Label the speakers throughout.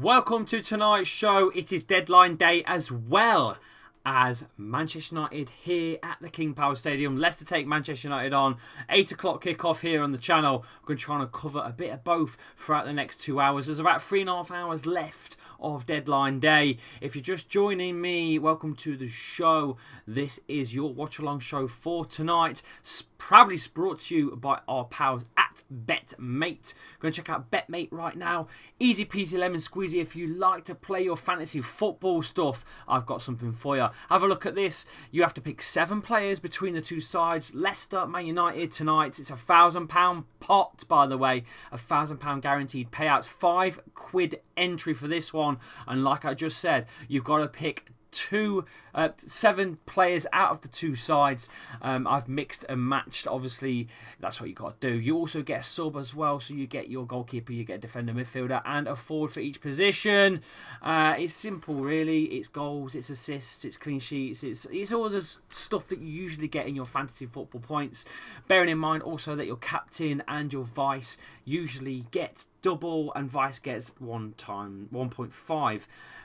Speaker 1: Welcome to tonight's show. It is deadline day as well as Manchester United here at the King Power Stadium. Leicester take Manchester United on. 8 o'clock kickoff here on the channel. We're going to try and cover a bit of both throughout the next 2 hours. There's about 3.5 hours left of deadline day. If you're just joining me, welcome to the show. This is your watch along show for tonight. Proudly brought to you by our pals at BetMate. Go and check out BetMate right now. Easy peasy lemon squeezy. If you like to play your fantasy football stuff, I've got something for you. Have a look at this. You have to pick 7 players between the two sides. Leicester, Man United tonight. It's £1,000 pot, by the way. £1,000 guaranteed payouts. £5 entry for this one. And like I just said, you've got to pick 7 players out of the two sides. I've mixed and matched. Obviously, that's what you got to do. You also get a sub as well, so you get your goalkeeper, you get a defender, midfielder, and a forward for each position. It's simple, really. It's goals, it's assists, it's clean sheets, it's all the stuff that you usually get in your fantasy football points. Bearing in mind also that your captain and your vice usually get double, and vice gets 1.5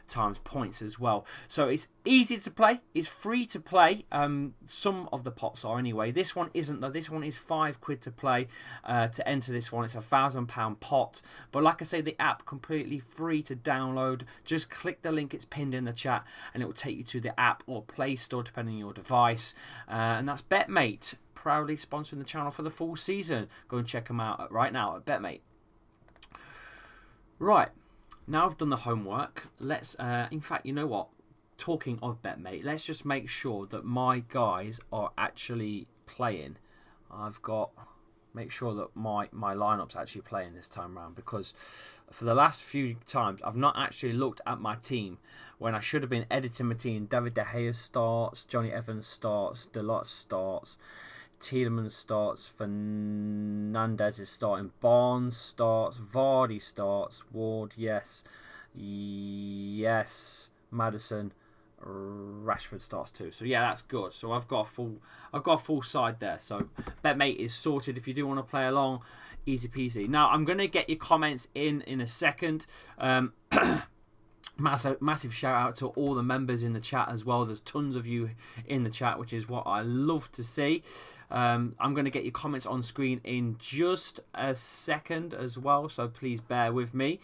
Speaker 1: times points as well. So it's easy to play, it's free to play. Some of the pots are anyway. This one isn't though. This one is £5 to play. To enter this one, it's £1,000 pot. But like I say, the app completely free to download. Just click the link, it's pinned in the chat, and it will take you to the app or Play Store depending on your device. And that's BetMate, proudly sponsoring the channel for the full season. Go and check them out right now at BetMate. Right. Now I've done the homework, let's, in fact, you know what, talking of BetMate, let's just make sure that my guys are actually playing. Make sure that my lineup's actually playing this time around, because for the last few times, I've not actually looked at my team when I should have been editing my team. David De Gea starts, Johnny Evans starts, Delot starts, Tielemans starts, Fernandez is starting, Barnes starts, Vardy starts, Ward, yes, Maddison, Rashford starts too. So yeah, that's good. So I've got a full side there. So BetMate is sorted. If you do want to play along, easy peasy. Now I'm going to get your comments in a second. Massive shout out to all the members in the chat as well. There's tons of you in the chat, which is what I love to see. I'm going to get your comments on screen in just a second as well, so please bear with me.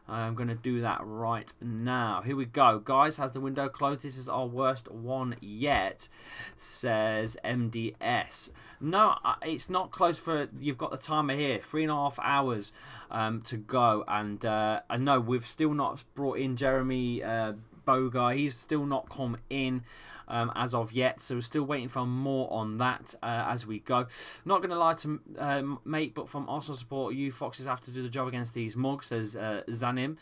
Speaker 1: I'm going to do that right now. Here we go. Guys, has the window closed? This is our worst one yet, says MDS. No, it's not closed for... You've got the timer here. 3.5 hours to go. And I know we've still not brought in Jeremy Boga. He's still not come in as of yet. So we're still waiting for more on that as we go. Not going to lie to mate, but from Arsenal support, you Foxes have to do the job against these mugs, says Zanim.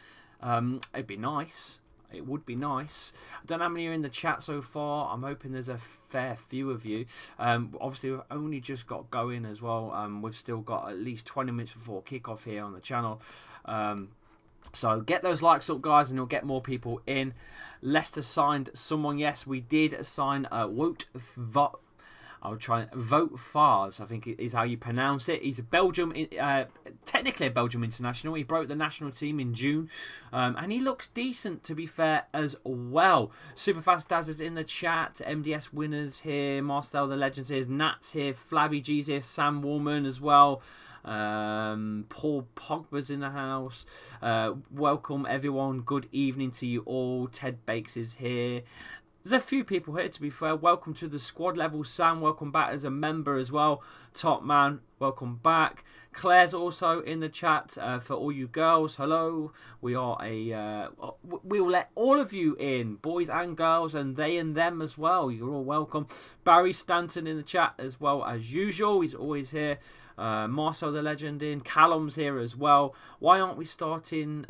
Speaker 1: It'd be nice. It would be nice. I don't know how many are in the chat so far. I'm hoping there's a fair few of you. Obviously, we've only just got going as well. We've still got at least 20 minutes before kickoff here on the channel. So get those likes up, guys, and you'll get more people in. Leicester signed someone. Yes, we did sign I'll try Vote Fars, I think is how you pronounce it. He's a Belgium, technically a Belgium international. He broke the national team in June, and he looks decent, to be fair, as well. Superfast Daz is in the chat. MDS winners here. Marcel the Legends here. Nats here. Flabby G's here. Sam Woolman as well. Paul Pogba's in the house. Welcome everyone. Good evening to you all. Ted Bakes is here. There's a few people here, to be fair. Welcome to the squad level. Sam, welcome back as a member as well. Top man, welcome back. Claire's also in the chat for all you girls. Hello. We are we'll let all of you in, boys and girls, and they and them as well. You're all welcome. Barry Stanton in the chat as well as usual. He's always here. Marcel the Legend in. Callum's here as well. Why aren't we starting...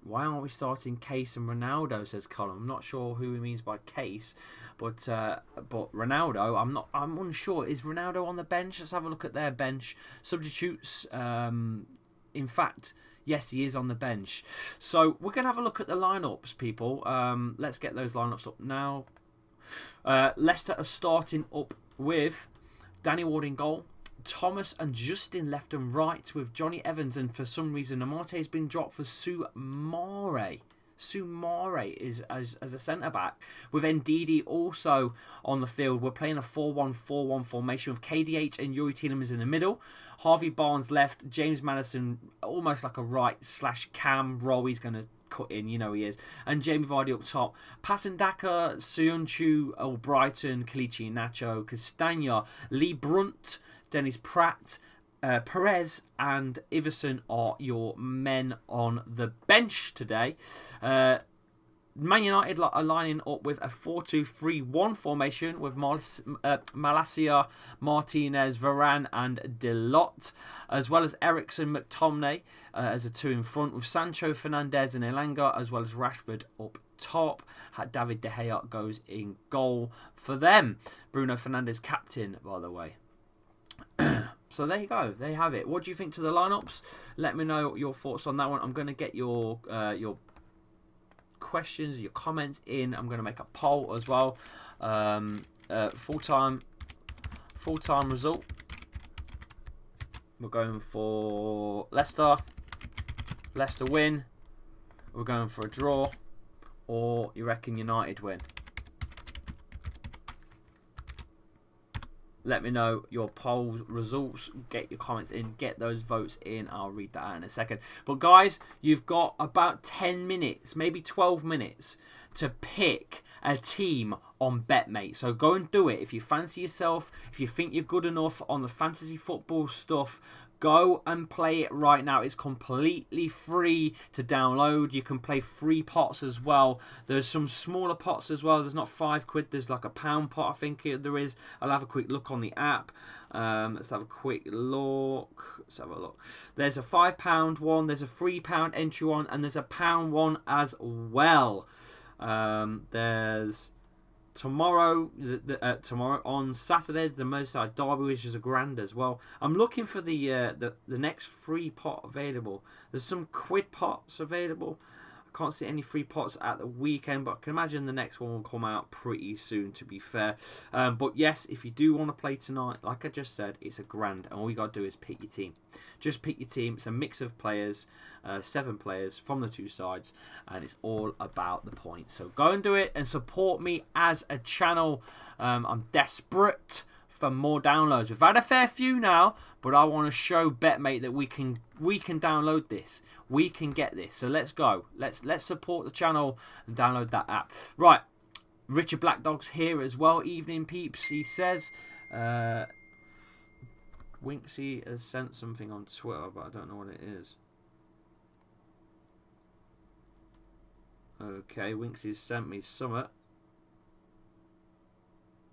Speaker 1: Why aren't we starting Case and Ronaldo, says Colin. I'm not sure who he means by Case, but Ronaldo, I'm unsure. Is Ronaldo on the bench? Let's have a look at their bench. Substitutes. In fact, yes, he is on the bench. So we're going to have a look at the lineups, people. Let's get those lineups up now. Leicester are starting up with Danny Ward in goal. Thomas and Justin left and right with Johnny Evans, and for some reason Amate has been dropped for Soumare. Soumare is as a centre-back, with Ndidi also on the field. We're playing a 4-1-4-1 formation with KDH and Yuri Tielemans in the middle. Harvey Barnes left, James Maddison almost like a right/cam role. He's going to cut in, you know he is. And Jamie Vardy up top. Pasandaka, Suyunchu, Albrighton, Kalichi, Nacho, Castagna, Lee Brunt, Dennis Pratt, Perez and Iverson are your men on the bench today. Man United are lining up with a 4-2-3-1 formation with Malacia, Martinez, Varane and Delot, as well as Ericsson, McTominay as a two in front, with Sancho, Fernandez and Elanga, as well as Rashford up top. David De Gea goes in goal for them. Bruno Fernandes captain, by the way. So there you go. There you have it. What do you think to the lineups? Let me know your thoughts on that one. I'm going to get your questions, your comments in. I'm going to make a poll as well. Full-time result. We're going for Leicester. Leicester win. We're going for a draw. Or you reckon United win? Let me know your poll results. Get your comments in. Get those votes in. I'll read that out in a second. But guys, you've got about 10 minutes, maybe 12 minutes to pick a team on BetMate. So go and do it. If you fancy yourself, if you think you're good enough on the fantasy football stuff, go and play it right now. It's completely free to download. You can play free pots as well. There's some smaller pots as well. There's not £5. There's like a £1 pot, I think there is. I'll have a quick look on the app. Let's have a quick look. Let's have a look. There's a £5 one. There's a £3 entry one. And there's a £1 one as well. There's... Tomorrow on Saturday, the Merseyside Derby, which is a grand as well. I'm looking for the next free pot available. There's some quid pots available. I can't see any free pots at the weekend, but I can imagine the next one will come out pretty soon, to be fair. But yes, if you do want to play tonight, like I just said, it's a grand, and all you got to do is pick your team. Just pick your team. It's a mix of players, 7 players from the two sides, and it's all about the points. So go and do it and support me as a channel. I'm desperate for more downloads. We've had a fair few now, but I want to show BetMate that we can download this. We can get this. So let's go. Let's support the channel and download that app. Right. Richard Blackdog's here as well. Evening peeps, he says. Winksy has sent something on Twitter, but I don't know what it is. Okay, Winksy's sent me something.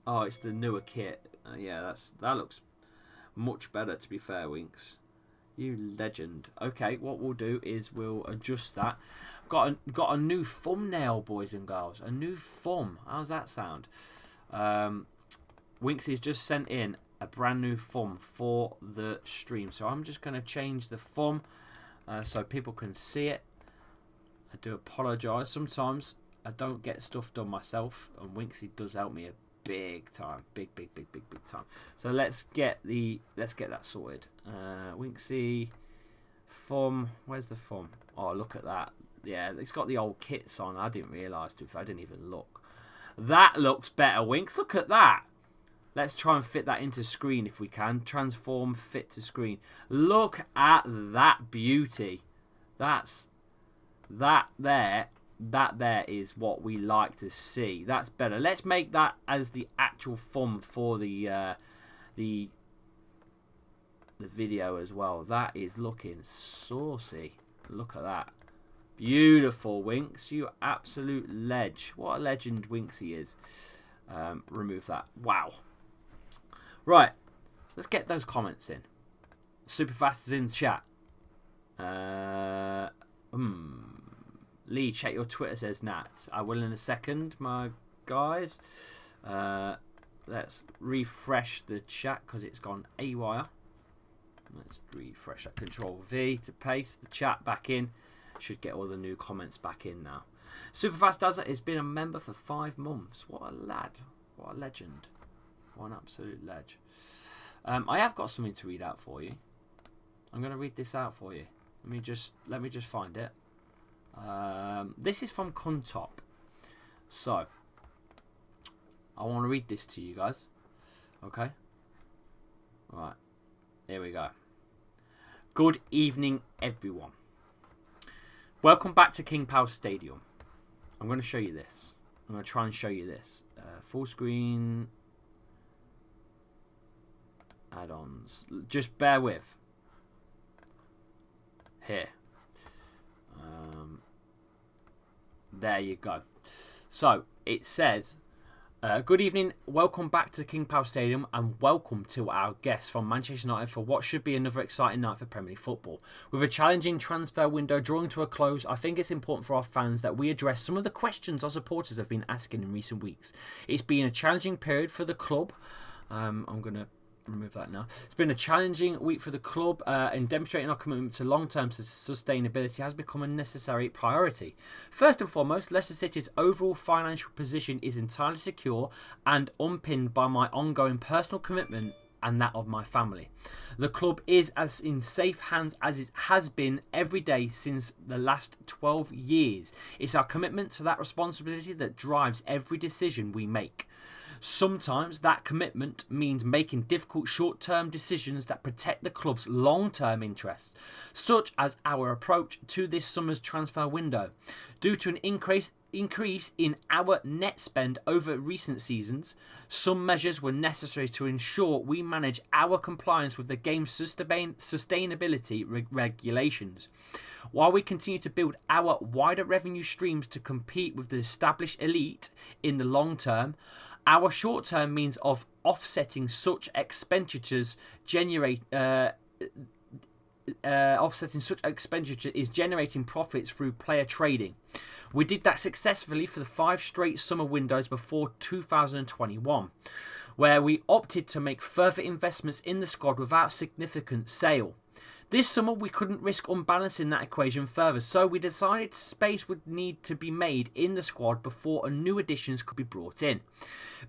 Speaker 1: Oh, it's the newer kit. Yeah, that looks much better, to be fair, Winks. You legend. Okay, what we'll do is we'll adjust that. Got a new thumbnail, boys and girls. A new thumb. How's that sound? Winksy's just sent in a brand new thumb for the stream. So I'm just going to change the thumb so people can see it. I do apologise. Sometimes I don't get stuff done myself, and Winksy does help me a big time, big time. So let's get that sorted. Winksy thumb. Where's the thumb? Oh, look at that. Yeah, it's got the old kits on. I didn't realise. I didn't even look. That looks better, Winks. Look at that. Let's try and fit that into screen if we can. Transform, fit to screen. Look at that beauty. That there is what we like to see. That's better. Let's make that as the actual thumb for the video as well. That is looking saucy. Look at that. Beautiful, Winks. You absolute ledge. What a legend Winksy is. Remove that. Wow. Right. Let's get those comments in. Superfast is in the chat. Lee, check your Twitter, says Nat. I will in a second, my guys. Let's refresh the chat because it's gone AWire. Let's refresh that. Control V to paste the chat back in. Should get all the new comments back in now. Superfast Dazzler has been a member for 5 months. What a lad. What a legend. What an absolute ledge. I have got something to read out for you. I'm going to read this out for you. Let me just find it. This is from Kuntop. So, I want to read this to you guys. Okay? Right. Here we go. Good evening, everyone. Welcome back to King Power Stadium. I'm going to show you this. I'm going to try and show you this. Full screen. Add-ons. Just bear with. Here. There you go. So, it says, good evening, welcome back to the King Power Stadium and welcome to our guests from Manchester United for what should be another exciting night for Premier League football. With a challenging transfer window drawing to a close, I think it's important for our fans that we address some of the questions our supporters have been asking in recent weeks. It's been a challenging period for the club. I'm going to remove that now. It's been a challenging week for the club and demonstrating our commitment to long-term sustainability has become a necessary priority. First and foremost, Leicester City's overall financial position is entirely secure and unpinned by my ongoing personal commitment and that of my family. The club is as in safe hands as it has been every day since the last 12 years. It's our commitment to that responsibility that drives every decision we make. Sometimes that commitment means making difficult short-term decisions that protect the club's long-term interests, such as our approach to this summer's transfer window. Due to an increase in our net spend over recent seasons, some measures were necessary to ensure we manage our compliance with the game's sustainability regulations. While we continue to build our wider revenue streams to compete with the established elite in the long term, our short-term means of offsetting such expenditures is generating profits through player trading. We did that successfully for the 5 straight summer windows before 2021, where we opted to make further investments in the squad without significant sale. This summer we couldn't risk unbalancing that equation further, so we decided space would need to be made in the squad before new additions could be brought in.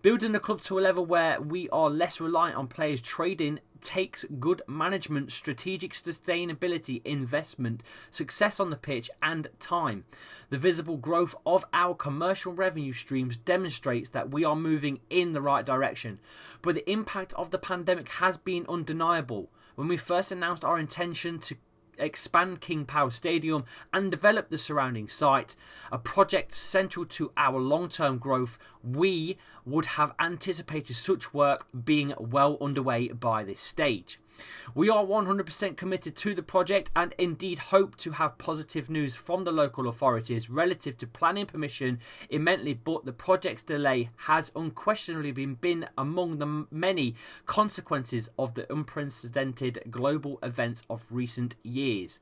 Speaker 1: Building the club to a level where we are less reliant on players trading takes good management, strategic sustainability, investment, success on the pitch and time. The visible growth of our commercial revenue streams demonstrates that we are moving in the right direction. But the impact of the pandemic has been undeniable. When we first announced our intention to expand King Power Stadium and develop the surrounding site, a project central to our long-term growth, we would have anticipated such work being well underway by this stage. We are 100% committed to the project and indeed hope to have positive news from the local authorities relative to planning permission imminently, but the project's delay has unquestionably been among the many consequences of the unprecedented global events of recent years.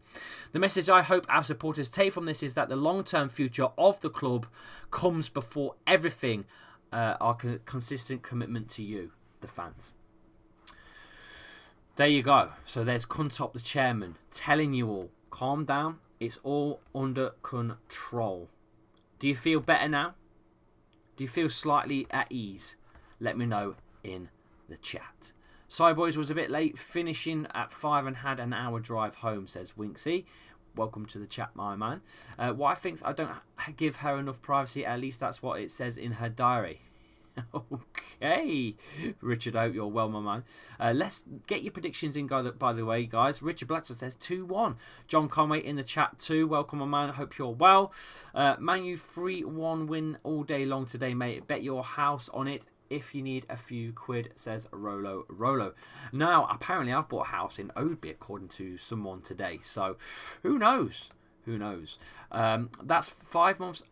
Speaker 1: The message I hope our supporters take from this is that the long-term future of the club comes before everything, our consistent commitment to you, the fans. There you go. So there's Kuntop, the chairman, telling you all, calm down. It's all under control. Do you feel better now? Do you feel slightly at ease? Let me know in the chat. Cyboys was a bit late, finishing at 5 and had an hour drive home, says Winksy. Welcome to the chat, my man. Wife thinks I don't give her enough privacy. At least that's what it says in her diary. Okay, Richard, I hope you're well, my man. Let's get your predictions in, by the way, guys. Richard Blackstone says 2-1. John Conway in the chat too. Welcome, my man. Hope you're well. Man U 3-1 win all day long today, mate. Bet your house on it if you need a few quid, says Rolo. Now, apparently I've bought a house in Oadby, according to someone today. So, who knows? Who knows? That's 5 months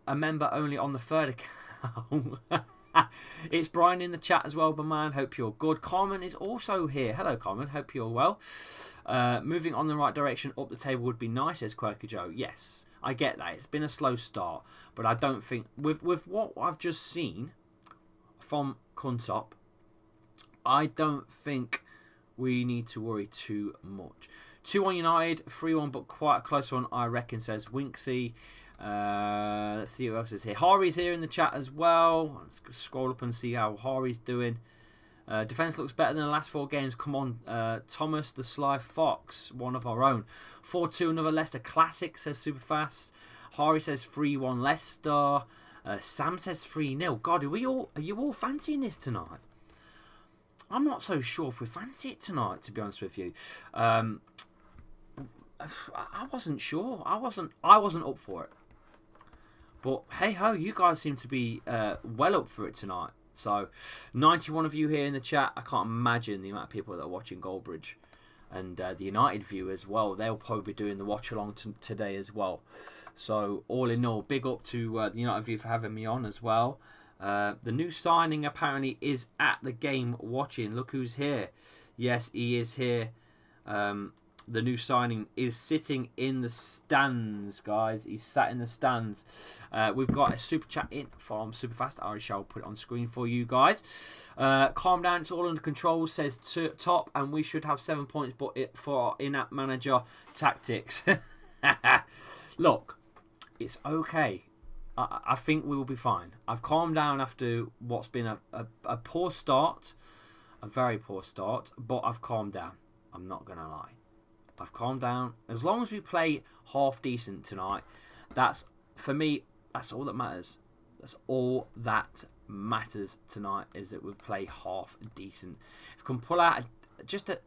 Speaker 1: a member only on the third account. It's Brian in the chat as well, my man. Hope you're good. Carmen is also here. Hello, Carmen. Hope you're well. Moving on the right direction up the table would be nice, says Quirky Joe. Yes. I get that. It's been a slow start. But I don't think... With what I've just seen from Kuntop, I don't think we need to worry too much. 2-1 United, 3-1, but quite a close one, I reckon, says Winksy. Let's see who else is here. Hari's here in the chat as well. Let's scroll up and see how Hari's doing. Defence looks better than the last 4 games. Come on, Thomas the Sly Fox, one of our own. 4-2, another Leicester classic, says Superfast. Hari says 3-1 Leicester. Sam says 3-0. God, are you all fancying this tonight? I'm not so sure if we fancy it tonight, to be honest with you. I wasn't sure. I wasn't up for it. But hey ho, you guys seem to be well up for it tonight. So, 91 of you here in the chat. I can't imagine the amount of people that are watching Goldbridge. And the United view as well. They'll probably be doing the watch along today as well. So, all in all, big up to the United view for having me on as well. The new signing apparently is at the game watching. Look who's here. Yes, he is here. The new signing is sitting in the stands, guys. He's sat in the stands. We've got a super chat in from Superfast. I shall put it on screen for you guys. Calm down, it's all under control, says Top, and we should have 7 points, but for our in-app manager tactics. Look, it's okay. I think we will be fine. I've calmed down after what's been a poor start, a very poor start, but I've calmed down. I'm not going to lie. I've calmed down. As long as we play half decent tonight, for me, that's all that matters. That's all that matters tonight, is that we play half decent. If we can pull out just a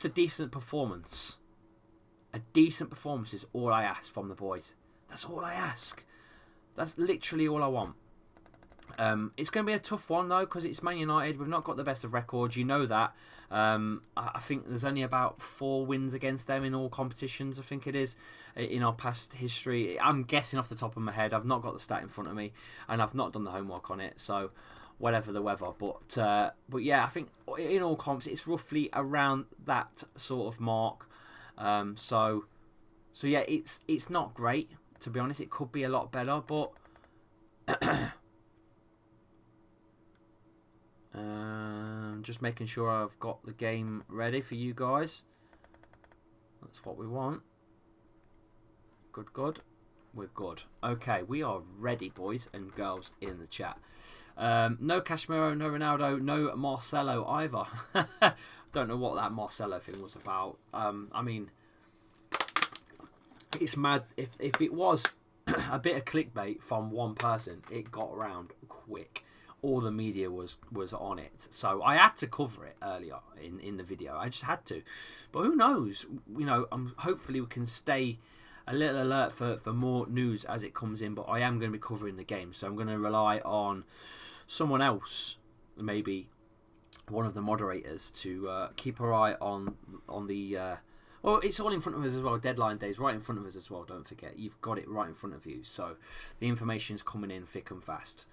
Speaker 1: decent performance, a decent performance is all I ask from the boys. That's all I ask. That's literally all I want. It's going to be a tough one, though, because it's Man United. We've not got the best of records. You know that. I think there's only about 4 wins against them in all competitions, I think it is, in our past history. I'm guessing off the top of my head. I've not got the stat in front of me, and I've not done the homework on it, so whatever the weather. But yeah, I think in all comps, it's roughly around that sort of mark. So yeah, it's not great, to be honest. It could be a lot better, but... just making sure I've got the game ready for you guys. That's what we want. Good. We're good. Okay, we are ready, boys and girls in the chat. No Casemiro, no Ronaldo, no Marcelo either. Don't know what that Marcelo thing was about. I mean, it's mad. If it was a bit of clickbait from one person, it got around quick. All the media was on it, so I had to cover it earlier in the video. I just had to, but who knows? You know, hopefully we can stay a little alert for more news as it comes in. But I am going to be covering the game, so I'm going to rely on someone else, maybe one of the moderators, to keep our eye on the. Well, it's all in front of us as well. Deadline day is right in front of us as well. Don't forget, you've got it right in front of you. So the information's coming in thick and fast.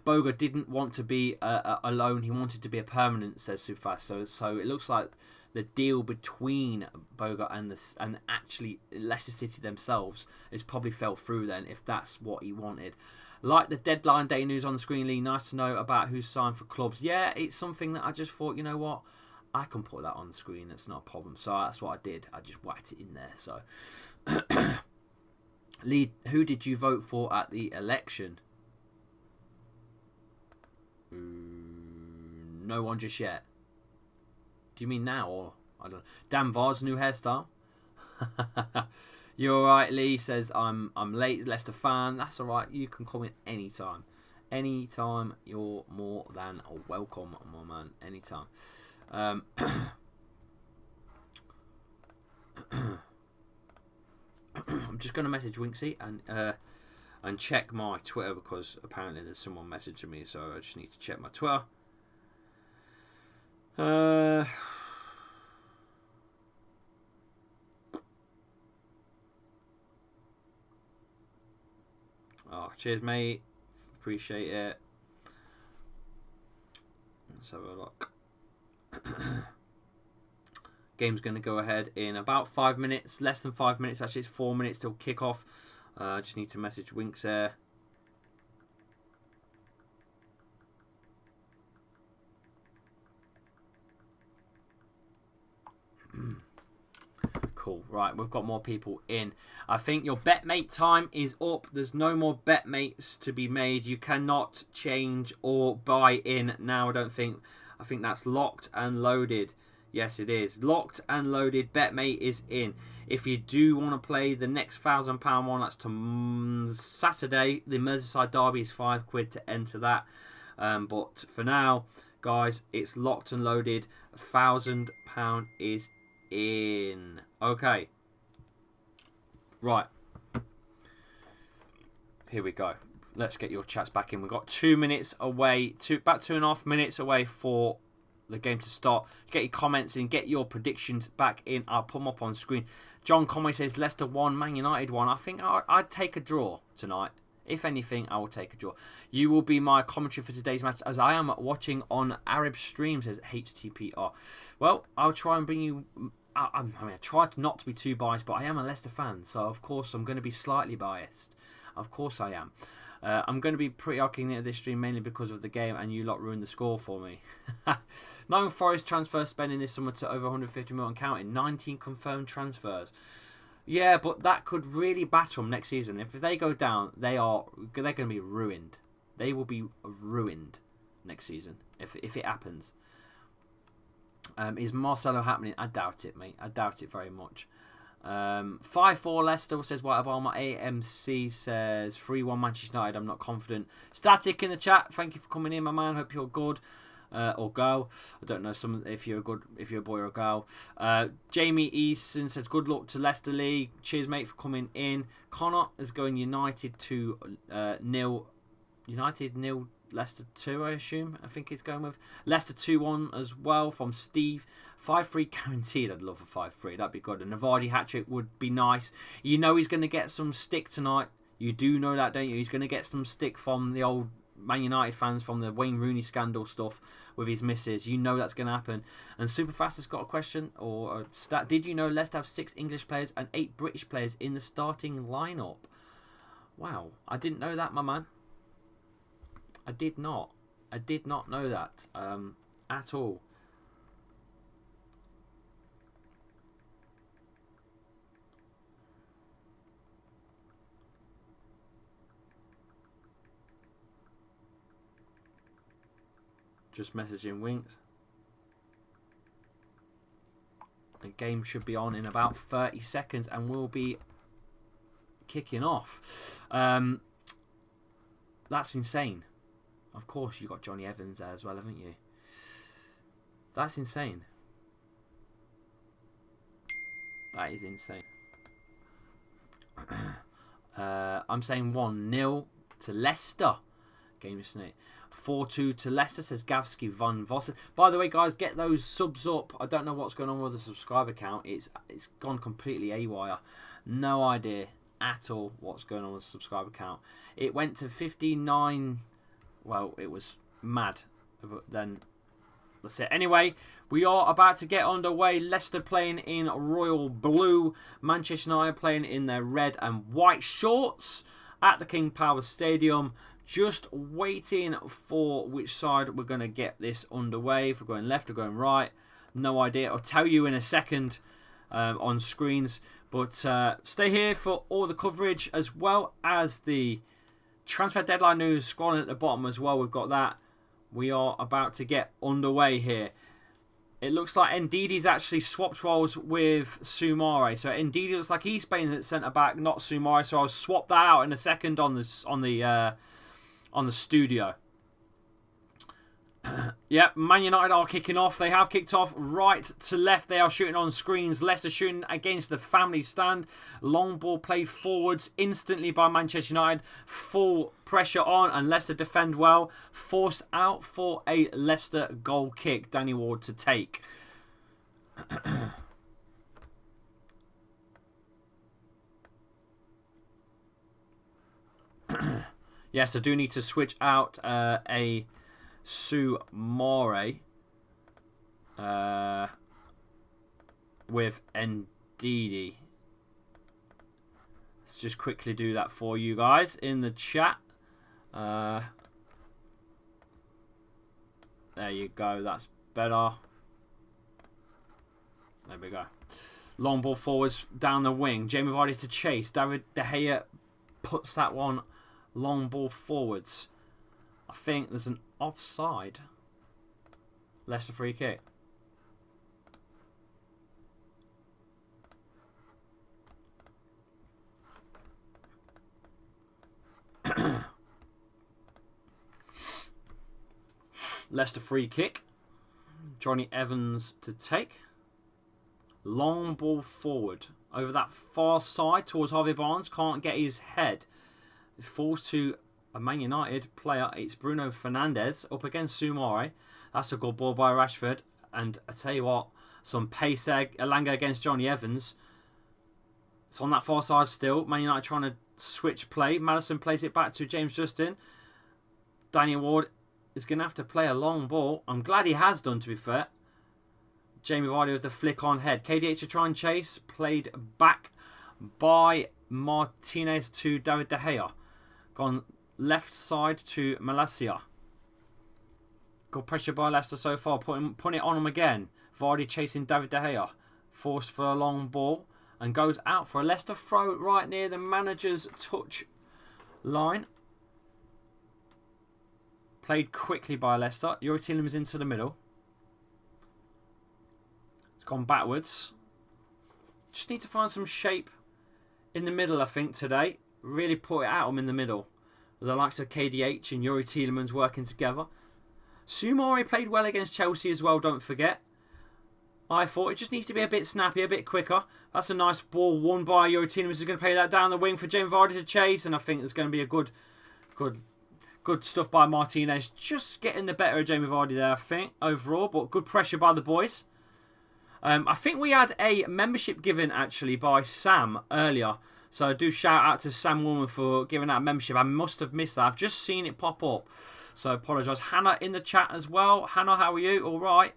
Speaker 1: Boga didn't want to be a loan. He wanted to be a permanent, says Superfast. So it looks like the deal between Boga and actually Leicester City themselves has probably fell through then, if that's what he wanted. Like the deadline day news on the screen, Lee. Nice to know about who's signed for clubs. Yeah, it's something that I just thought, you know what, I can put that on the screen. It's not a problem. So that's what I did. I just whacked it in there. So, Lee, who did you vote for at the election? No one just yet. Do you mean now, or I don't know? Dan Vard's new hairstyle. You're alright, Lee says I'm late, Leicester fan. That's alright, you can comment anytime. Anytime, you're more than welcome, my man. Anytime. I'm just gonna message Winksy and check my Twitter, because apparently there's someone messaging me, so I just need to check my Twitter. Oh, cheers, mate. Appreciate it. Let's have a look. Game's going to go ahead in about 5 minutes. Less than 5 minutes, actually. It's 4 minutes till kickoff. I just need to message Winks there. Cool. Right, we've got more people in. I think your betmate time is up. There's no more betmates to be made. You cannot change or buy in now, I don't think. I think that's locked and loaded. Yes, it is. Locked and loaded. Betmate is in. If you do want to play the next £1,000 one, that's to Saturday. The Merseyside Derby is £5 to enter that. But for now, guys, it's locked and loaded. £1,000 is in. Okay. Right. Here we go. Let's get your chats back in. We've got 2 minutes away, about 2.5 minutes away for the game to start. Get your comments in, get your predictions back in. I'll put them up on screen. John Conway says Leicester 1, Man United 1. I think I'd take a draw tonight. If anything, I will take a draw. You will be my commentary for today's match, as I am watching on Arab stream, says HTPR. Well, I'll try and bring you... I try not to be too biased, but I am a Leicester fan, so of course I'm going to be slightly biased. Of course I am. I'm going to be pretty arcing into this stream mainly because of the game, and you lot ruined the score for me. Nottingham Forest transfer spending this summer to over 150 million counting. 19 confirmed transfers. Yeah, but that could really batter them next season. If they go down, they're going to be ruined. They will be ruined next season if it happens. Is Marcelo happening? I doubt it, mate. I doubt it very much. 5-4 Leicester says White Obama. AMC says 3-1 Manchester United. I'm not confident. Static in the chat. Thank you for coming in, my man. Hope you're good. Or girl. I don't know if you're a boy or a girl. Jamie Easton says good luck to Leicester League. Cheers, mate, for coming in. Connor is going United 2-0. United 0. Leicester 2, I assume. I think he's going with Leicester 2-1 as well from Steve. 5-3 guaranteed. I'd love a 5-3. That'd be good. A Navardi hat-trick would be nice. You know he's going to get some stick tonight. You do know that, don't you? He's going to get some stick from the old Man United fans from the Wayne Rooney scandal stuff with his misses. You know that's going to happen. And Superfast has got a question or a stat. Did you know Leicester have 6 English players and 8 British players in the starting lineup? Wow. I didn't know that, my man. I did not. I did not know that at all. Just messaging Winks. The game should be on in about 30 seconds and we'll be kicking off. That's insane. Of course, you got Johnny Evans there as well, haven't you? That's insane. That is insane. I'm saying 1-0 to Leicester. Game is snake. 4-2 to Leicester, says Gavsky Von Vossen. By the way, guys, get those subs up. I don't know what's going on with the subscriber count. It's gone completely haywire. No idea at all what's going on with the subscriber count. It went to 59... Well, it was mad. But then, that's it. Anyway, we are about to get underway. Leicester playing in royal blue. Manchester United playing in their red and white shorts at the King Power Stadium. Just waiting for which side we're going to get this underway. If we're going left or going right, no idea. I'll tell you in a second on screens. But stay here for all the coverage as well as the transfer deadline news scrolling at the bottom as well. We've got that. We are about to get underway here. It looks like Ndidi's actually swapped roles with Soumare. So Ndidi looks like he's playing at centre back, not Soumare. So I'll swap that out in a second on the studio. Yep, Man United are kicking off. They have kicked off right to left. They are shooting on screens. Leicester shooting against the family stand. Long ball played forwards instantly by Manchester United. Full pressure on and Leicester defend well. Force out for a Leicester goal kick. Danny Ward to take. Yes, I do need to switch out a Soumare. with Ndidi. Let's just quickly do that for you guys in the chat. There you go. That's better. There we go. Long ball forwards down the wing. Jamie Vardy to chase. David De Gea puts that one long ball forwards. I think there's an offside. Leicester free kick. Leicester free kick. Johnny Evans to take. Long ball forward. Over that far side towards Harvey Barnes. Can't get his head. It falls to a Man United player. It's Bruno Fernandes up against Soumare. That's a good ball by Rashford. And I tell you what, some pace there. Elanga against Johnny Evans. It's on that far side still. Man United trying to switch play. Maddison plays it back to James Justin. Daniel Ward is going to have to play a long ball. I'm glad he has done, to be fair. Jamie Vardy with the flick on head. KDH to try and chase. Played back by Martinez to David De Gea. Gone left side to Malacia. Good pressure by Leicester so far. Putting it on him again. Vardy chasing David De Gea. Forced for a long ball. And goes out for a Leicester throw right near the manager's touch line. Played quickly by Leicester. Youri Tielemans into the middle. It's gone backwards. Just need to find some shape in the middle, I think, today. Really put it out in the middle. With the likes of KDH and Youri Tielemans working together. Soumare played well against Chelsea as well, don't forget. I thought it just needs to be a bit snappy, a bit quicker. That's a nice ball won by Youri Tielemans. Is going to play that down the wing for Jamie Vardy to chase. And I think there's going to be a good stuff by Martinez. Just getting the better of Jamie Vardy there, I think, overall. But good pressure by the boys. I think we had a membership given, actually, by Sam earlier. So I do shout out to Sam Woolman for giving out a membership. I must have missed that. I've just seen it pop up. So I apologise. Hannah in the chat as well. Hannah, how are you? All right.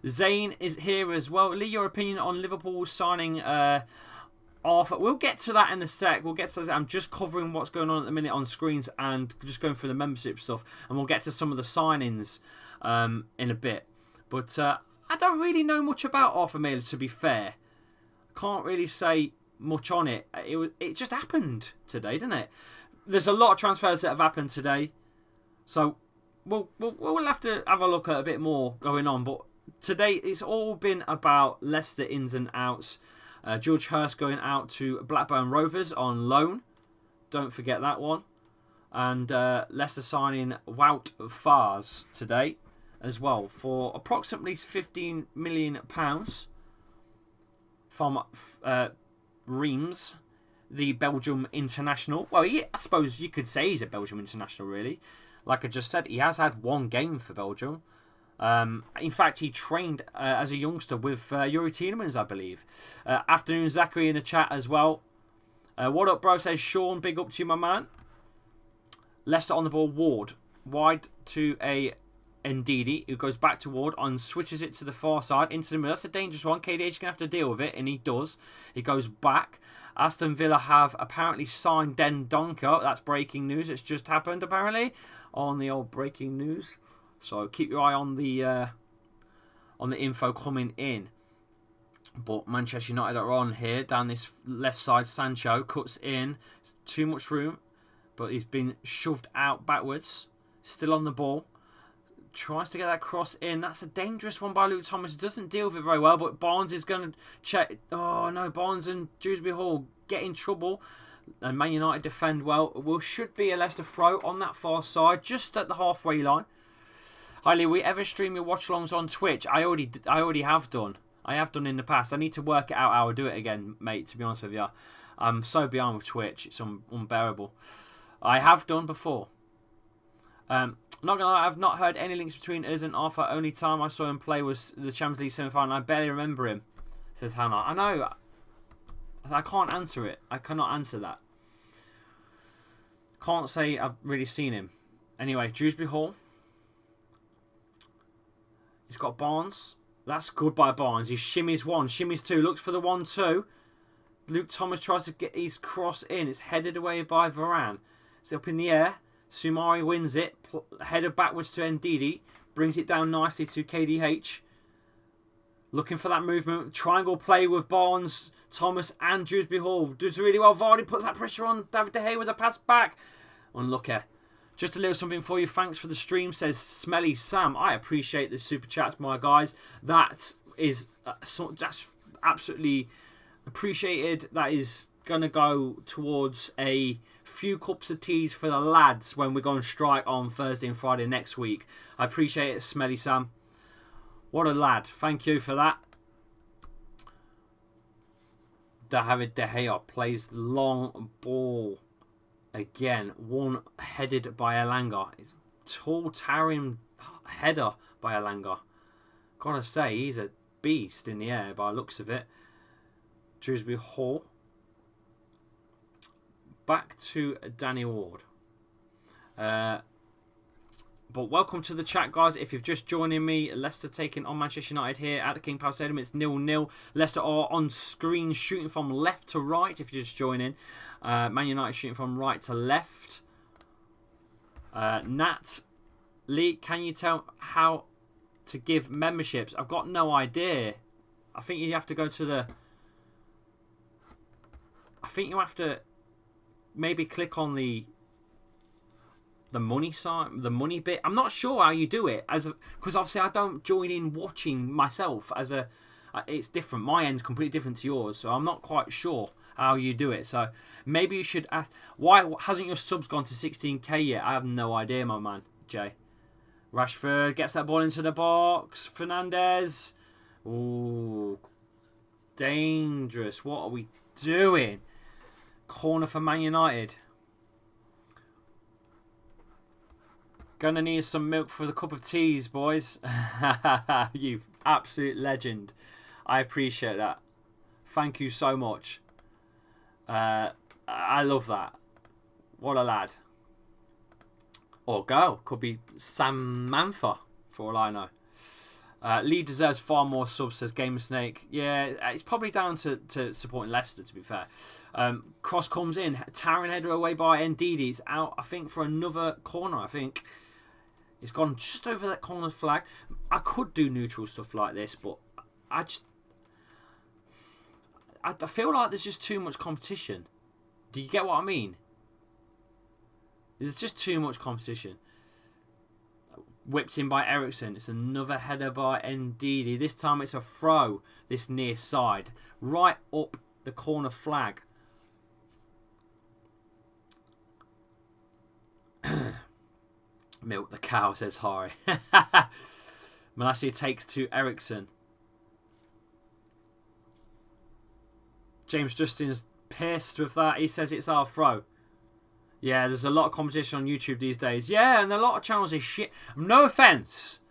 Speaker 1: Zane is here as well. Lee, your opinion on Liverpool signing Arthur? We'll get to that in a sec. We'll get to that. I'm just covering what's going on at the minute on screens and just going through the membership stuff. And we'll get to some of the signings in a bit. But I don't really know much about Arthur Miller, to be fair. Can't really say much on it. It just happened today, didn't it? There's a lot of transfers that have happened today. So we'll have to have a look at a bit more going on. But today it's all been about Leicester ins and outs. George Hurst going out to Blackburn Rovers on loan. Don't forget that one. And Leicester signing Wout Faes today as well for approximately £15 million from Reims, the Belgium international. Well, I suppose you could say he's a Belgium international, really. Like I just said, he has had one game for Belgium. In fact, he trained as a youngster with Youri Tielemans, I believe. Afternoon, Zachary in the chat as well. What up, bro? Says Sean. Big up to you, my man. Leicester on the ball. Ward. Wide to a Ndidi, who goes back to Ward and switches it to the far side into the middle. That's a dangerous one. KDH is going to have to deal with it, and he does. He goes back. Aston Villa have apparently signed Den Donker. That's breaking news. It's just happened, apparently, on the old breaking news. So keep your eye on the info coming in. But Manchester United are on here. Down this left side, Sancho cuts in. Too much room. But he's been shoved out backwards. Still on the ball. Tries to get that cross in. That's a dangerous one by Luke Thomas. Doesn't deal with it very well. But Barnes is going to check. Oh no, Barnes and Dewsbury Hall get in trouble. And Man United defend well. Should be a Leicester throw on that far side. Just at the halfway line. Hi Lee, we ever stream your watch-alongs on Twitch? I already have done. I have done in the past. I need to work it out how I do it again, mate, to be honest with you. I'm so behind with Twitch. It's unbearable. I have done before. Not gonna lie, I've not heard any links between us and Arthur. Only time I saw him play was the Champions League semi-final. I barely remember him, says Hannah. I know. I can't answer it. I cannot answer that. Can't say I've really seen him. Anyway, Dewsbury Hall. He's got Barnes. That's good by Barnes. He shimmies one, shimmies two, looks for the 1-2. Luke Thomas tries to get his cross in. It's headed away by Varane. It's up in the air. Sumari wins it. Headed backwards to Ndidi. Brings it down nicely to KDH. Looking for that movement. Triangle play with Barnes, Thomas and Dewsbury Hall. Does really well. Vardy puts that pressure on. David De Gea with a pass back. Unlucky. Just a little something for you. Thanks for the stream, says Smelly Sam. I appreciate the super chats, my guys. That is that's absolutely appreciated. That is going to go towards a few cups of teas for the lads when we go on strike on Thursday and Friday next week. I appreciate it, Smelly Sam. What a lad. Thank you for that. David De Gea plays the long ball. Again, one headed by Elanga. It's tall, towering header by Elanga. Gotta say, he's a beast in the air by the looks of it. Dewsbury Hall. Back to Danny Ward. But welcome to the chat, guys. If you've just joining me, Leicester taking on Manchester United here at the King Power Stadium. It's 0-0. Leicester are on screen shooting from left to right, if you're just joining. Man United shooting from right to left. Nat, Lee, can you tell how to give memberships? I've got no idea. I think you have to go to the... I think you have to maybe click on the money side, the money bit. I'm not sure how you do it, because obviously I don't join in watching myself as a. It's different. My end's completely different to yours, so I'm not quite sure how you do it. So maybe you should ask. Why hasn't your subs gone to 16k yet? I have no idea, my man. Jay, Rashford gets that ball into the box. Fernandez, ooh, dangerous. What are we doing? Corner for Man United. Gonna need some milk for the cup of teas, boys. You absolute legend. I appreciate that. Thank you so much. I love that. What a lad. Or girl. Could be Samantha, for all I know. Lee deserves far more subs, says Gamer Snake. Yeah, it's probably down to supporting Leicester, to be fair. Cross comes in. Towering header away by Ndidi. It's out, I think, for another corner, I think. It's gone just over that corner flag. I could do neutral stuff like this, but I feel like there's just too much competition. Do you get what I mean? There's just too much competition. Whipped in by Ericsson. It's another header by Ndidi. This time it's a throw, this near side. Right up the corner flag. Milk the cow, says Hari. Malacia takes to Ericsson. James Justin's pissed with that. He says it's our throw. Yeah, there's a lot of competition on YouTube these days. Yeah, and a lot of channels is shit. No offense.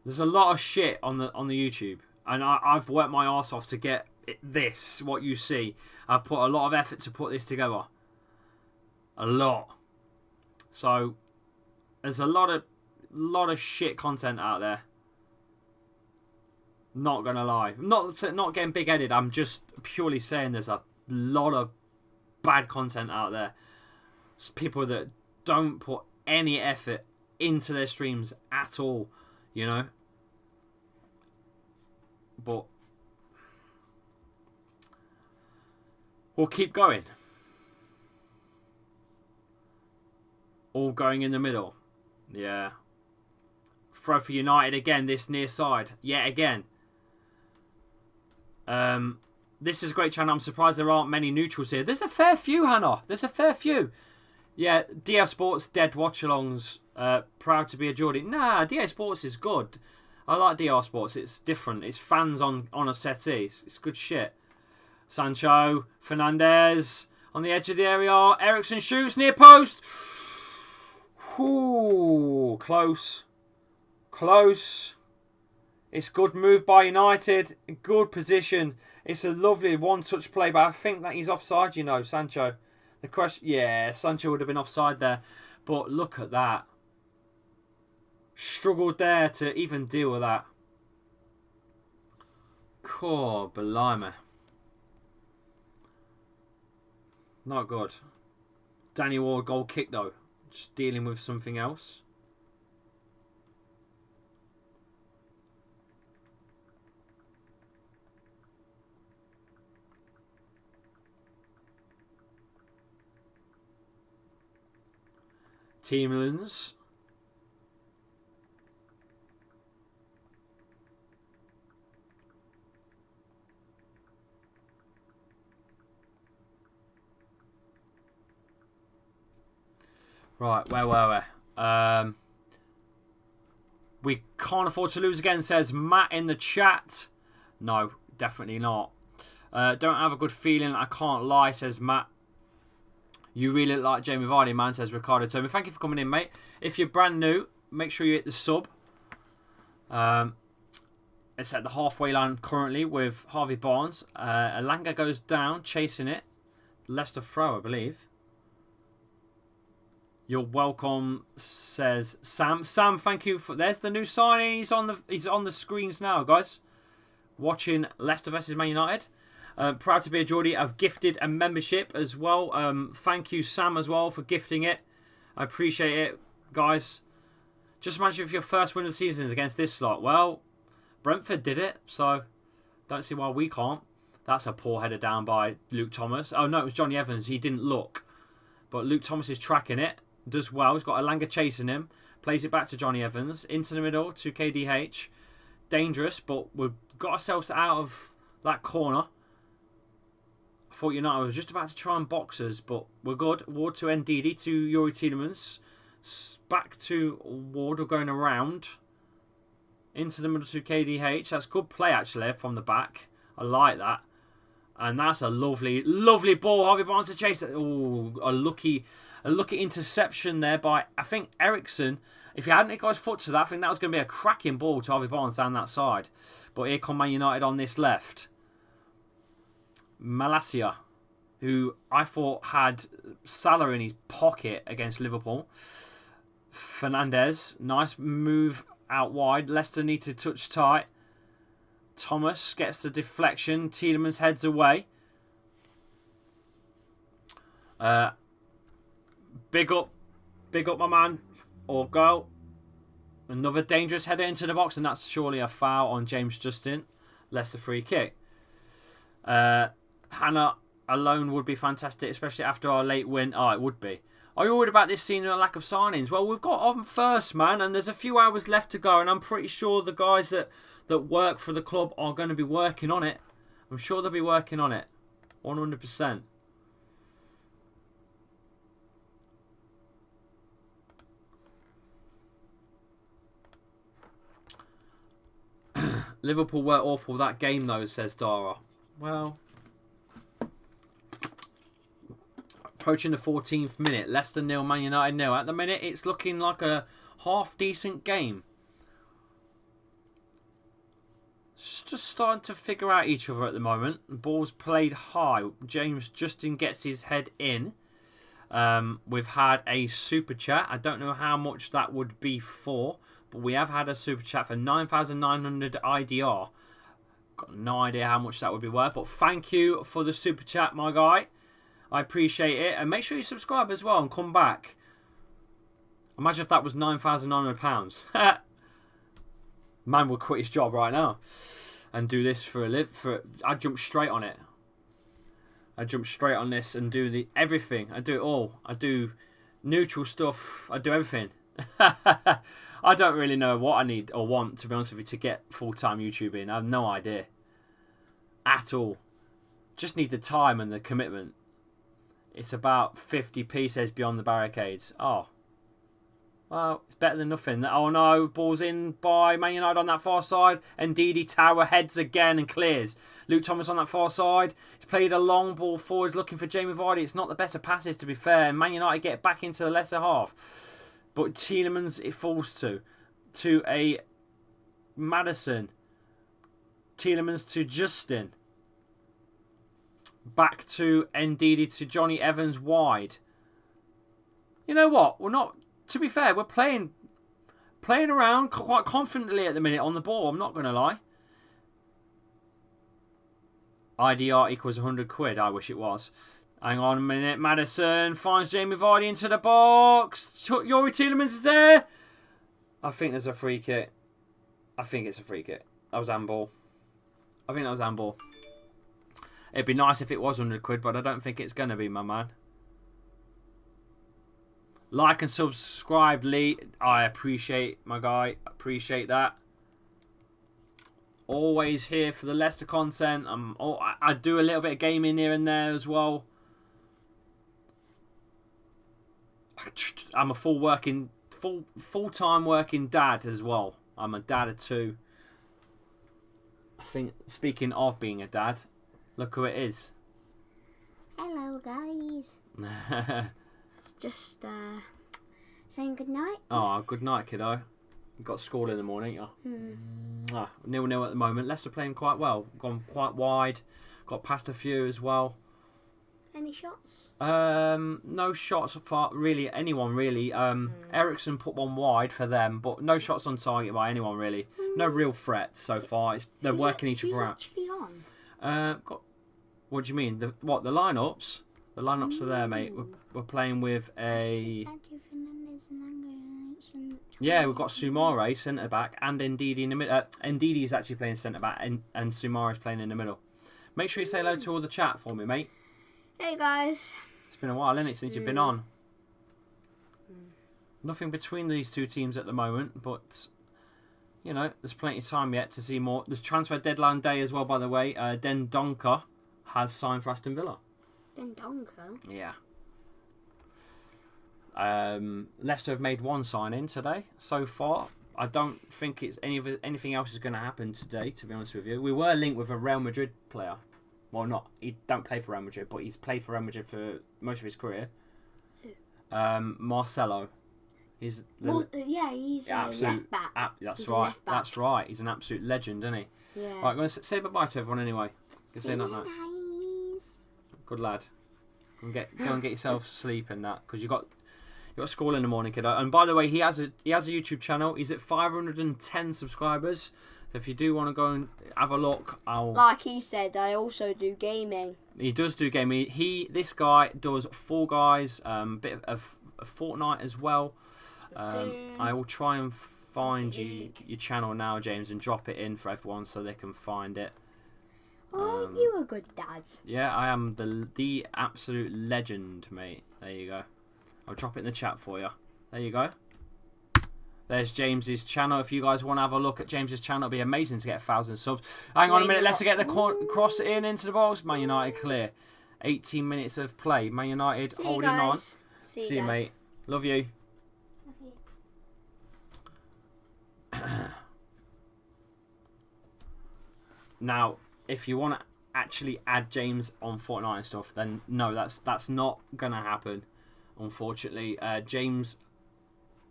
Speaker 1: There's a lot of shit on the YouTube. And I've worked my arse off to get this, what you see. I've put a lot of effort to put this together. A lot. So there's a lot of shit content out there. Not gonna lie. Not getting big-headed. I'm just purely saying there's a lot of bad content out there. It's people that don't put any effort into their streams at all, you know. But we'll keep going. All going in the middle. Yeah. Throw for United again, this near side. Yet again. This is a great channel. I'm surprised there aren't many neutrals here. There's a fair few, Hannah. There's a fair few. Yeah, DL Sports, dead watch-alongs. Proud to be a Geordie. Nah, DL Sports is good. I like DL Sports. It's different. It's fans on a settee. It's good shit. Sancho, Fernandez on the edge of the area. Ericsson shoots near post. Ooh, close. Close. It's good move by United. Good position. It's a lovely one-touch play, but I think that he's offside, you know, Sancho. The question, yeah, Sancho would have been offside there. But look at that. Struggled there to even deal with that. Cool, blimey. Not good. Danny Ward goal kick though. Just dealing with something else. Teamlands. Right, where were we? We can't afford to lose again, says Matt in the chat. No, definitely not. Don't have a good feeling, I can't lie, says Matt. You really look like Jamie Vardy, man, says Ricardo Toby. Thank you for coming in, mate. If you're brand new, make sure you hit the sub. It's at the halfway line currently with Harvey Barnes. Elanga goes down, chasing it. Leicester throw, I believe. You're welcome, says Sam. Sam, thank you for. There's the new signing. He's on the screens now, guys. Watching Leicester versus Man United. Proud to be a Geordie. I've gifted a membership as well. Thank you, Sam, as well for gifting it. I appreciate it, guys. Just imagine if your first win of the season is against this slot. Well, Brentford did it, so don't see why we can't. That's a poor header down by Luke Thomas. Oh no, it was Johnny Evans. He didn't look, but Luke Thomas is tracking it. Does well. He's got Elanga chasing him. Plays it back to Johnny Evans. Into the middle to KDH. Dangerous, but we've got ourselves out of that corner. I thought United was just about to try and box us, but we're good. Ward to Ndidi to Yuri Tielemans. Back to Ward. We're going around. Into the middle to KDH. That's good play, actually, from the back. I like that. And that's a lovely, lovely ball. Harvey Barnes to chase it. Oh, a lucky interception there by, I think, Ericsson. If he hadn't got his foot to that, I think that was going to be a cracking ball to Harvey Barnes down that side. But here come Man United on this left. Malacia, who I thought had Salah in his pocket against Liverpool. Fernandez, nice move out wide. Leicester need to touch tight. Thomas gets the deflection. Tielemans heads away. Big up my man or girl. Another dangerous header into the box, and that's surely a foul on James Justin. Leicester free kick. Hannah alone would be fantastic, especially after our late win. Oh, it would be. Are you worried about this season and a lack of signings? Well, we've got on first, man, and there's a few hours left to go, and I'm pretty sure the guys that work for the club are going to be working on it. I'm sure they'll be working on it. 100%. Liverpool were awful that game, though, says Dara. Well, approaching the 14th minute. Leicester 0, Man United 0. At the minute, it's looking like a half-decent game. It's just starting to figure out each other at the moment. The ball's played high. James Justin gets his head in. We've had a super chat. I don't know how much that would be for, but we have had a super chat for 9,900 IDR. Got no idea how much that would be worth, but thank you for the super chat, my guy. I appreciate it. And make sure you subscribe as well and come back. Imagine if that was £9,900. Man would quit his job right now and do this for a live. I'd jump straight on it. I'd jump straight on this and do everything. I do it all. I do neutral stuff. I do everything. I don't really know what I need or want, to be honest with you, to get full-time YouTubing. I have no idea. At all. Just need the time and the commitment. It's about 50p, says Beyond the Barricades. Oh. Well, it's better than nothing. Oh no, ball's in by Man United on that far side. Ndidi Tower heads again and clears. Luke Thomas on that far side. He's played a long ball forward looking for Jamie Vardy. It's not the better passes, to be fair. Man United get back into the lesser half. But Tielemans it falls to a Maddison. Tielemans to Justin. Back to Ndidi to Johnny Evans wide. You know what? We're not... To be fair, we're playing around quite confidently at the minute on the ball. I'm not going to lie. IDR equals 100 quid. I wish it was. Hang on a minute. Maddison finds Jamie Vardy into the box. Yuri Tielemans is there. I think there's a free kick. I think it's a free kick. That was handball. I think that was handball. It'd be nice if it was 100 quid, but I don't think it's going to be, my man. Like and subscribe, Lee. I appreciate, my guy. Appreciate that. Always here for the Leicester content. I do a little bit of gaming here and there as well. I'm a full-time working dad as well. I'm a dad of 2. I think, speaking of being a dad, look who it is.
Speaker 2: Hello, guys. It's just saying good night.
Speaker 1: Oh, good night, kiddo. You've got school in the morning, ain't you? 0-0 at the moment. Leicester playing quite well. Gone quite wide. Got past a few as well.
Speaker 2: Any shots?
Speaker 1: No shots for really anyone really. Ericsson put one wide for them, but no shots on target by anyone really. No real threats so far. They're working each other out.
Speaker 2: Who's actually on?
Speaker 1: What do you mean? The lineups? The lineups are there, mate. We're playing with a. Yeah, we've got Sumare centre back and Ndidi in the middle. Ndidi is actually playing centre back and Sumare is playing in the middle. Make sure you say hello to all the chat for me, mate.
Speaker 2: Hey guys.
Speaker 1: It's been a while, isn't it, since you've been on? Nothing between these two teams at the moment, but you know, there's plenty of time yet to see more. There's transfer deadline day as well, by the way. Den Donker has signed for Aston Villa.
Speaker 2: Den Donker?
Speaker 1: Yeah. Leicester have made one signing today so far. I don't think it's anything else is going to happen today, to be honest with you. We were linked with a Real Madrid player. Well, not he don't play for Real Madrid, but he's played for Real Madrid for most of his career. Marcelo. He's
Speaker 2: he's left back.
Speaker 1: That's right. That's right. He's an absolute legend, isn't he?
Speaker 2: Yeah.
Speaker 1: Right, I'm going to say bye to everyone anyway.
Speaker 2: See you guys.
Speaker 1: Good lad. Go and get yourself sleep and that, because you got school in the morning, kiddo. And by the way, he has a YouTube channel. He's at 510 subscribers. So if you do want to go and have a look,
Speaker 2: like he said, I also do gaming.
Speaker 1: He does do gaming. This guy does Fall Guys, bit of Fortnite as well. I will try and find your channel now, James, and drop it in for everyone so they can find it.
Speaker 2: Oh, you a good dad.
Speaker 1: Yeah, I am the absolute legend, mate. There you go. I'll drop it in the chat for you. There you go. There's James's channel. If you guys want to have a look at James's channel, it'll be amazing to get 1,000 subs. Hang on a minute. Let's get the cross into the box. Man United clear. 18 minutes of play. Man United holding on. See you, mate. Love you. Now, if you want to actually add James on Fortnite and stuff, then no, that's not going to happen, unfortunately. James,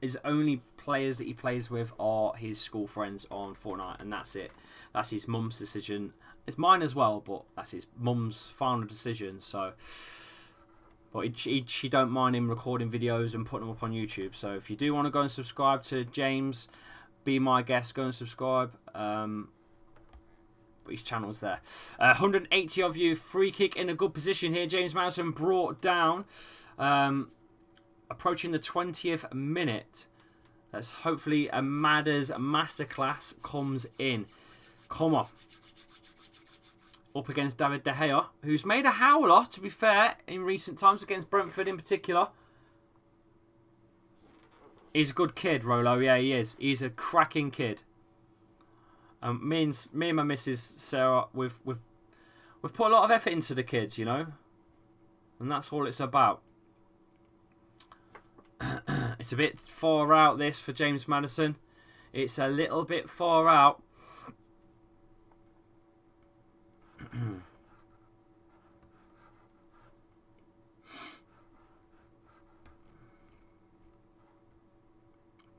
Speaker 1: his only players that he plays with are his school friends on Fortnite, and that's it. That's his mum's decision. It's mine as well, but that's his mum's final decision. So, but she don't mind him recording videos and putting them up on YouTube. So if you do want to go and subscribe to James, be my guest, go and subscribe. But his channel's there. 180 of you. Free kick in a good position here. James Maddison brought down. Approaching the 20th minute. Let's hopefully a Madders masterclass comes in. Come on. Up against David De Gea, who's made a howler, to be fair, in recent times, against Brentford in particular. He's a good kid, Rolo. Yeah, he is. He's a cracking kid. Me and my missus Sarah, we've put a lot of effort into the kids, you know, and that's all it's about. It's a bit far out, this, for James Maddison. It's a little bit far out.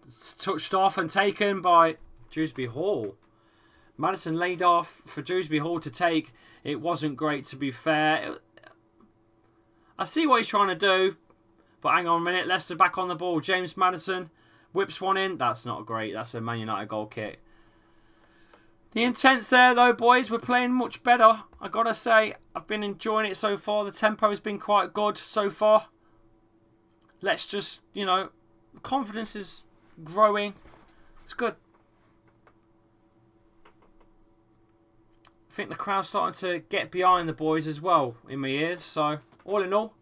Speaker 1: It's touched off and taken by Dewsbury Hall. Maddison laid off for Dewsbury Hall to take. It wasn't great, to be fair. I see what he's trying to do. But hang on a minute. Leicester back on the ball. James Maddison whips one in. That's not great. That's a Man United goal kick. The intent's there though, boys. We're playing much better. I gotta say, I've been enjoying it so far. The tempo has been quite good so far. Let's just, you know, confidence is growing. It's good. I think the crowd's starting to get behind the boys as well in my ears. So, all in all,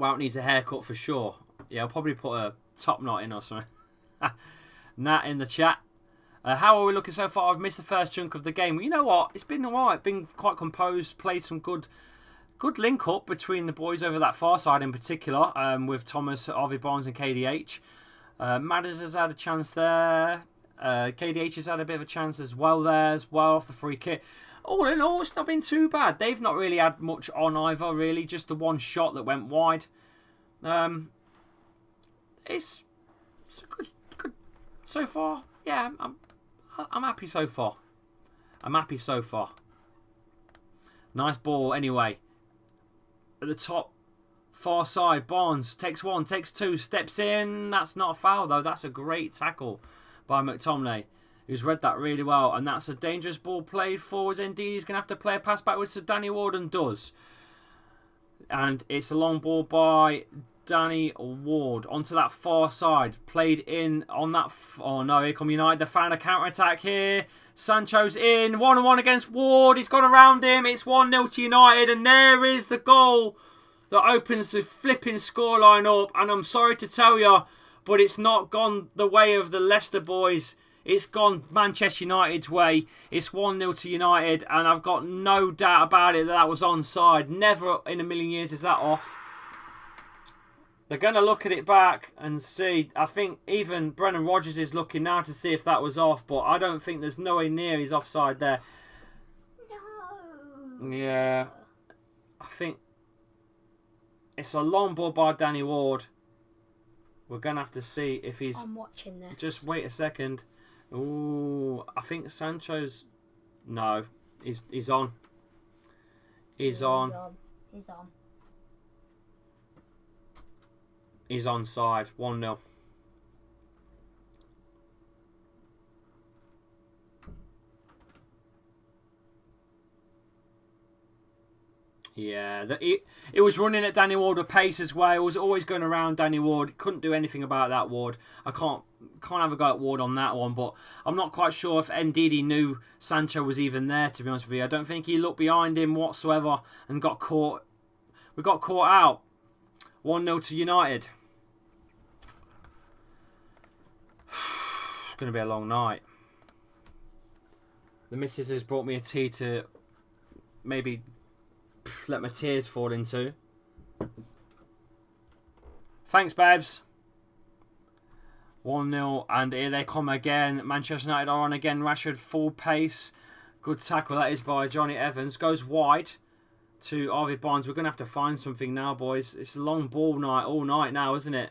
Speaker 1: Wout needs a haircut for sure. Yeah, I'll probably put a top knot in or something. Nat in the chat. How are we looking so far? I've missed the first chunk of the game. Well, you know what? It's been alright. Been quite composed. Played some good link up between the boys over that far side in particular, with Thomas, Harvey Barnes and KDH. Madders has had a chance there. KDH has had a bit of a chance as well off the free kick. All in all, it's not been too bad. They've not really had much on either, really. Just the one shot that went wide. It's good so far. Yeah, I'm happy so far. Nice ball anyway. At the top, far side, Barnes takes one, takes two, steps in. That's not a foul though. That's a great tackle by McTominay, who's read that really well. And that's a dangerous ball played forwards. Indeed, he's going to have to play a pass backwards to Danny Ward and does. And it's a long ball by Danny Ward onto that far side, played in on that. Oh no, here come United. They found a counter attack here. Sancho's in 1-on-1 against Ward. He's gone around him. It's 1-0 to United, and there is the goal that opens the flipping scoreline up. And I'm sorry to tell you, but it's not gone the way of the Leicester boys. It's gone Manchester United's way. It's 1-0 to United, and I've got no doubt about it that was onside. Never in a million years is that off. They're going to look at it back and see. I think even Brendan Rodgers is looking now to see if that was off, but I don't think there's nowhere near his offside there.
Speaker 2: No.
Speaker 1: Yeah. I think it's a long ball by Danny Ward. We're going to have to see if he's...
Speaker 2: I'm watching this.
Speaker 1: Just wait a second. Ooh, I think Sancho's... No, he's on. He's on. He's onside. 1-0. Yeah, it was running at Danny Ward with pace as well. It was always going around Danny Ward. Couldn't do anything about that, Ward. I can't have a go at Ward on that one, but I'm not quite sure if Ndidi knew Sancho was even there, to be honest with you. I don't think he looked behind him whatsoever and got caught. We got caught out. 1-0 to United. It's going to be a long night. The missus has brought me a tea to maybe let my tears fall into. Thanks, babes. 1-0, and here they come again. Manchester United are on again. Rashford full pace. Good tackle that is by Johnny Evans. Goes wide to Harvey Barnes. We're going to have to find something now, boys. It's a long ball night all night now, isn't it?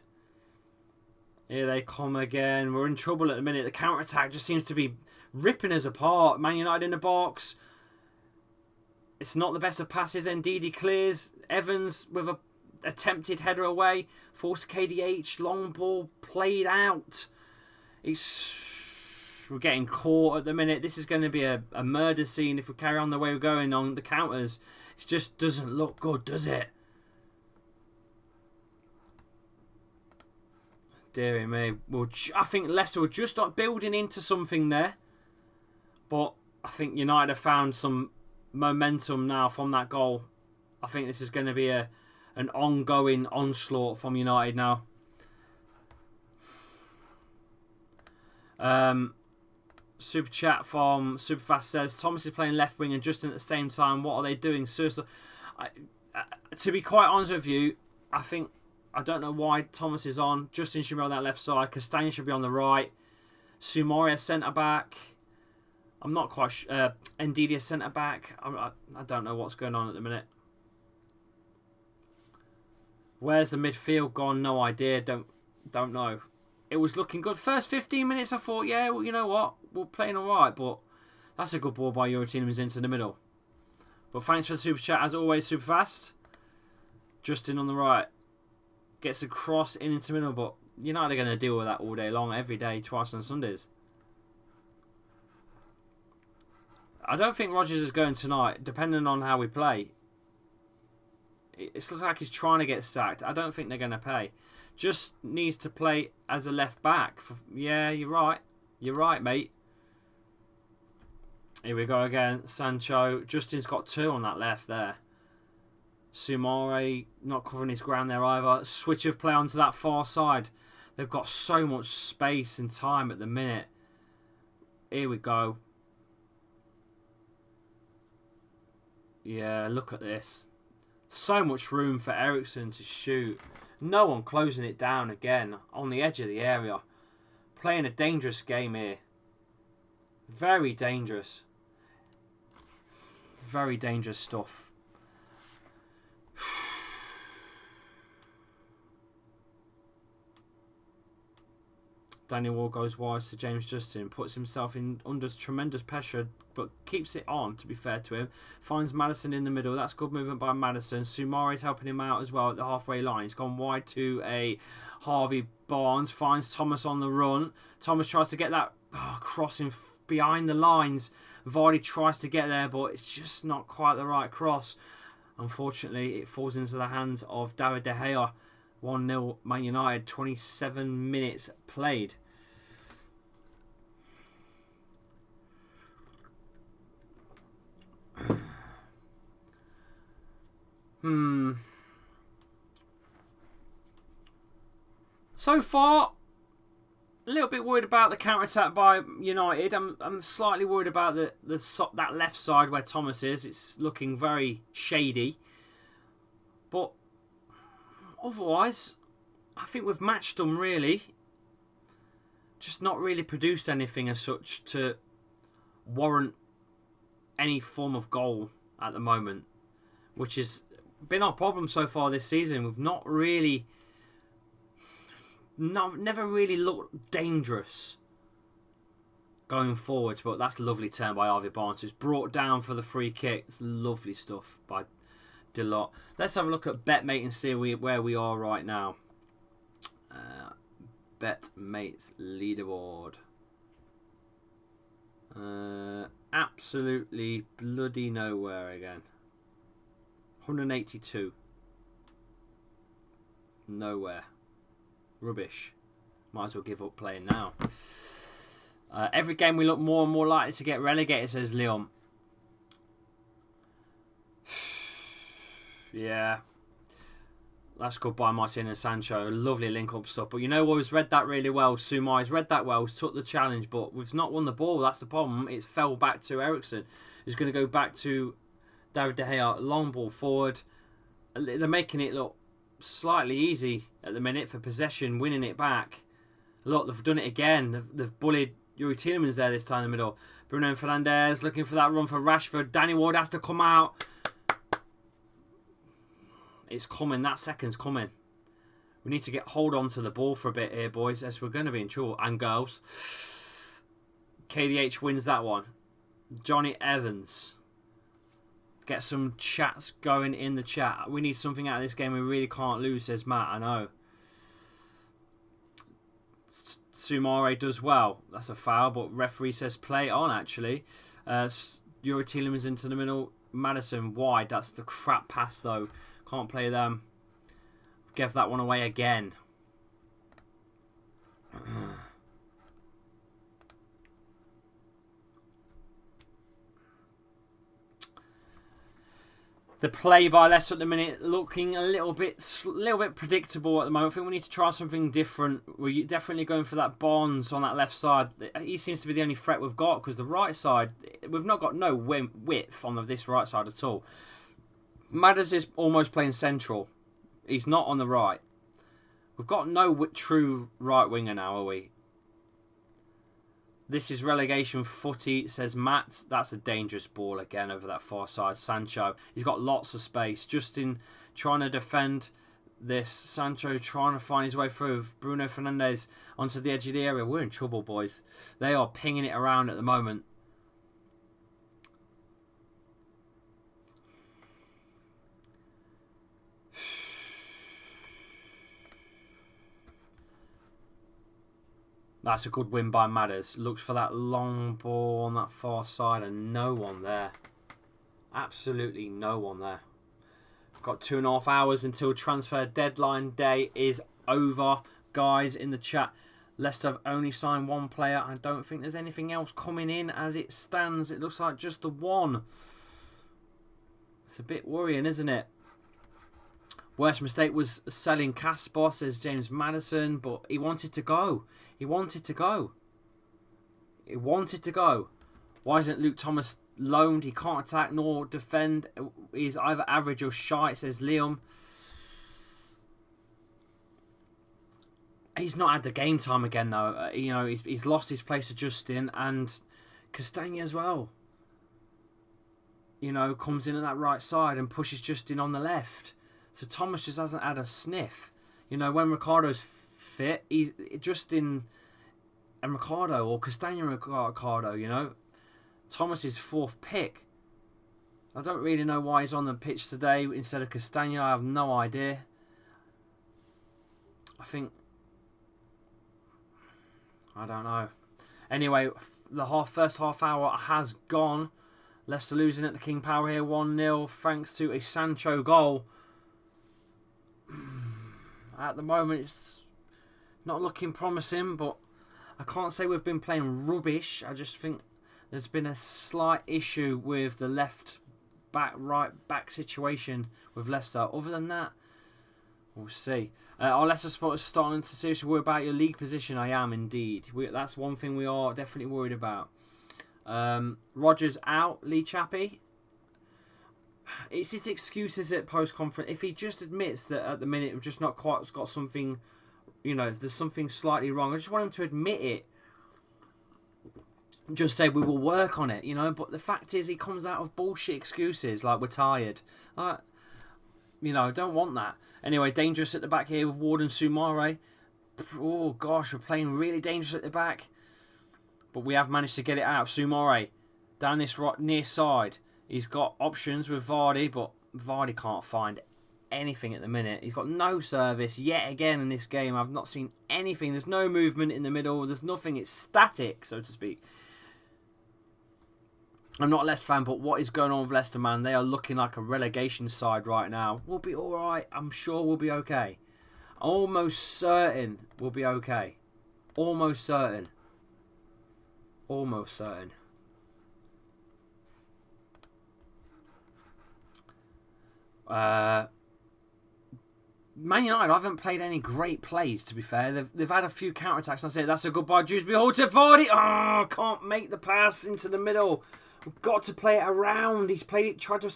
Speaker 1: Here they come again. We're in trouble at the minute. The counter-attack just seems to be ripping us apart. Man United in the box. It's not the best of passes. Ndidi clears. Evans with a attempted header away. Forced KDH. Long ball played out. We're getting caught at the minute. This is going to be a murder scene if we carry on the way we're going on the counters. It just doesn't look good, does it? Dear me. I think Leicester were just building into something there. But I think United have found some momentum now from that goal. I think this is going to be an ongoing onslaught from United now. Super chat from Superfast says Thomas is playing left wing and Justin at the same time. What are they doing? Seriously, to be quite honest with you, I don't know why Thomas is on. Justin should be on that left side. Castagna should be on the right. Soumaria centre back. I'm not quite sure. Ndidi centre back. I don't know what's going on at the minute. Where's the midfield gone? No idea. Don't know. It was looking good. First 15 minutes, I thought, yeah, well, you know what? We're playing all right, but that's a good ball by Euroteam into the middle. But thanks for the super chat, as always, super fast. Justin on the right. Gets a cross into the middle, but United are going to deal with that all day long, every day, twice on Sundays. I don't think Rodgers is going tonight, depending on how we play. It looks like he's trying to get sacked. I don't think they're going to pay. Just needs to play as a left back. Yeah, you're right. You're right, mate. Here we go again. Sancho. Justin's got 2 on that left there. Sumare not covering his ground there either. Switch of play onto that far side. They've got so much space and time at the minute. Here we go. Yeah, look at this. So much room for Eriksen to shoot. No one closing it down again on the edge of the area. Playing a dangerous game here. Very dangerous. Very dangerous stuff. Danny Ward goes wide to James Justin. Puts himself in under tremendous pressure, but keeps it on, to be fair to him. Finds Maddison in the middle. That's good movement by Maddison. Sumare's helping him out as well at the halfway line. He's gone wide to a Harvey Barnes. Finds Thomas on the run. Thomas tries to get that crossing behind the lines. Vardy tries to get there, but it's just not quite the right cross. Unfortunately, it falls into the hands of David De Gea. 1-0 Man United, 27 minutes played. So far, a little bit worried about the counter-attack by United. I'm slightly worried about that left side where Thomas is. It's looking very shady. But otherwise, I think we've matched them really. Just not really produced anything as such to warrant any form of goal at the moment, which has been our problem so far this season. We've never really looked dangerous going forwards, but that's a lovely turn by Harvey Barnes. It's brought down for the free kick. It's lovely stuff by Delot. Let's have a look at BetMate and see where we are right now. BetMate's leaderboard. Absolutely bloody nowhere again. 182. Nowhere. Rubbish. Might as well give up playing now. Every game we look more and more likely to get relegated, says Leon. Yeah. That's good by Martin and Sancho. Lovely link-up stuff. But you know what? He's read that really well. Sumai's read that well. He's took the challenge, but we've not won the ball. That's the problem. It's fell back to Eriksen. He's going to go back to David De Gea. Long ball forward. They're making it look slightly easy at the minute for possession, winning it back. Look, they've done it again. They've bullied Yuri Tielemans there this time in the middle. Bruno Fernandes looking for that run for Rashford. Danny Ward has to come out. It's coming. That second's coming. We need to hold on to the ball for a bit here, boys, as we're going to be in trouble. And girls. KDH wins that one. Johnny Evans. Get some chats going in the chat. We need something out of this game. We really can't lose, says Matt. I know. Sumare does well. That's a foul, but referee says play on, actually. Yuri Tielemans into the middle. Maddison wide. That's the crap pass, though. Can't play them. Give that one away again. The play by Leicester at the minute looking a little bit predictable at the moment. I think we need to try something different. We're definitely going for that Barnes on that left side. He seems to be the only threat we've got, because the right side, we've not got no width on this right side at all. Madders is almost playing central. He's not on the right. We've got no true right winger now, are we? This is relegation footy, says Matt. That's a dangerous ball again over that far side. Sancho. He's got lots of space. Justin trying to defend this. Sancho trying to find his way through. Bruno Fernandes onto the edge of the area. We're in trouble, boys. They are pinging it around at the moment. That's a good win by Madders. Looks for that long ball on that far side and no one there. Absolutely no one there. Got 2.5 hours until transfer deadline day is over. Guys in the chat, Leicester have only signed one player. I don't think there's anything else coming in as it stands. It looks like just the one. It's a bit worrying, isn't it? Worst mistake was selling Casper, says James Madison, but he wanted to go. He wanted to go. He wanted to go. Why isn't Luke Thomas loaned? He can't attack nor defend. He's either average or shite, says Liam. He's not had the game time again, though. You know, he's lost his place to Justin and Castagna as well. You know, comes in at that right side and pushes Justin on the left. So Thomas just hasn't had a sniff. You know, when Ricardo's fit, he's Justin and Ricardo, or Castagna and Ricardo, you know. Thomas is 4th pick. I don't really know why he's on the pitch today instead of Castagna. I have no idea. I don't know. Anyway, the first half hour has gone. Leicester losing at the King Power here, 1-0, thanks to a Sancho goal. At the moment, it's not looking promising, but I can't say we've been playing rubbish. I just think there's been a slight issue with the left back, right back situation with Leicester. Other than that, we'll see. Our Leicester supporters starting to seriously worry about your league position. I am indeed. That's one thing we are definitely worried about. Rogers out, Lee Chappie. It's his excuses at post-conference. If he just admits that at the minute we've just not quite got something, you know, there's something slightly wrong. I just want him to admit it. Just say we will work on it, you know. But the fact is, he comes out with bullshit excuses like we're tired. You know, don't want that. Anyway, dangerous at the back here with Ward and Soumare. Oh gosh, we're playing really dangerous at the back. But we have managed to get it out of Soumare down this right near side. He's got options with Vardy, but Vardy can't find anything at the minute. He's got no service yet again in this game. I've not seen anything. There's no movement in the middle. There's nothing. It's static, so to speak. I'm not a Leicester fan, but what is going on with Leicester, man? They are looking like a relegation side right now. We'll be all right. I'm sure we'll be okay. Almost certain we'll be okay. Almost certain. Almost certain. Man United haven't played any great plays, to be fair. They've had a few counter-attacks, and I say that's a goodbye, Dewsbury. Hold to Vardy. Oh, can't make the pass into the middle. We've got to play it around. He's played it, tried to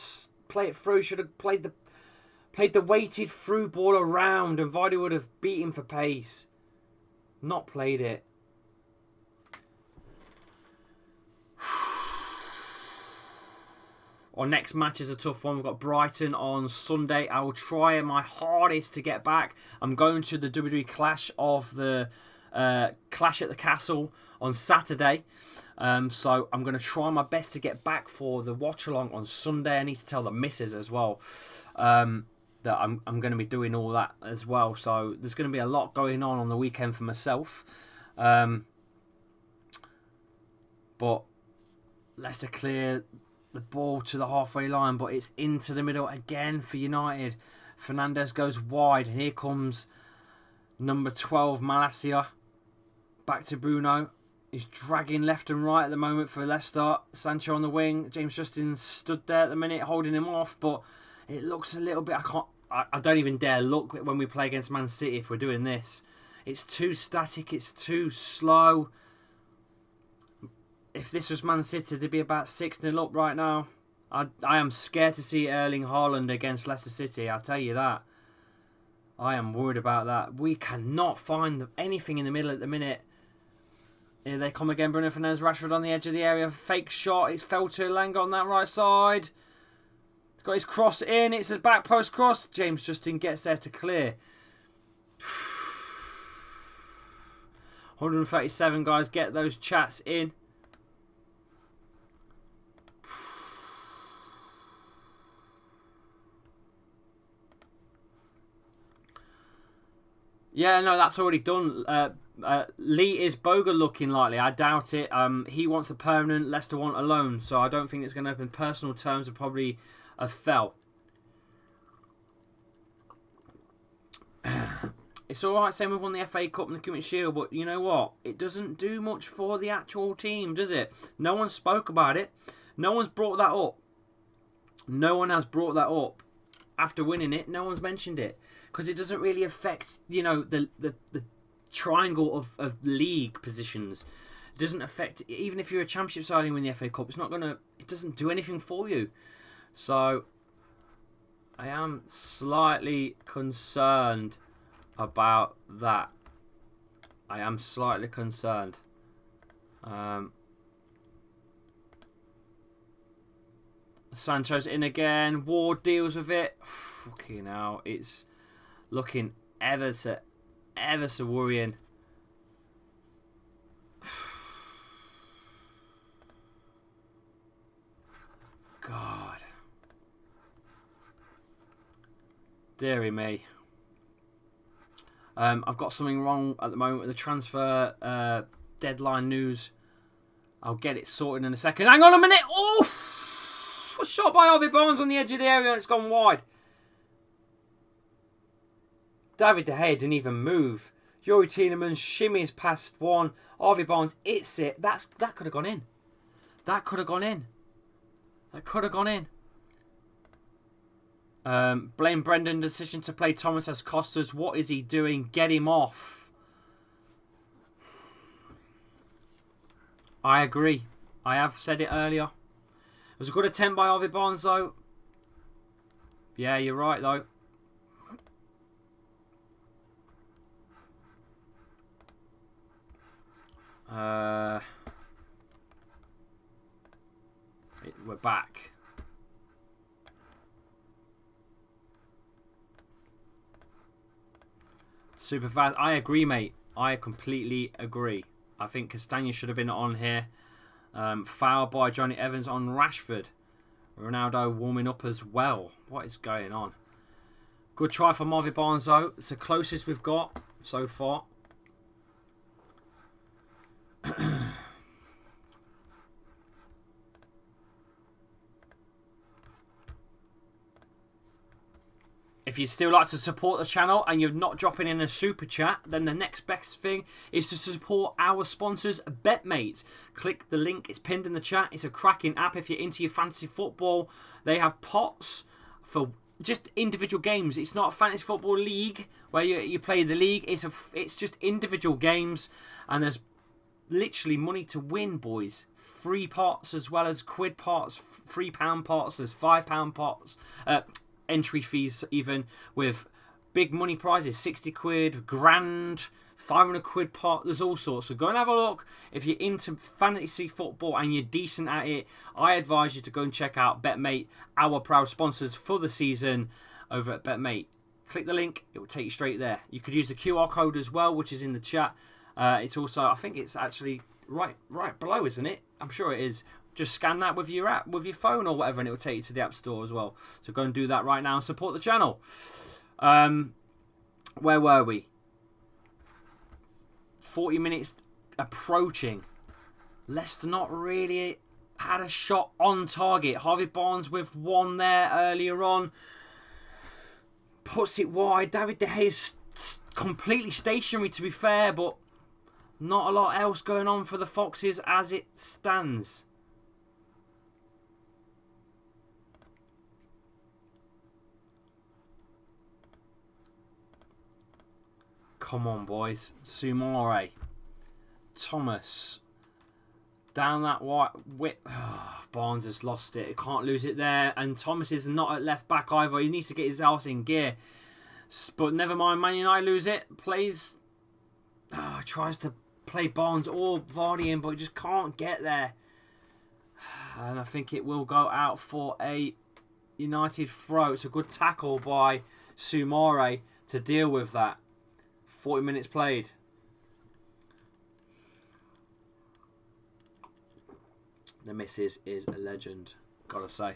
Speaker 1: play it through. Should have played the weighted through ball around, and Vardy would have beat him for pace. Not played it. Our next match is a tough one. We've got Brighton on Sunday. I will try my hardest to get back. I'm going to the WWE Clash of the Clash at the Castle on Saturday. So I'm going to try my best to get back for the watch along on Sunday. I need to tell the missus as well that I'm going to be doing all that as well. So there's going to be a lot going on the weekend for myself. But Leicester clear the ball to the halfway line, but it's into the middle again for United. Fernandes goes wide, and here comes number 12, Malacia. Back to Bruno. He's dragging left and right at the moment for Leicester. Sancho on the wing. James Justin stood there at the minute, holding him off, but it looks a little bit... I don't even dare look when we play against Man City if we're doing this. It's too static. It's too slow. If this was Man City, they'd be about 6-0 up right now. I am scared to see Erling Haaland against Leicester City, I'll tell you that. I am worried about that. We cannot find anything in the middle at the minute. Here they come again, Bruno Fernandes, Rashford on the edge of the area. Fake shot, it's fell to Elanga on that right side. He's got his cross in, it's a back post cross. James Justin gets there to clear. 137 guys, get those chats in. Yeah, no, that's already done. Lee is Boga looking likely. I doubt it. He wants a permanent. Leicester want a loan. So I don't think it's going to open. Personal terms are probably a fell. It's alright saying we've won the FA Cup and the Community Shield, but you know what? It doesn't do much for the actual team, does it? No one spoke about it. No one's brought that up. No one has brought that up. After winning it, no one's mentioned it. Because it doesn't really affect, you know, the triangle of league positions. It doesn't affect, even if you're a championship side and win the FA Cup, it doesn't do anything for you. So, I am slightly concerned about that. I am slightly concerned. Sancho's in again. Ward deals with it. Fucking hell. It's looking ever so worrying. God. Deary me. I've got something wrong at the moment with the transfer deadline news. I'll get it sorted in a second. Hang on a minute. Oh! A shot by Harvey Barnes on the edge of the area and it's gone wide. David De Gea didn't even move. Yuri Tielemans shimmies past one. Harvey Barnes hits it. That could have gone in. That could have gone in. That could have gone in. Blame Brendan decision to play Thomas as Costas. What is he doing? Get him off. I agree. I have said it earlier. It was a good attempt by Harvey Barnes though. Yeah, you're right though. We're back. Super fast. I agree, mate. I completely agree. I think Castagna should have been on here. Foul by Johnny Evans on Rashford. Ronaldo warming up as well. What is going on? Good try for Harvey Barnes though. It's the closest we've got so far. If you'd still like to support the channel and you're not dropping in a super chat, then the next best thing is to support our sponsors, BetMate. Click the link, it's pinned in the chat. It's a cracking app if you're into your fantasy football. They have pots for just individual games. It's not a fantasy football league where you play the league. It's just individual games, and there's literally money to win, boys. Free pots as well as quid pots, £3 pots, there's £5 pots. Entry fees even, with big money prizes, 60 quid, grand, 500 quid pot, there's all sorts. So go and have a look. If you're into fantasy football and you're decent at it, I advise you to go and check out BetMate, our proud sponsors for the season over at BetMate. Click the link, it will take you straight there. You could use the QR code as well, which is in the chat. It's also, I think it's actually right below, isn't it? I'm sure it is. Just scan that with your app, with your phone or whatever, and it will take you to the App Store as well. So go and do that right now and support the channel. Where were we? 40 minutes approaching. Leicester not really had a shot on target. Harvey Barnes with one there earlier on. Puts it wide. David De Gea is completely stationary, to be fair, but not a lot else going on for the Foxes as it stands. Come on, boys. Sumare. Thomas. Down that white whip. Oh, Barnes has lost it. He can't lose it there. And Thomas is not at left back either. He needs to get his house in gear. But never mind. Man United lose it. Plays. Tries to play Barnes or Vardy in, but he just can't get there. And I think it will go out for a United throw. It's a good tackle by Sumare to deal with that. 40 minutes played. The missus is a legend, gotta say.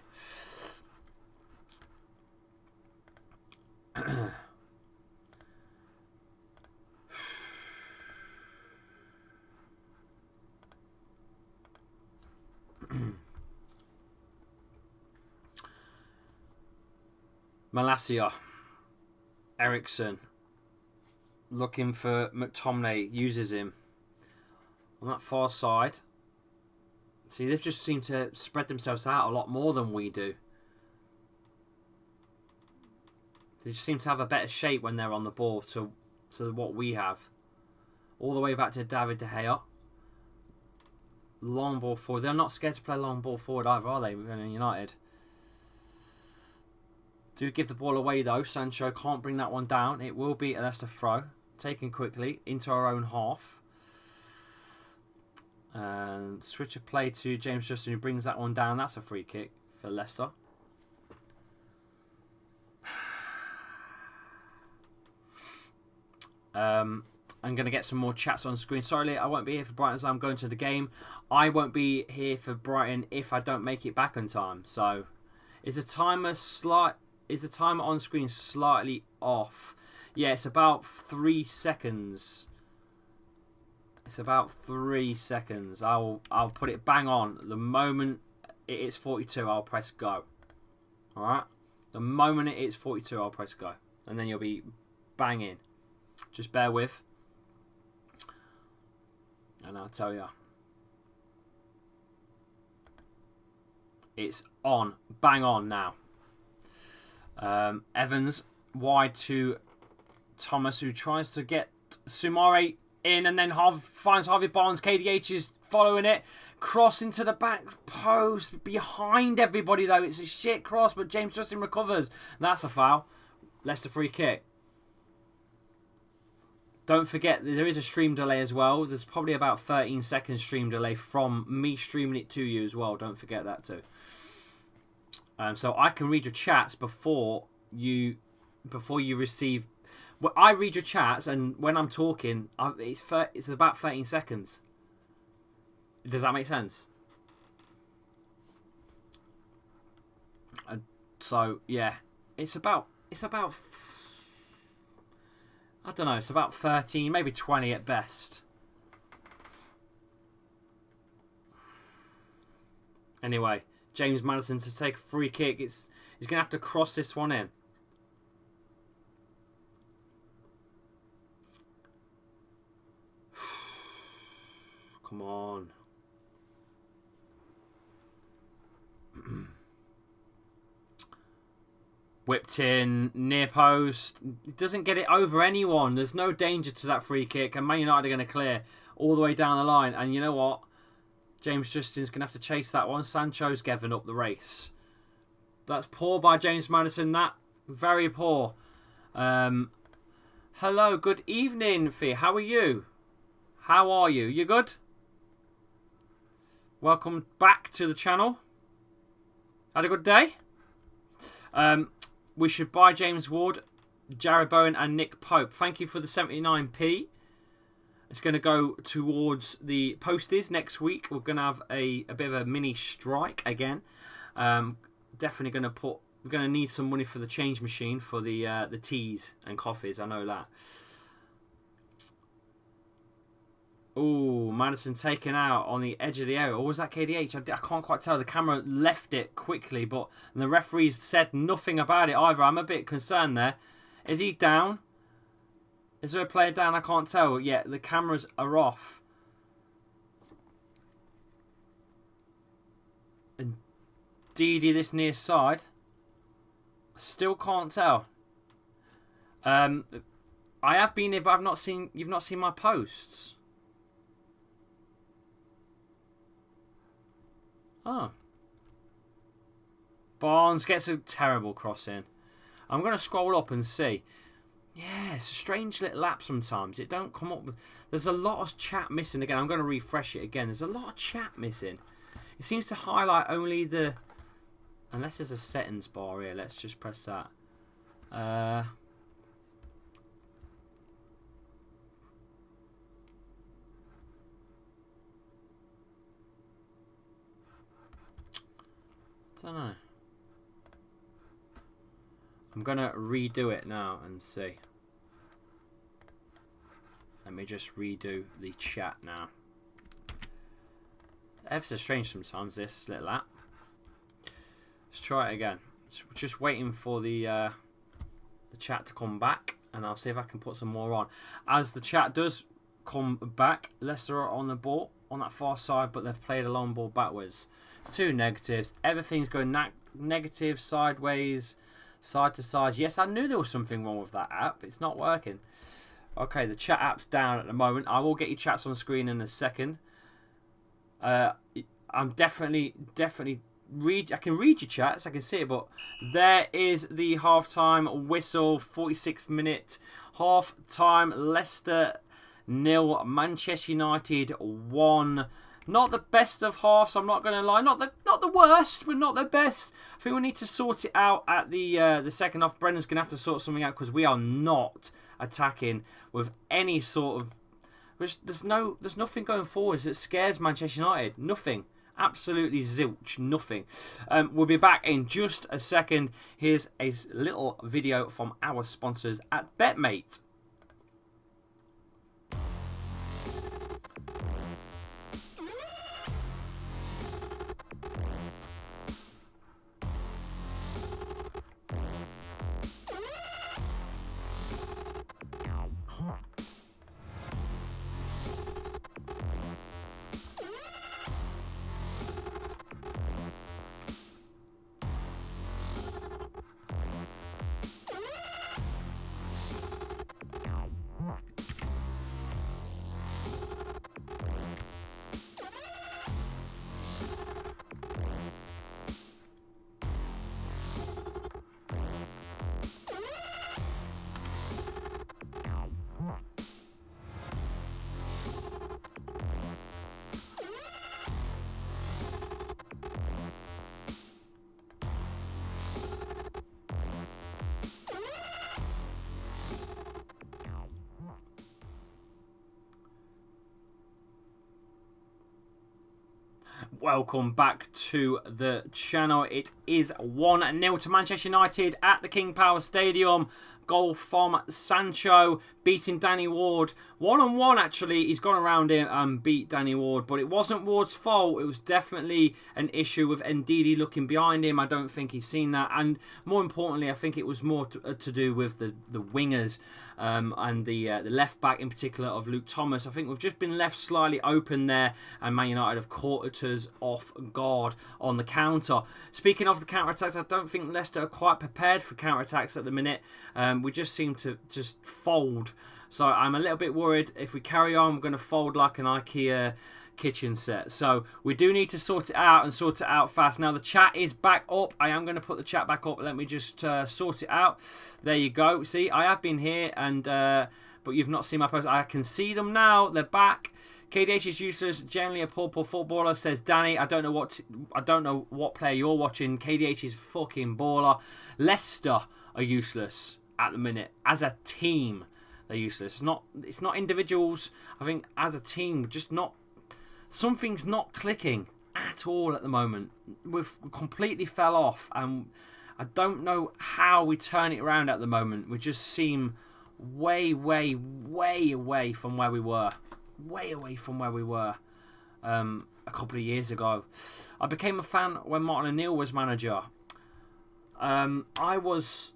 Speaker 1: Malacia. Ericsson. Looking for McTominay. Uses him. On that far side. See, they've just seemed to spread themselves out a lot more than we do. They just seem to have a better shape when they're on the ball to what we have. All the way back to David De Gea. Long ball forward. They're not scared to play long ball forward either, are they? Man United. Do give the ball away though. Sancho can't bring that one down. It will be a Leicester throw. Taken quickly into our own half. And switch of play to James Justin, who brings that one down. That's a free kick for Leicester. I'm going to get some more chats on screen. Sorry, I won't be here for Brighton as I'm going to the game. I won't be here for Brighton if I don't make it back on time. So, is the timer on screen slightly off? Yeah, it's about 3 seconds. It's about 3 seconds. I'll put it bang on. The moment it is 42, I'll press go. Alright? The moment it is 42, I'll press go. And then you'll be bang in. Just bear with. And I'll tell you. It's on. Bang on now. Evans wide to Thomas, who tries to get Sumare in, and then finds Harvey Barnes. KDH is following it. Cross into the back post. Behind everybody, though. It's a shit cross, but James Justin recovers. That's a foul. Leicester free kick. Don't forget, there is a stream delay as well. There's probably about 13 seconds stream delay from me streaming it to you as well. Don't forget that too. So I can read your chats before you receive. Well, I read your chats, and when I'm talking, it's about 13 seconds. Does that make sense? So yeah, it's about. I don't know. It's about 13, maybe 20 at best. Anyway, James Maddison to take a free kick. He's going to have to cross this one in. Come on. Whipped in, near post. Doesn't get it over anyone. There's no danger to that free kick. And Man United are going to clear all the way down the line. And you know what? James Justin's going to have to chase that one. Sancho's given up the race. That's poor by James Maddison. That very poor. Hello, good evening, Fee. How are you? How are you? You good? Welcome back to the channel. Had a good day? We should buy James Ward, Jared Bowen and Nick Pope. Thank you for the 79p. It's going to go towards the posties next week. We're going to have a bit of a mini strike again. Definitely going to put. We're going to need some money for the change machine for the teas and coffees. I know that. Oh, Maddison taken out on the edge of the area. Or was that KDH? I can't quite tell. The camera left it quickly, but the referees said nothing about it either. I'm a bit concerned there. Is he down? Is there a player down? I can't tell. Yeah, the cameras are off. And Didi this near side. Still can't tell. I have been here, but I've not seen. You've not seen my posts. Oh. Barnes gets a terrible cross in. I'm going to scroll up and see. Yeah, it's a strange little app sometimes. It don't come up with... There's a lot of chat missing again. I'm going to refresh it again. There's a lot of chat missing. It seems to highlight only the... Unless there's a settings bar here. Let's just press that. Don't know. I'm gonna redo it now and see. Let me just redo the chat now. It's ever so strange sometimes, this little app. Let's try it again. Just waiting for the the chat to come back, and I'll see if I can put some more on. As the chat does come back, Leicester are on the ball on that far side, but they've played a long ball backwards. It's 2 negatives. Everything's going negative, sideways, side to side. Yes, I knew there was something wrong with that app. It's not working. Okay, the chat app's down at the moment. I will get your chats on screen in a second. I'm definitely I can read your chats, I can see it, but there is the half-time whistle, 46th minute, half-time, Leicester 0, Manchester United 1. Not the best of halves, I'm not going to lie. Not the worst, but not the best. I think we need to sort it out at the second half. Brendan's going to have to sort something out because we are not attacking with any sort of... There's nothing going forward that scares Manchester United. Nothing. Absolutely zilch. Nothing. We'll be back in just a second. Here's a little video from our sponsors at BetMate. Welcome back to the channel. It is 1-0 to Manchester United at the King Power Stadium. Goal from Sancho, beating Danny Ward. 1-on-1 actually. He's gone around him and beat Danny Ward, but it wasn't Ward's fault. It was definitely an issue with Ndidi looking behind him. I don't think he's seen that. And more importantly, I think it was more to do with the wingers and the left back in particular of Luke Thomas. I think we've just been left slightly open there, and Man United have caught us off guard on the counter. Speaking of the counter-attacks, I don't think Leicester are quite prepared for counter-attacks at the minute. We just seem to just fold. So I'm a little bit worried if we carry on, we're going to fold like an IKEA kitchen set. So we do need to sort it out and sort it out fast. Now the chat is back up. I am going to put the chat back up. Let me just sort it out. There you go. See, I have been here, and but you've not seen my post. I can see them now. They're back. KDH is useless. Generally a poor footballer, says Danny. I don't know what player you're watching. KDH is fucking baller. Leicester are useless at the minute. As a team, they're useless. It's not individuals. I think as a team, just not... Something's not clicking at all at the moment. We completely fell off, and I don't know how we turn it around at the moment. We just seem way away from where we were. Way away from where we were a couple of years ago. I became a fan when Martin O'Neill was manager. I was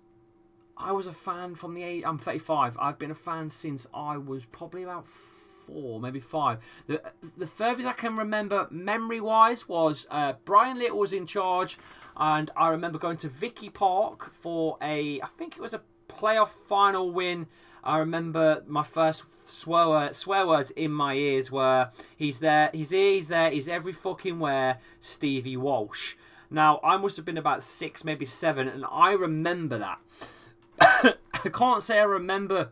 Speaker 1: a fan from the age... I'm 35. I've been a fan since I was probably about 4, maybe 5. The furthest I can remember memory-wise was Brian Little was in charge, and I remember going to Vicky Park for I think it was a playoff final win. I remember my first swear words in my ears were, he's there, he's here, he's there, he's every fucking where, Stevie Walsh. Now, I must have been about 6, maybe 7, and I remember that. I can't say I remember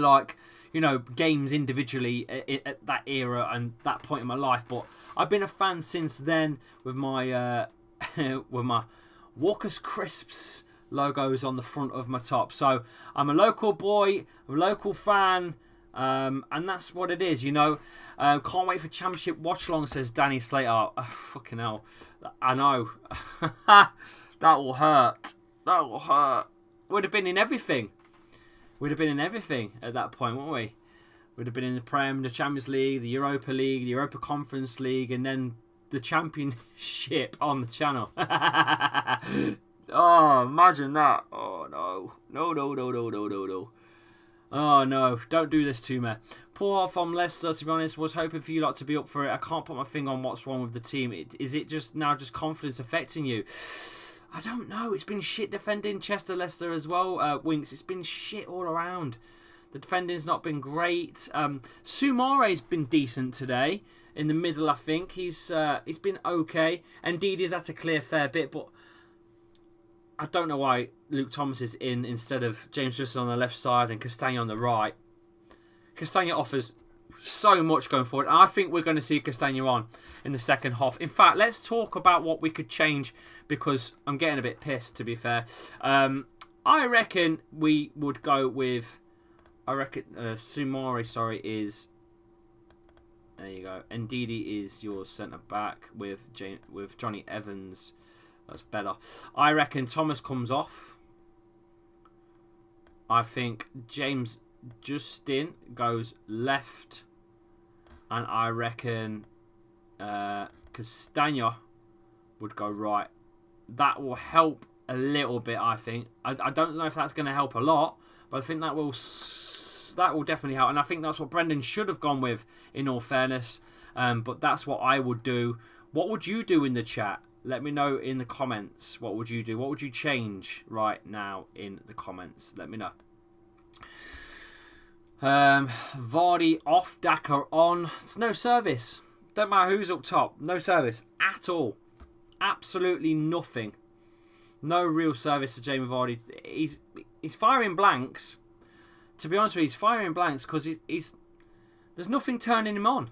Speaker 1: like, you know, games individually at that era and that point in my life, but I've been a fan since then with my with my Walker's Crisps logos on the front of my top. So I'm a local boy, I'm a local fan, and that's what it is, you know. Can't wait for Championship watch along, says Danny Slater. Oh, fucking hell, I know. That will hurt. That will hurt. Would have been in everything. We'd have been in everything at that point, wouldn't we? We'd have been in the Prem, the Champions League, the Europa League, the Europa Conference League, and then the Championship on the channel. Oh, imagine that. Oh, no. No, no, no, no, no, no, no. Oh, no. Don't do this to me. Poor from Leicester, to be honest. Was hoping for you lot to be up for it. I can't put my finger on what's wrong with the team. Is it just confidence affecting you? I don't know. It's been shit defending Chester Leicester as well, Winks. It's been shit all around. The defending's not been great. Soumare's been decent today. In the middle, I think. He's been okay. Indeed, he's had to clear a fair bit, but I don't know why Luke Thomas is in instead of James Justin on the left side and Castagna on the right. Castagna offers so much going forward. And I think we're going to see Castagna on in the second half. In fact, let's talk about what we could change because I'm getting a bit pissed, to be fair. I reckon we would go with... Soumare, is... There you go. Ndidi is your centre-back with Johnny Evans. That's better. I reckon Thomas comes off. I think James Justin goes left. And I reckon Castagna would go right. That will help a little bit, I think. I don't know if that's going to help a lot, but I think that will definitely help. And I think that's what Brendan should have gone with, in all fairness. But that's what I would do. What would you do in the chat? Let me know in the comments. What would you do? What would you change right now in the comments? Let me know. Vardy off, Daka on. It's no service. Don't matter who's up top. No service at all. Absolutely nothing. No real service to Jamie Vardy. He's firing blanks. To be honest with you, he's firing blanks because there's nothing turning him on,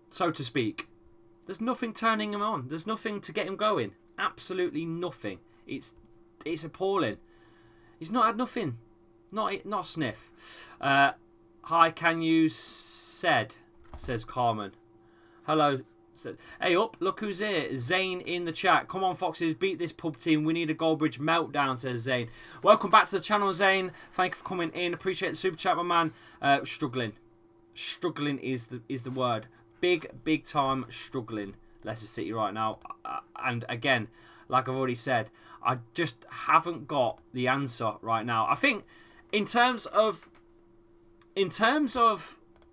Speaker 1: so to speak. There's nothing turning him on. There's nothing to get him going. Absolutely nothing. It's appalling. He's not had nothing. Not a sniff. Hi, can you said, says Carmen. Hello. Said, hey up, look who's here. Zane in the chat. Come on, Foxes, beat this pub team. We need a Goldbridge meltdown, says Zane. Welcome back to the channel, Zane. Thank you for coming in. Appreciate the super chat, my man. Struggling. Struggling is the word. Big time struggling. Leicester City right now. And again, like I've already said, I just haven't got the answer right now. I think in terms of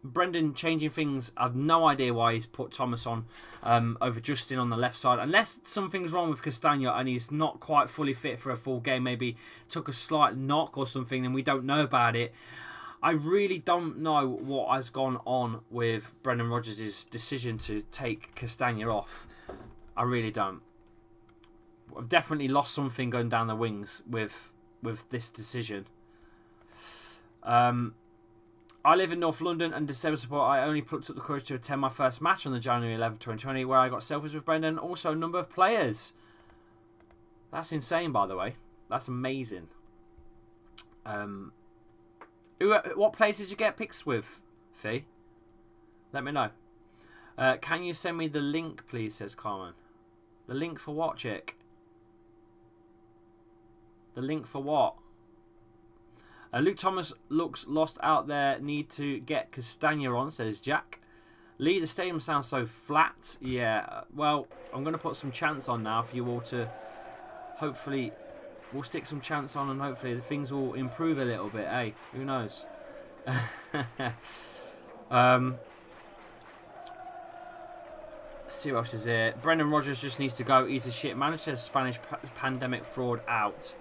Speaker 1: Brendan changing things, I've no idea why he's put Thomas on over Justin on the left side. Unless something's wrong with Castagna and he's not quite fully fit for a full game, maybe took a slight knock or something and we don't know about it. I really don't know what has gone on with Brendan Rodgers' decision to take Castagna off. I really don't. I've definitely lost something going down the wings with this decision. I live in North London and December support. I only plucked up the courage to attend my first match on the January 11th, 2020, where I got selfies with Brendan and also a number of players. That's insane, by the way. That's amazing. What players did you get pics with, Fee? Let me know. Can you send me the link, please, says Carmen. The link for what, chick? The link for what? Luke Thomas looks lost out there. Need to get Castagna on, says Jack. Lee, the stadium sounds so flat. Yeah, well, I'm going to put some chants on now for you all to... Hopefully, we'll stick some chants on and hopefully the things will improve a little bit. Hey, who knows? See what else is here. Brendan Rodgers just needs to go. He's a shit manager. Says Spanish pandemic fraud out.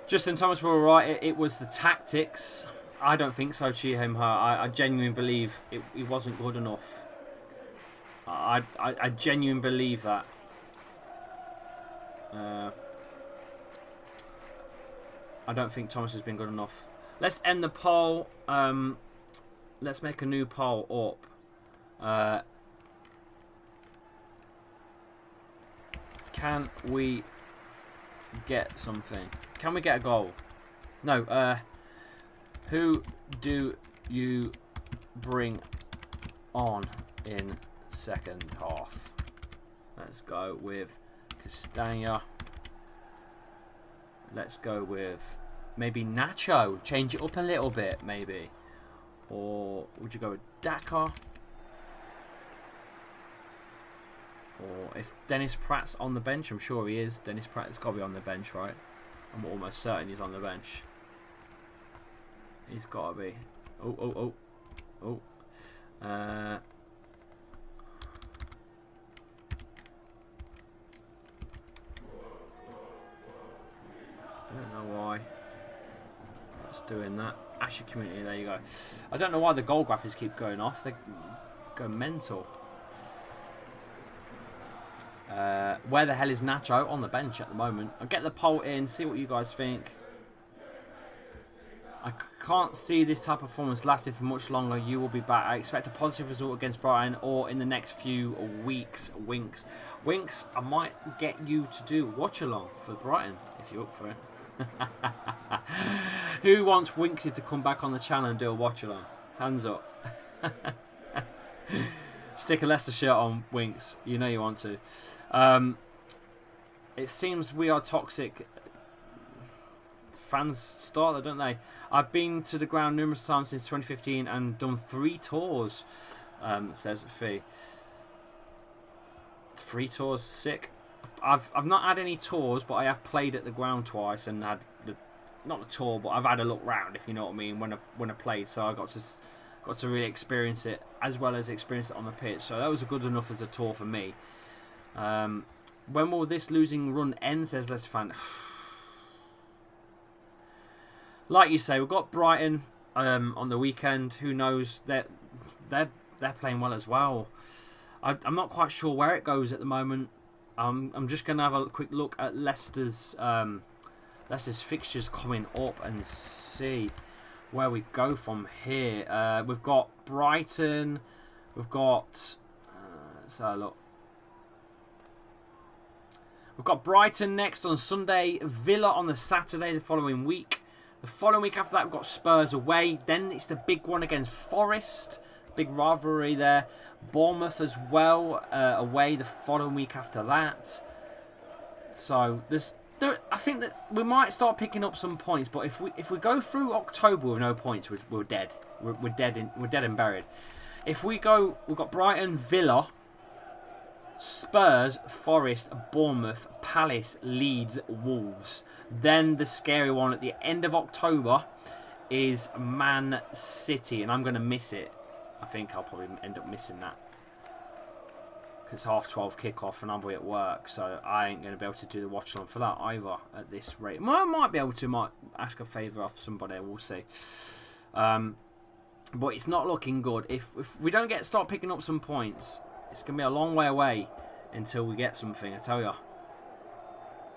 Speaker 1: Justin Thomas were alright. It was the tactics. I don't think so, Chi-Him. I genuinely believe it wasn't good enough. I genuinely believe that. I don't think Thomas has been good enough. Let's end the poll. Let's make a new poll up. Can we get something? Can we get a goal? No. Who do you bring on in second half? Let's go with Castagna. Let's go with maybe Nacho. Change it up a little bit, maybe. Or would you go with Daka? Or if Dennis Pratt's on the bench, I'm sure he is. Dennis Pratt's got to be on the bench, right? I'm almost certain he's on the bench. He's got to be. Oh. I don't know why that's doing that. Asher Community, there you go. I don't know why the goal graphics keep going off. They go mental. Where the hell is Nacho? On the bench at the moment. I'll get the poll in, see what you guys think. I can't see this type of performance lasting for much longer. You will be back. I expect a positive result against Brighton or in the next few weeks. Winks. Winks, I might get you to do watch along for Brighton if you're up for it. Who wants Winksy to come back on the channel and do a watch along? Hands up. Stick a Leicester shirt on, Winks. You know you want to. It seems we are toxic. Fans start there, don't they? I've been to the ground numerous times since 2015 and done 3 tours, says Fee. 3 tours, sick. I've not had any tours, but I have played at the ground twice and had not the tour, but I've had a look round, if you know what I mean, when I played. So I got to really experience it as well as experience it on the pitch. So that was good enough as a tour for me. When will this losing run end? Says Leicester fan. Like you say, we've got Brighton on the weekend. Who knows? They're playing well as well. I'm not quite sure where it goes at the moment. I'm just going to have a quick look at Leicester's fixtures coming up and see where we go from here. We've got Brighton. We've got let's have a look. We've got Brighton next on Sunday. Villa on the Saturday the following week. The following week after that, we've got Spurs away. Then it's the big one against Forest. Big rivalry there. Bournemouth as well, away the following week after that. So I think that we might start picking up some points. But if we go through October with no points, we're dead. We're dead and buried. If we go, we've got Brighton, Villa, Spurs, Forest, Bournemouth, Palace, Leeds, Wolves. Then the scary one at the end of October is Man City, and I'm going to miss it. I think I'll probably end up missing that because it's 12:30 kickoff and I'll be at work, so I ain't going to be able to do the watch along for that either at this rate. Well, I might be able to, might ask a favour off somebody, we'll see. But it's not looking good. If we don't start picking up some points, it's going to be a long way away until we get something, I tell you.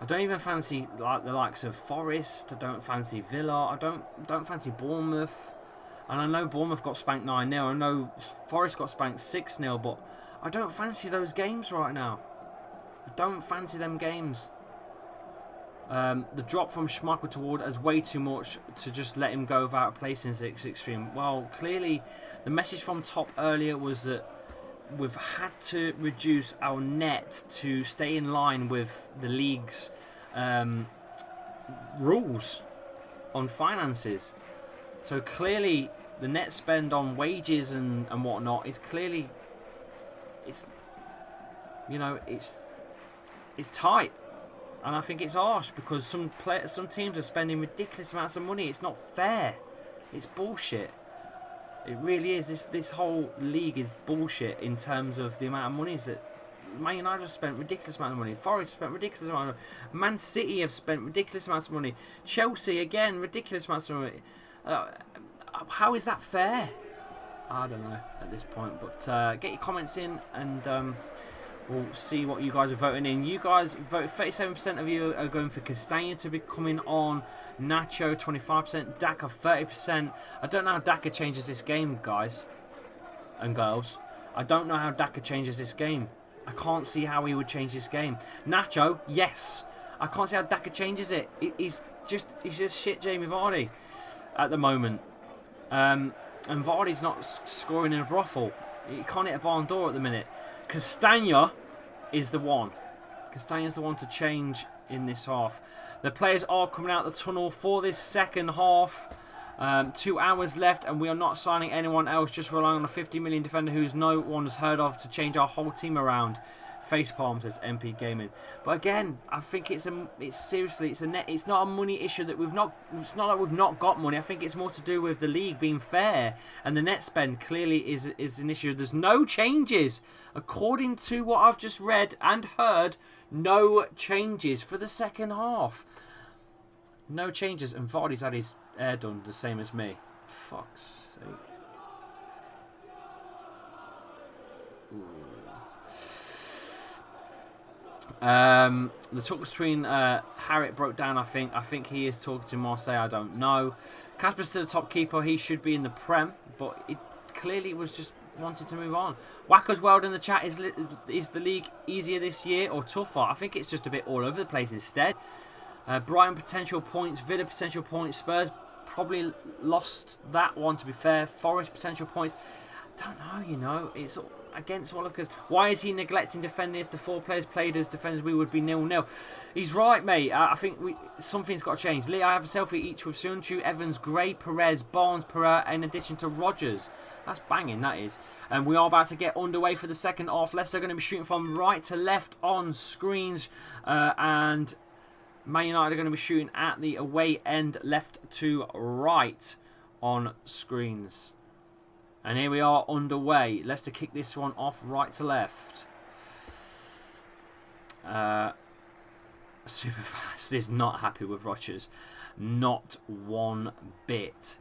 Speaker 1: I don't even fancy like the likes of Forest. I don't fancy Villa. I don't fancy Bournemouth. And I know Bournemouth got spanked 9-0. I know Forest got spanked 6-0. But I don't fancy those games right now. I don't fancy them games. The drop from Schmeichel to Ward is way too much to just let him go without a place in this extreme. Well, clearly the message from Top earlier was that we've had to reduce our net to stay in line with the league's rules on finances. So clearly the net spend on wages and whatnot is clearly it's tight, and I think it's harsh because some teams are spending ridiculous amounts of money. It's not fair. It's bullshit. It really is. This whole league is bullshit in terms of the amount of money that Man United have spent ridiculous amount of money. Forest have spent ridiculous amount of money. Man City have spent ridiculous amounts of money. Chelsea again, ridiculous amounts of money. How is that fair? I don't know at this point. But get your comments in and we'll see what you guys are voting in. You guys voted 37% of you are going for Castagna to be coming on. Nacho 25%. Daka 30%. I don't know how Daka changes this game, guys and girls. I don't know how Daka changes this game. I can't see how he would change this game. Nacho, yes. I can't see how Daka changes it. He's just shit Jamie Vardy at the moment. And Vardy's not scoring in a brothel. He can't hit a barn door at the minute. Castagna is the one. Castagna's the one to change in this half. The players are coming out the tunnel for this second half. 2 hours left and we are not signing anyone else, just relying on a 50 million defender who's no one has heard of to change our whole team around. Facepalm says MP Gaming. But again, I think it's not a money issue that it's not like we've not got money. I think it's more to do with the league being fair, and the net spend clearly is an issue. There's no changes according to what I've just read and heard. No changes for the second half. No changes, and Vardy's had his hair done the same as me. Fuck's sake. The talk between Harriet broke down. I think he is talking to Marseille. I don't know. Casper's still the top keeper. He should be in the Prem, but it clearly was just wanted to move on. Wacko's World in the chat, is the league easier this year or tougher? I think it's just a bit all over the place instead. Brighton potential points, Villa potential points, Spurs probably lost that one, to be fair. Forest potential points. Don't know, you know. It's against all of us. Why is he neglecting defending? If the 4 players played as defenders, we would be 0-0. He's right, mate. I think something's got to change. Lee, I have a selfie each with Sunchu, Evans, Gray, Perez, Barnes, Pereira, in addition to Rodgers. That's banging, that is. And we are about to get underway for the second half. Leicester are going to be shooting from right to left on screens. And Man United are going to be shooting at the away end, left to right on screens. And here we are underway. Leicester kick this one off right to left. Super fast is not happy with Rodgers. Not one bit.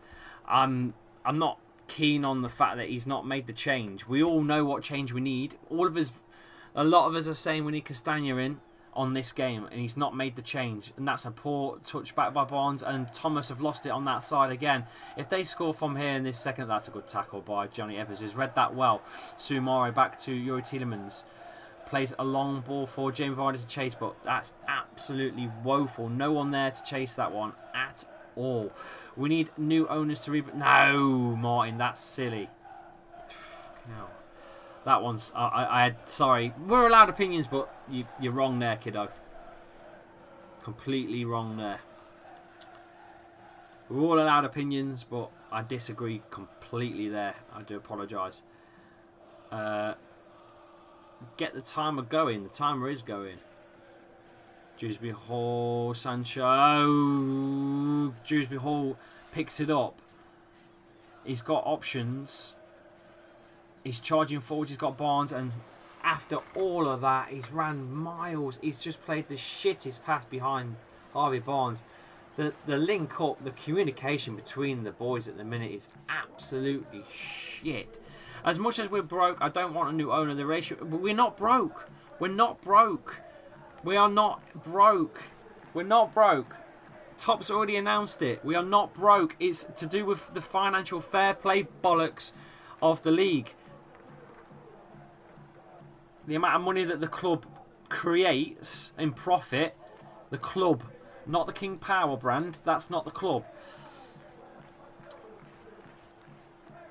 Speaker 1: I'm not keen on the fact that he's not made the change. We all know what change we need. A lot of us are saying we need Castagna in on this game, and he's not made the change, and that's a poor touchback by Barnes, and Thomas have lost it on that side again. If they score from here in this second, that's a good tackle by Johnny Evans, who's read that well. Sumare back to Yuri Tielemans, plays a long ball for Jamie Vardy to chase, but that's absolutely woeful. No one there to chase that one at all. We need new owners to reboot. No, Martin, that's silly. No. That one's... sorry. We're allowed opinions, but you're wrong there, kiddo. Completely wrong there. We're all allowed opinions, but I disagree completely there. I do apologise. Get the timer going. The timer is going. Dewsbury Hall, Sancho. Dewsbury Hall picks it up. He's got options. He's charging forward. He's got Barnes, and after all of that, he's ran miles. He's just played the shittest pass behind Harvey Barnes. The link up, the communication between the boys at the minute is absolutely shit. As much as we're broke, I don't want a new owner. The ratio, but we're not broke. We're not broke. We are not broke. We're not broke. Top's already announced it. We are not broke. It's to do with the financial fair play bollocks of the league. The amount of money that the club creates in profit, the club, not the King Power brand, that's not the club.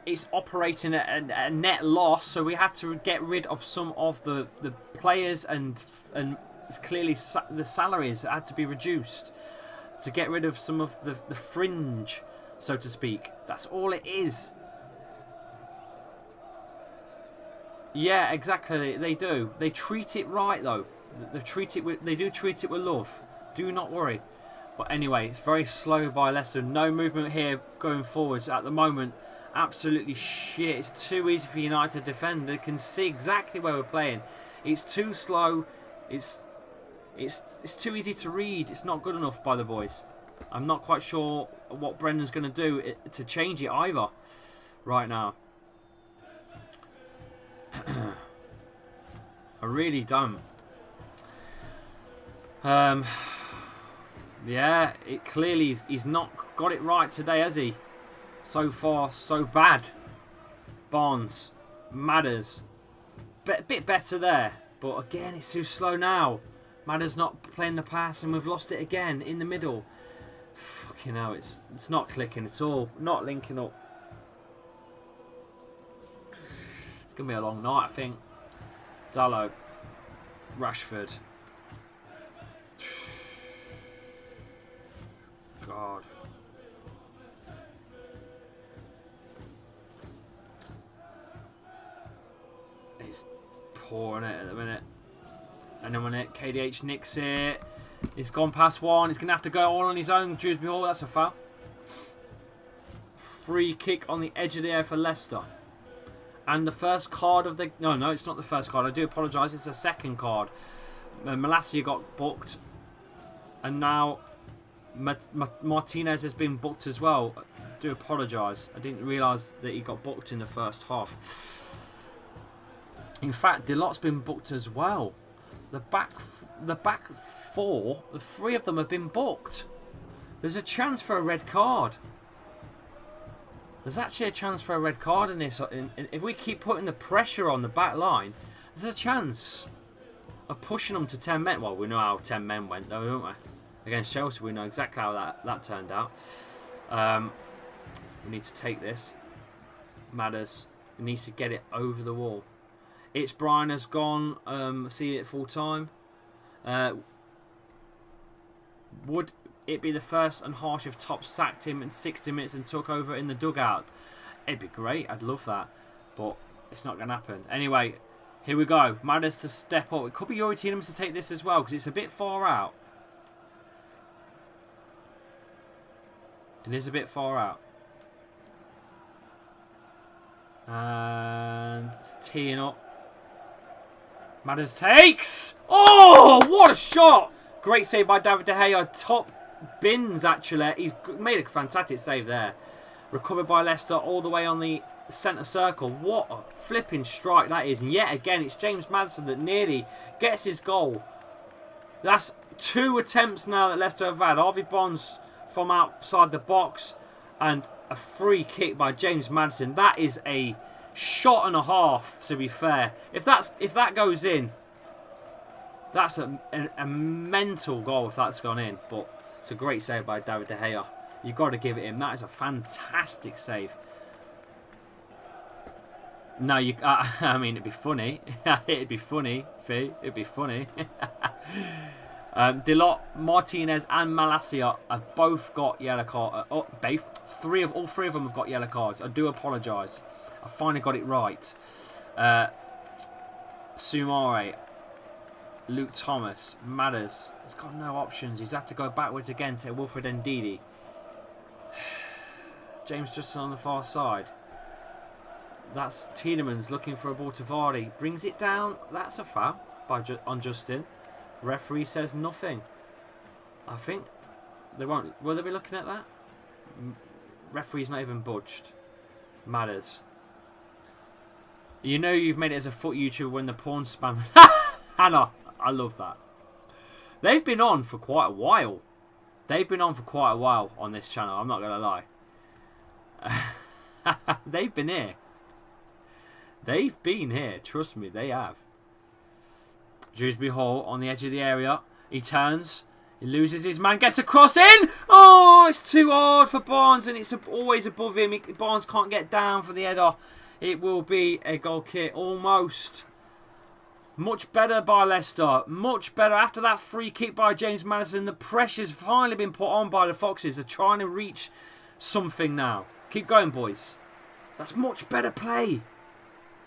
Speaker 1: It's operating at a net loss, so we had to get rid of some of the players, and clearly the salaries had to be reduced to get rid of some of the fringe, so to speak. That's all it is. Yeah, exactly. They do. They treat it right, though. They do treat it with love. Do not worry. But anyway, it's very slow by Leicester. No movement here going forwards at the moment. Absolutely shit. It's too easy for United to defend. They can see exactly where we're playing. It's too slow. It's too easy to read. It's not good enough by the boys. I'm not quite sure what Brendan's going to do to change it either right now. I really don't. Yeah, it clearly he's not got it right today, has he? So far, so bad. Barnes, Madders, a bit better there, but again, it's too slow now. Madders not playing the pass, and we've lost it again in the middle. Fucking hell, it's not clicking at all. Not linking up. It's gonna be a long night, I think. Dalot, Rashford. God. He's pouring it at the minute. And then when KDH nicks it, he's gone past one. He's going to have to go all on his own. Dewsbury Hall, that's a foul. Free kick on the edge of the area for Leicester. And the first card of the... No, it's not the first card. I do apologise. It's the second card. Malacia got booked. And now Martinez has been booked as well. I do apologise. I didn't realise that he got booked in the first half. In fact, Delot's been booked as well. The back four, the three of them have been booked. There's a chance for a red card. There's actually a chance for a red card in this. If we keep putting the pressure on the back line, there's a chance of pushing them to 10 men. Well, we know how 10 men went though, don't we? Against Chelsea, we know exactly how that turned out. We need to take this. Matters. He needs to get it over the wall. It's Brian has gone. See it full time. Would it be the first and harsh if Top sacked him in 60 minutes and took over in the dugout? It'd be great. I'd love that. But it's not going to happen. Anyway, here we go. Matters to step up. It could be Yuri Tielemans to take this as well because it's a bit far out. It is a bit far out. And it's teeing up. Matters takes. Oh, what a shot! Great save by David De Gea. Top bins, actually. He's made a fantastic save there. Recovered by Leicester all the way on the centre circle. What a flipping strike that is. And yet again, it's James Maddison that nearly gets his goal. That's 2 attempts now that Leicester have had. Harvey Bonds from outside the box. And a free kick by James Maddison. That is a shot and a half, to be fair. If that goes in, that's a mental goal if that's gone in. But it's a great save by David De Gea. You've got to give it him. That is a fantastic save. No, I mean, it'd be funny. It'd be funny, Fee. It'd be funny. Delot, Martinez and Malacia have both got yellow cards. All three of them have got yellow cards. I do apologise. I finally got it right. Sumare, Luke Thomas, Matters. He's got no options. He's had to go backwards again to Wilfred Ndidi. James Justin on the far side. That's Tielemans looking for a ball to Vardy. Brings it down. That's a foul on Justin. Referee says nothing. I think they won't. Will they be looking at that? Referee's not even budged. Matters. You know you've made it as a foot YouTuber when the porn spam. Hannah, I love that. They've been on for quite a while. They've been on for quite a while on this channel. I'm not going to lie. They've been here. They've been here. Trust me, they have. Dewsbury Hall on the edge of the area. He turns. He loses his man. Gets a cross in. Oh, it's too hard for Barnes. And it's always above him. Barnes can't get down for the header. It will be a goal kick. Almost. Much better by Leicester. Much better. After that free kick by James Maddison, the pressure's finally been put on by the Foxes. They're trying to reach something now. Keep going, boys. That's much better play.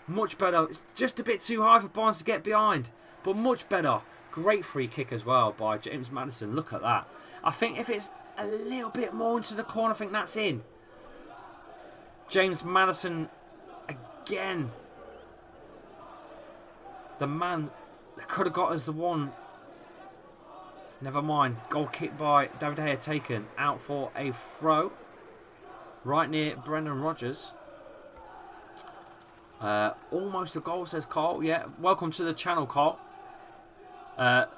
Speaker 1: Much better. It's just a bit too high for Barnes to get behind. But much better. Great free kick as well by James Maddison. Look at that. I think if it's a little bit more into the corner, I think that's in. James Maddison again. The man that could have got us the one. Never mind. Goal kick by David De Gea taken. Out for a throw. Right near Brendan Rodgers. Almost a goal, says Carl. Yeah, welcome to the channel, Carl.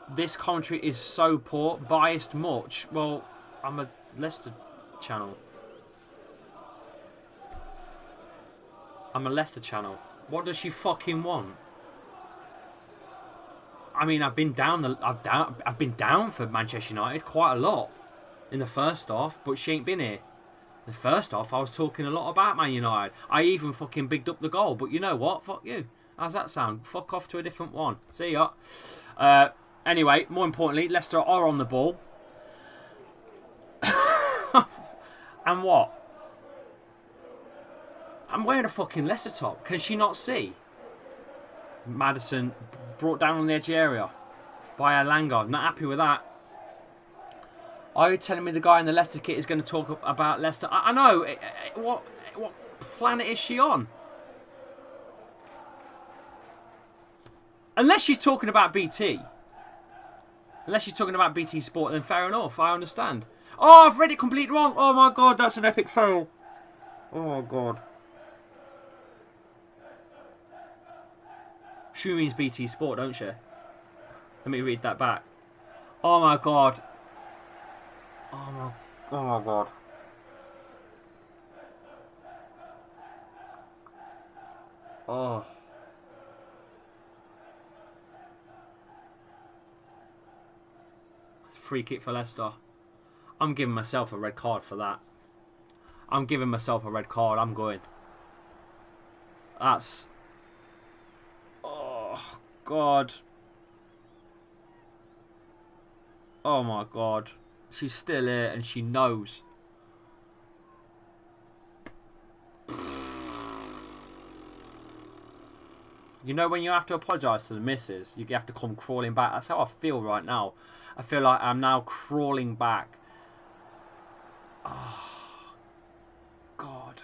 Speaker 1: This commentary is so poor. Biased much. Well, I'm a Leicester channel. I'm a Leicester channel. What does she fucking want? I mean, I've been down I've been down for Manchester United quite a lot in the first half, but she ain't been here. The first half, I was talking a lot about Man United. I even fucking bigged up the goal. But you know what? Fuck you. How's that sound? Fuck off to a different one. See ya. Anyway, more importantly, Leicester are on the ball. And what? I'm wearing a fucking Leicester top. Can she not see? Maddison brought down on the edge area. by Alanga. Not happy with that. Are you telling me the guy in the Leicester kit is going to talk about Leicester? I know. What planet is she on? Unless she's talking about BT. Unless she's talking about BT Sport, then fair enough. I understand. Oh, I've read it completely wrong. Oh my god, that's an epic fail. Oh god. She means BT Sport, don't she? Let me read that back. Oh my god. Oh my god. Oh. Free kick for Leicester. I'm giving myself a red card for that. I'm giving myself a red card. I'm going. That's... Oh, God. Oh, my God. She's still here and she knows. You know when you have to apologise to the missus, you have to come crawling back. That's how I feel right now. I feel like I'm now crawling back. Oh, God.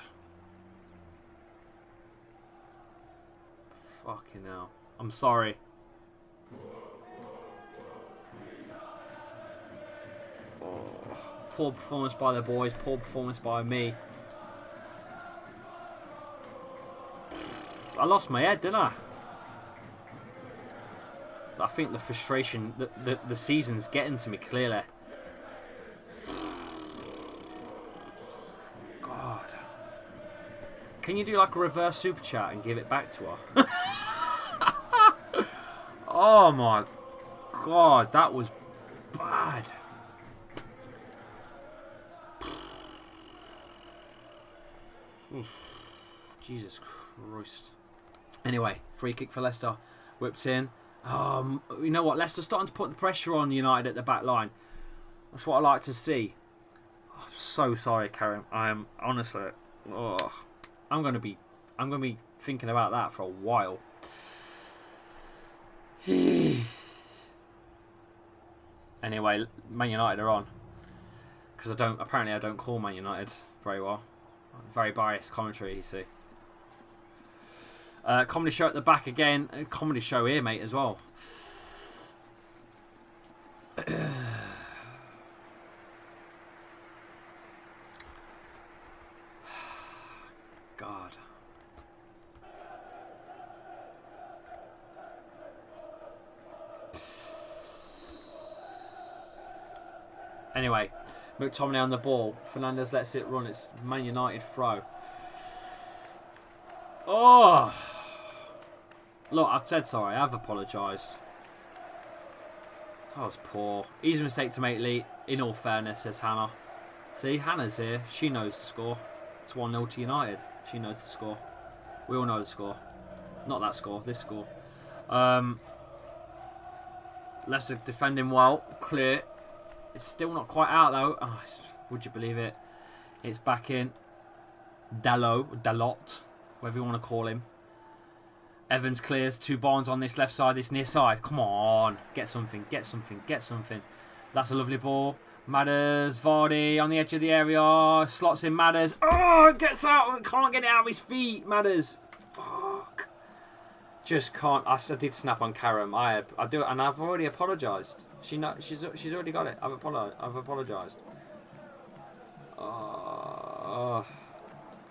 Speaker 1: Fucking hell. I'm sorry. Oh, poor performance by the boys. Poor performance by me. I lost my head, didn't I? I think the frustration, the season's getting to me clearly. God. Can you do like a reverse super chat and give it back to her? Oh my God, that was bad. Jesus Christ. Anyway, free kick for Leicester. Whipped in. You know what? Leicester's starting to put the pressure on United at the back line. That's what I like to see. Oh, I'm so sorry, Karen. I am honestly. Oh, I'm gonna be thinking about that for a while. Anyway, Man United are on because apparently I don't call Man United very well. Very biased commentary, you see. Comedy show at the back again. Comedy show here, mate, as well. God. Anyway, McTominay on the ball. Fernandes lets it run. It's Man United throw. Oh! Look, I've said sorry. I've apologised. That was poor. Easy mistake to make, Lee. In all fairness, says Hannah. See, Hannah's here. She knows the score. It's 1-0 to United. She knows the score. We all know the score. Not that score. This score. Leicester defending well. Clear. It's still not quite out, though. Oh, would you believe it? It's back in. Dalot. Whatever you want to call him. Evans clears. 2 Barnes on this left side, this near side. Come on. Get something, get something, get something. That's a lovely ball. Matters, Vardy on the edge of the area. Slots in Matters. Oh, it gets out. Can't get it out of his feet. Matters. Fuck. Just can't. I did snap on Karam. I do it, and I've already apologised. She's already got it. I've apologised.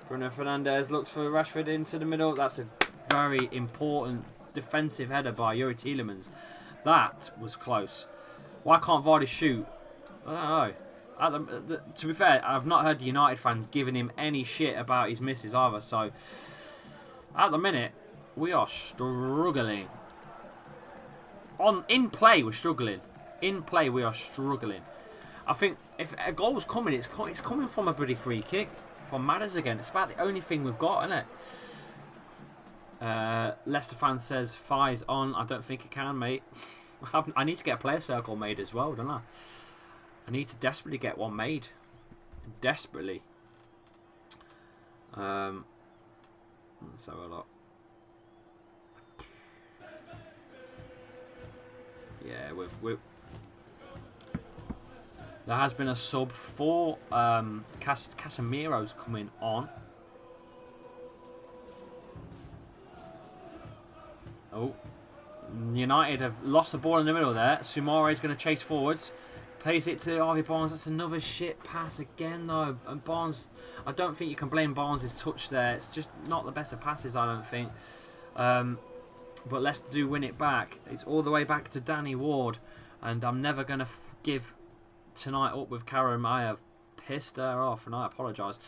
Speaker 1: Bruno Fernandes looks for Rashford into the middle. That's a very important defensive header by Yuri Tielemans. That was close. Why can't Vardy shoot? I don't know. To be fair, I've not heard the United fans giving him any shit about his misses either. So, at the minute, we are struggling. In play, we're struggling. In play, we are struggling. I think if a goal's coming, it's coming from a bloody free kick. From Matters again. It's about the only thing we've got, isn't it? Leicester fan says Fi's on. I don't think it can, mate. I need to get a player circle made as well, don't I? I need to desperately get one made. Desperately. Let's have a look. Yeah, there has been a sub for Casemiro's coming on. Oh, United have lost the ball in the middle there. Sumare is going to chase forwards. Plays it to Harvey Barnes. That's another shit pass again, though. And Barnes, I don't think you can blame Barnes' touch there. It's just not the best of passes, I don't think. But Leicester do win it back. It's all the way back to Danny Ward. And I'm never going to give tonight up with Karen. I have pissed her off, and I apologise.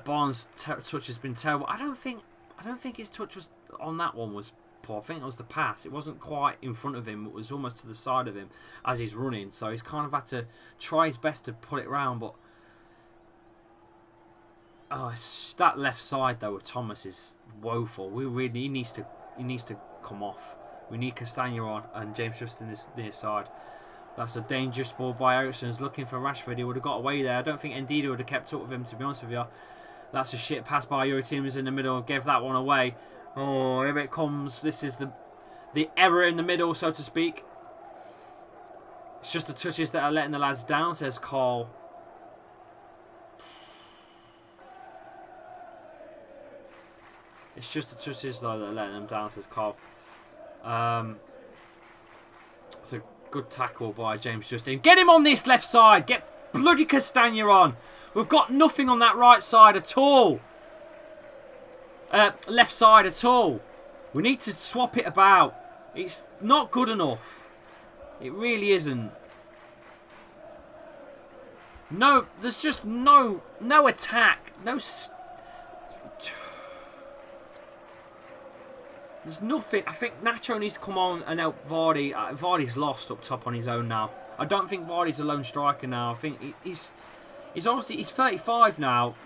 Speaker 1: Barnes' touch has been terrible. I don't think his touch was on that one was poor. I think it was the pass. It wasn't quite in front of him. It was almost to the side of him as he's running. So he's kind of had to try his best to put it round. But that left side though with Thomas is woeful. He needs to come off. We need Castagna on and James Justin this near side. That's a dangerous ball by Ericsson. He's looking for Rashford. He would have got away there. I don't think Ndidi would have kept up with him, to be honest with you. That's a shit pass by Yuri Tielemans in the middle. Gave that one away. Oh, here it comes. This is the error in the middle, so to speak. It's just the touches that are letting the lads down, says Carl. It's just the touches, though, that are letting them down, says Carl. It's a good tackle by James Justin. Get him on this left side. Get bloody Castagna on. We've got nothing on that right side at all. Left side at all. We need to swap it about. It's not good enough. It really isn't. No, there's just no attack. There's nothing. I think Nacho needs to come on and help Vardy. Vardy's lost up top on his own now. I don't think Vardy's a lone striker now. I think he's obviously 35 now.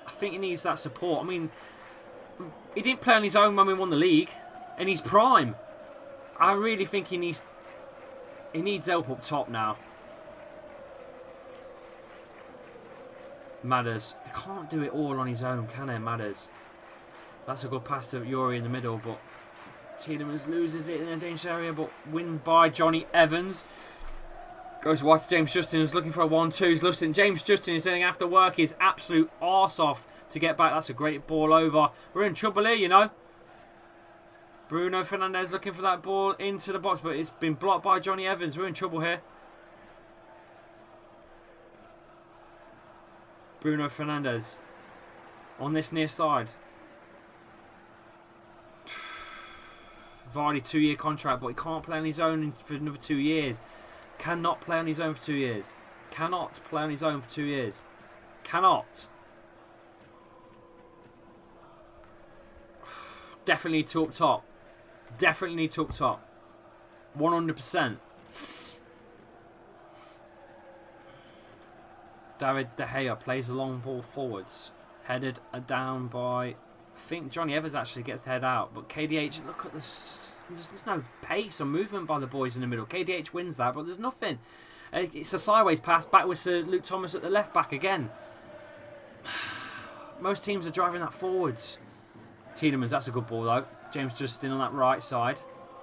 Speaker 1: I think he needs that support. I mean, he didn't play on his own when we won the league, and he's prime. I really think he needs help up top now. Madders, he can't do it all on his own, can he, Madders? That's a good pass to Yuri in the middle, but Tielemans loses it in a dangerous area, but win by Johnny Evans. Goes wide to James Justin, who's looking for a 1-2. He's looking. James Justin is saying after work his absolute arse off to get back. That's a great ball over. We're in trouble here, you know. Bruno Fernandes looking for that ball into the box, but it's been blocked by Johnny Evans. We're in trouble here. Bruno Fernandes on this near side. Vardy 2-year contract, but he can't play on his own for another 2 years. Cannot play on his own for 2 years. Cannot play on his own for 2 years. Cannot. Definitely need to up top. Definitely need to up top. 100%. David De Gea plays the long ball forwards. Headed down by... I think Johnny Evans actually gets the head out. But KDH, look at this. There's no pace or movement by the boys in the middle. KDH wins that, but there's nothing. It's a sideways pass backwards to Luke Thomas at the left back again. Most teams are driving that forwards. Tielemans, that's a good ball though. James Justin on that right side.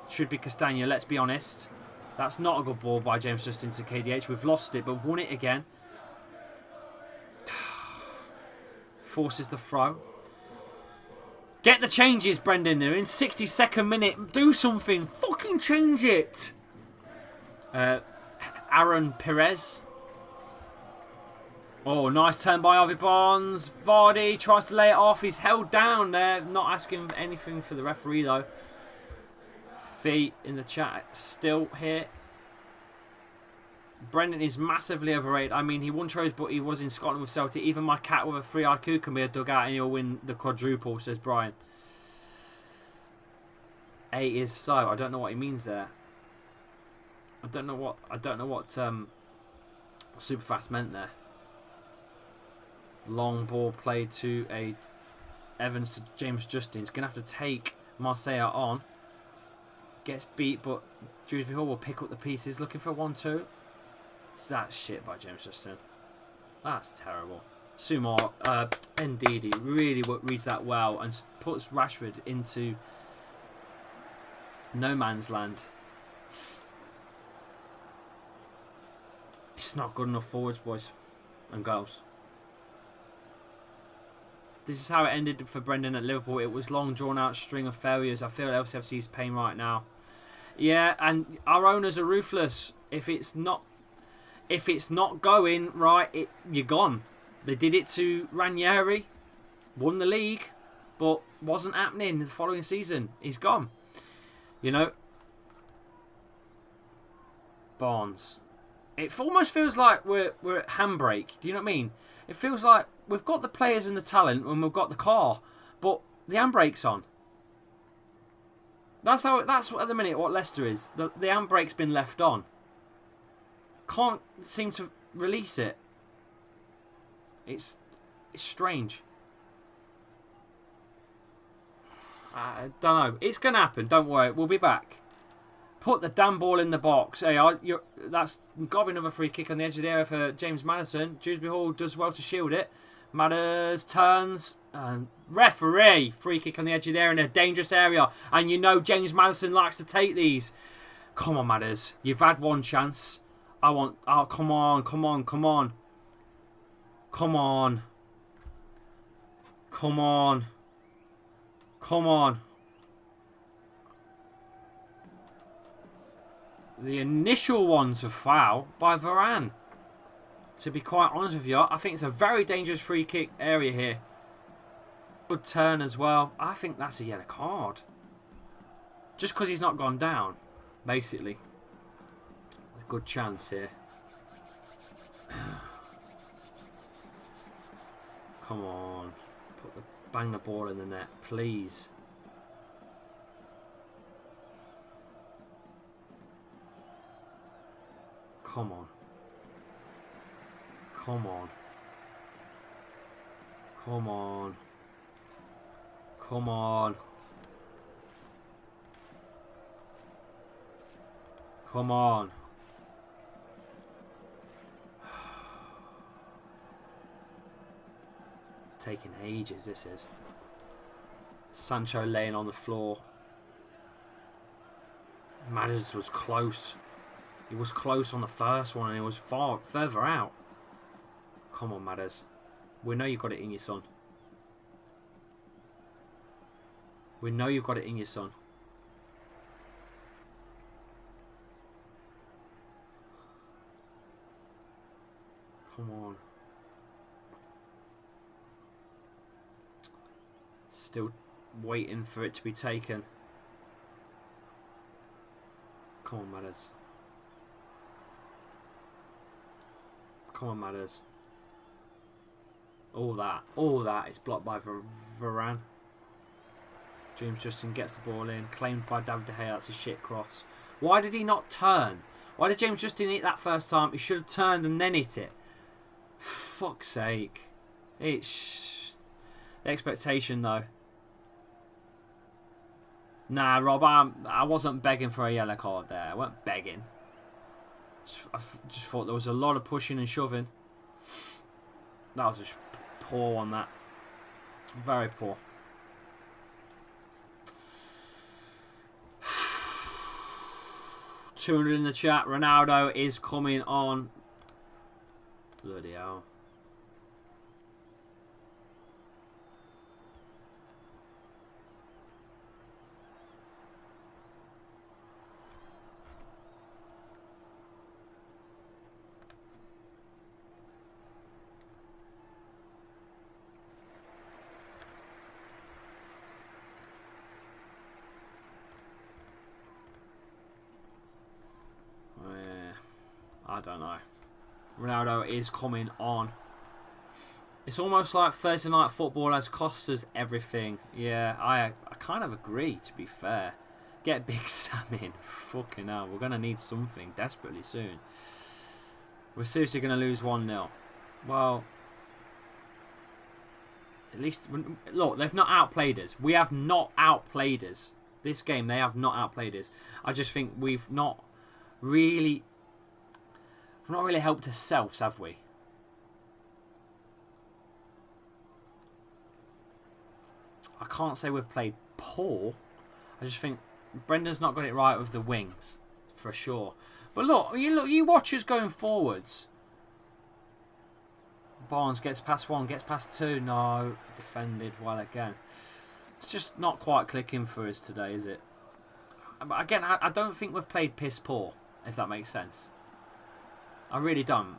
Speaker 1: Should be Castagna, let's be honest. That's not a good ball by James Justin to KDH. We've lost it, but we've won it again. Forces the throw. Get the changes, Brendan. They're in 62nd minute. Do something. Fucking change it. Aaron Perez. Oh, nice turn by Harvey Barnes. Vardy tries to lay it off. He's held down there. Not asking anything for the referee, though. Feet in the chat still here. Brendan is massively overrated. I mean, he won trophies, but he was in Scotland with Celtic. Even my cat with a 3 IQ can be a dugout and he'll win the quadruple, says Brian. A is so. I don't know what he means there. I don't know what Superfast meant there. Long ball played to a Evans to James Justin. He's gonna have to take Marseille on. Gets beat, but Dewsbury Hall will pick up the pieces. Looking for a 1-2. That's shit by James Justin. That's terrible. Sumar, Ndidi really reads that well and puts Rashford into no man's land. It's not good enough forwards, boys and girls. This is how it ended for Brendan at Liverpool. It was long, drawn-out string of failures. I feel LCFC's pain right now. Yeah, and our owners are ruthless. If it's not going right, you're gone. They did it to Ranieri, won the league, but wasn't happening the following season. He's gone. You know, Barnes. It almost feels like we're at handbrake. Do you know what I mean? It feels like we've got the players and the talent and we've got the car, but the handbrake's on. That's at the minute what Leicester is. The handbrake's been left on. Can't seem to release it. It's strange. I don't know. It's going to happen. Don't worry. We'll be back. Put the damn ball in the box. Hey, that's got to be another free kick on the edge of the area for James Maddison. Dewsbury Hall does well to shield it. Matters turns. And referee. Free kick on the edge of the area in a dangerous area. And you know James Maddison likes to take these. Come on, Matters. You've had one chance. Oh, come on. Come on. Come on. Come on. Come on. Come on. The initial one's a foul by Varane. To be quite honest with you, I think it's a very dangerous free kick area here. Good turn as well. I think that's a yellow card. Just because he's not gone down, basically. A good chance here. Come on. Bang the ball in the net, please. Come on. Come on. Come on. Come on. Come on. It's taking ages, this is. Sancho laying on the floor. Madders was close. He was close on the first one and he was further out. Come on, Madders. We know you've got it in you, son. We know you've got it in you, son. Come on. Still waiting for it to be taken. Come on, Matters. Come on, Matters. All that is blocked by Varane. James Justin gets the ball in, claimed by David De Gea. That's a shit cross. Why did he not turn? Why did James Justin hit that first time? He should have turned and then hit it. Fuck's sake. It's the expectation though. Nah, Rob, I wasn't begging for a yellow card there. I weren't begging. I just thought there was a lot of pushing and shoving. That was just poor on that. Very poor. $200 in the chat. Ronaldo is coming on. Bloody hell. I don't know. Ronaldo is coming on. It's almost like Thursday night football has cost us everything. Yeah, I kind of agree, to be fair. Get Big Sam in. Fucking hell. We're going to need something desperately soon. We're seriously going to lose 1-0. Well, at least... Look, they've not outplayed us. We have not outplayed us. This game, they have not outplayed us. I just think we've not really... We've not really helped ourselves, have we? I can't say we've played poor. I just think Brendan's not got it right with the wings, for sure. But look, you watch us going forwards. Barnes gets past one, gets past two. No, defended well again. It's just not quite clicking for us today, is it? Again, I don't think we've played piss poor, if that makes sense. I really don't.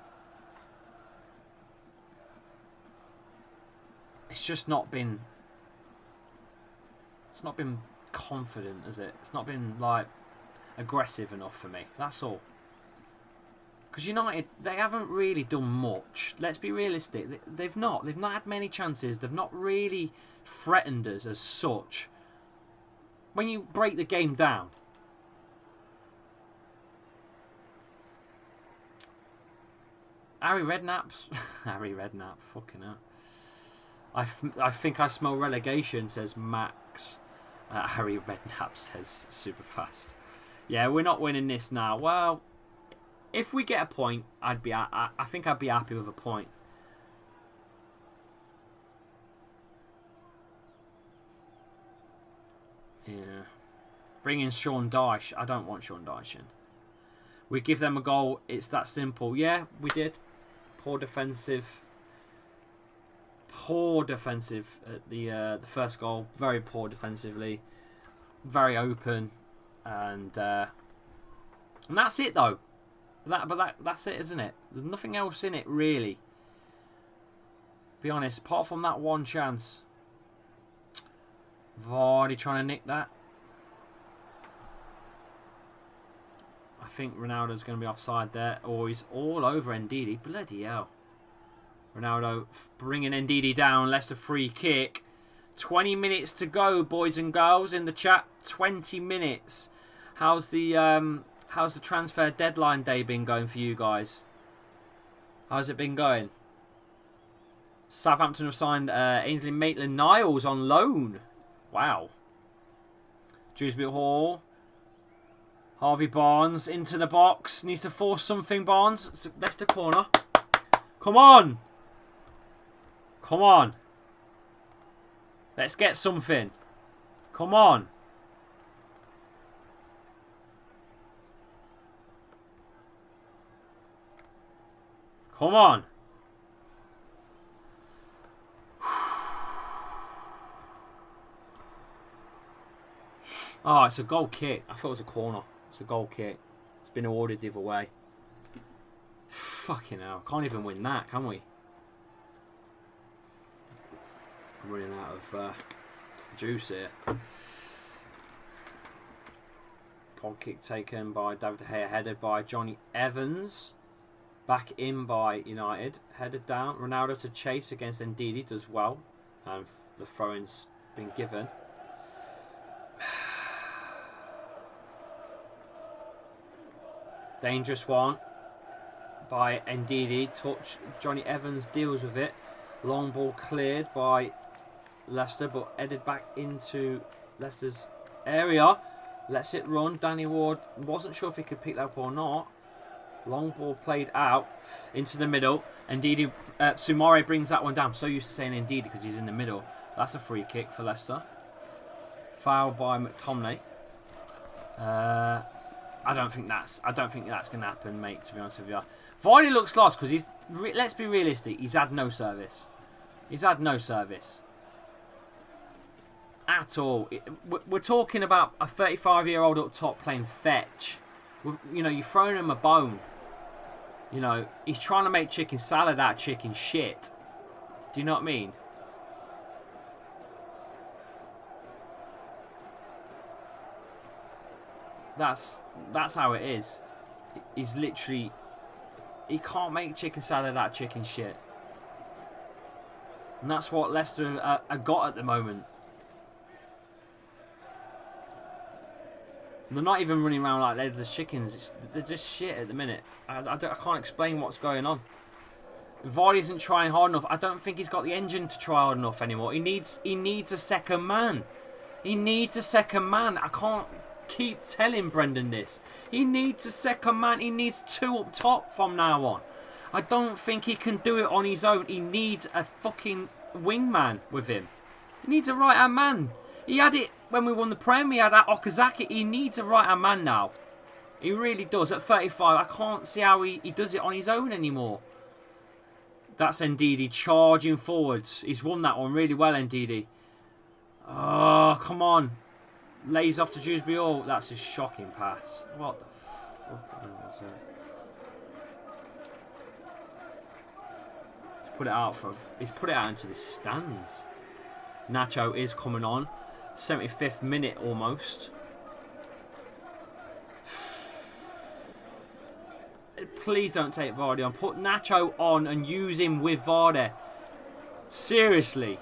Speaker 1: It's just not been... It's not been confident, has it? It's not been, like, aggressive enough for me. That's all. Because United, they haven't really done much. Let's be realistic. They've not. They've not had many chances. They've not really threatened us as such. When you break the game down. Harry Redknapp's... Harry Redknapp, fucking hell. I think I smell relegation, says Max. Harry Redknapp says super fast. Yeah, we're not winning this now. Well, if we get a point, I think I'd be happy with a point. Yeah. Bring in Sean Dyche. I don't want Sean Dyche in. We give them a goal. It's that simple. Yeah, we did. Poor defensive. Poor defensive at the first goal. Very poor defensively. Very open. And that's it though. That's it, isn't it? There's nothing else in it really. Be honest, apart from that one chance. Vardy trying to nick that. I think Ronaldo's going to be offside there. Or he's all over Ndidi. Bloody hell. Ronaldo bringing Ndidi down. Leicester free kick. 20 minutes to go, boys and girls, in the chat. 20 minutes. How's the transfer deadline day been going for you guys? How's it been going? Southampton have signed Ainsley Maitland-Niles on loan. Wow. Dewsbury Hall. Harvey Barnes into the box. Needs to force something, Barnes. It's Leicester corner. Come on. Come on. Let's get something. Come on. Come on. Oh, it's a goal kick. I thought it was a corner. It's a goal kick. It's been awarded the other way. Fucking hell. Can't even win that, can we? I'm running out of juice here. Goal kick taken by David De Gea, headed by Johnny Evans. Back in by United. Headed down. Ronaldo to chase against Ndidi does well. And the throw-in's been given. Dangerous one by Ndidi. Touch. Johnny Evans deals with it. Long ball cleared by Leicester, but headed back into Leicester's area. Lets it run. Danny Ward wasn't sure if he could pick that up or not. Long ball played out into the middle. Ndidi, Sumare brings that one down. I'm so used to saying Ndidi because he's in the middle. That's a free kick for Leicester. Foul by McTominay. I don't think that's going to happen, mate, to be honest with you. Vardy looks lost because he's... Let's be realistic. He's had no service. He's had no service. At all. We're talking about a 35-year-old up top playing fetch. You know, you're throwing him a bone. You know, he's trying to make chicken salad out of chicken shit. Do you know what I mean? That's how it is. He's literally... He can't make chicken salad out of chicken shit. And that's what Leicester are got at the moment. They're not even running around like they're the chickens. They're just shit at the minute. I can't explain what's going on. Vardy isn't trying hard enough. I don't think he's got the engine to try hard enough anymore. He needs a second man. He needs a second man. I can't keep telling Brendan this. He needs a second man. He needs two up top from now on. I don't think he can do it on his own. He needs a fucking wingman with him. He needs a right-hand man. He had it when we won the Prem. He had that Okazaki. He needs a right-hand man now. He really does. At 35, I can't see how he does it on his own anymore. That's Ndidi charging forwards. He's won that one really well, Ndidi. Oh, come on. Lays off to Dewsbury Hall. That's a shocking pass. What the fuck was that? He's put it out into the stands. Nacho is coming on. 75th minute almost. Please don't take Vardy on. Put Nacho on and use him with Vardy. Seriously.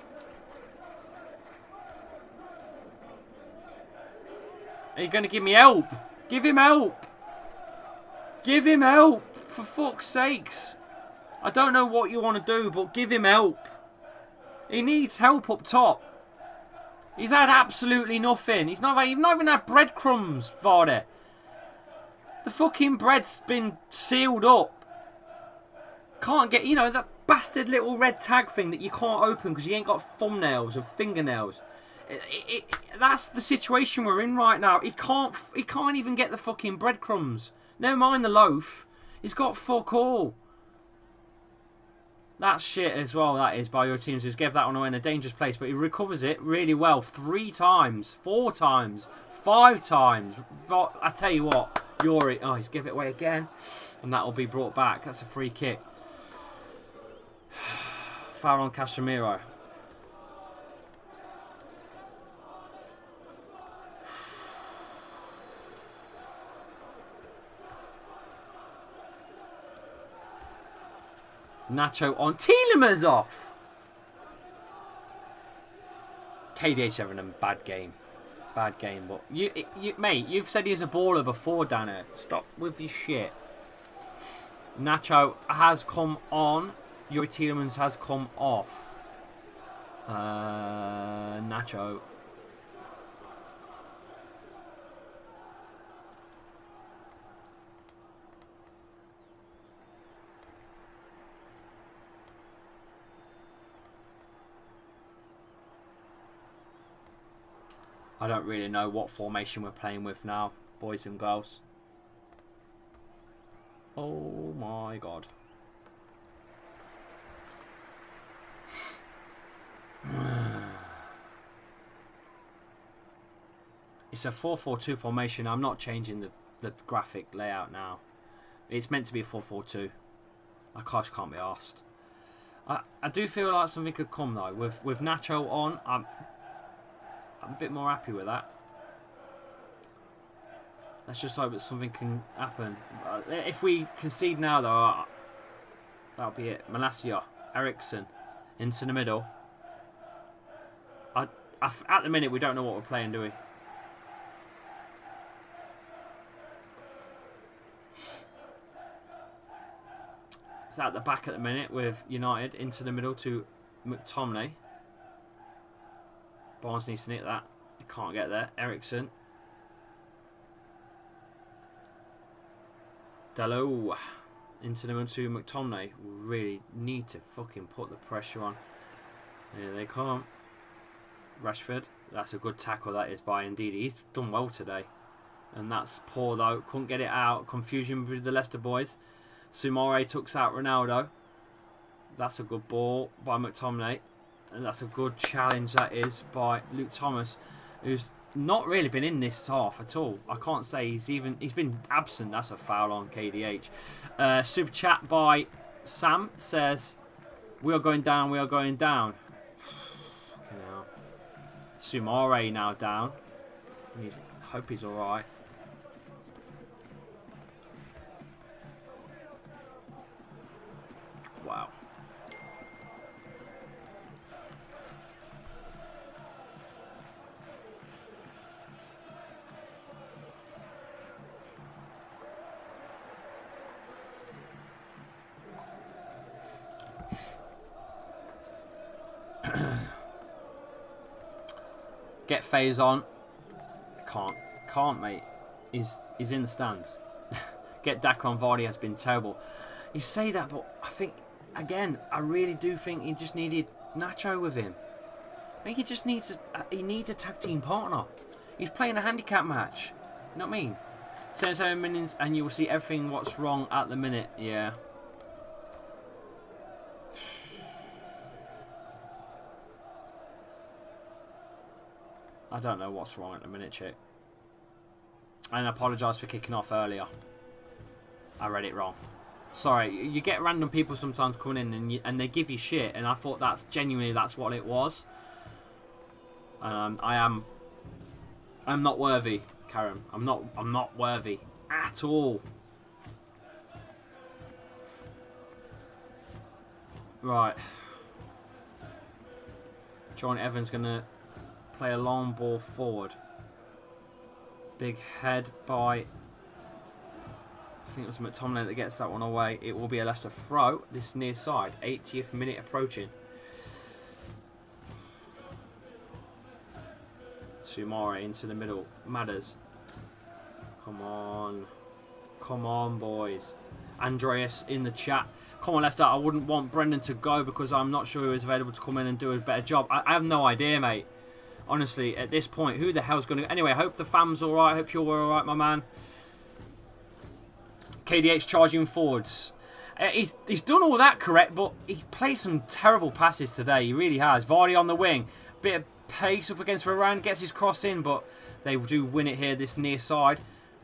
Speaker 1: Are you going to give me help? Give him help. Give him help. For fuck's sakes. I don't know what you want to do, but give him help. He needs help up top. He's had absolutely nothing. He's not even had breadcrumbs, Vardy. The fucking bread's been sealed up. Can't get, you know, that bastard little red tag thing that you can't open because you ain't got thumbnails or fingernails. That's the situation we're in right now. He can't even get the fucking breadcrumbs. Never mind the loaf. He's got fuck all. That's shit as well, that is, by your teams. Just gave that one away in a dangerous place, but he recovers it really well. 3 times, 4 times, 5 times. I tell you what, Yuri. Oh, he's give it away again. And that will be brought back. That's a free kick. Foul on Casemiro. Nacho on. Tielemans off. KDH having a bad game. Bad game. But mate, you've said he's a baller before, Danner. Stop with your shit. Nacho has come on. Yuri Tielemans has come off. Nacho. I don't really know what formation we're playing with now, boys and girls. Oh my god. It's a 4-4-2 formation. I'm not changing the graphic layout now. It's meant to be a 4-4-2. I can't be arsed. I do feel like something could come though. With Nacho on, I'm a bit more happy with that. Let's just hope that something can happen. If we concede now, though, that'll be it. Malacia, Ericsson, into the middle. At the minute, we don't know what we're playing, do we? It's at the back at the minute with United. Into the middle to McTominay. Barnes needs to nick that. He can't get there. Ericsson. Dalot. Into the middle to McTominay. We really need to fucking put the pressure on. Yeah, they can't. Rashford. That's a good tackle that is by Ndidi. He's done well today. And that's poor though. Couldn't get it out. Confusion with the Leicester boys. Sumare tucks out Ronaldo. That's a good ball by McTominay. And that's a good challenge that is by Luke Thomas, who's not really been in this half at all. I can't say he's been absent. That's a foul on KDH. Super chat by Sam says, "We are going down. We are going down." Sumare now down. Hope he's all right. Wow. Get Faze on. Can't, mate. He's in the stands. Get Dakar on. Vardy has been terrible. You say that, but I think again, I really do think he just needed Nacho with him. I think he just needs he needs a tag team partner. He's playing a handicap match. You know what I mean? 77 minutes, and you will see everything what's wrong at the minute. Yeah. I don't know what's wrong at the minute, chick. And I apologise for kicking off earlier. I read it wrong. Sorry, you get random people sometimes coming in and they give you shit, and I thought that's genuinely what it was. I'm not worthy, Karen. I'm not worthy at all. Right. Johnny Evans gonna play a long ball forward. Big head by, I think it was McTominay that gets that one away. It will be a Leicester throw, this near side. 80th minute approaching. Sumare into the middle. Matters. Come on. Come on, boys. Andreas in the chat. Come on, Leicester. I wouldn't want Brendan to go because I'm not sure he was available to come in and do a better job. I have no idea, mate. Honestly, at this point, who the hell's going to... Anyway, I hope the fam's all right. I hope you're all right, my man. KDH charging forwards. He's done all that correct, but he played some terrible passes today. He really has. Vardy on the wing. Bit of pace up against Varane. Gets his cross in, but they do win it here, this near side.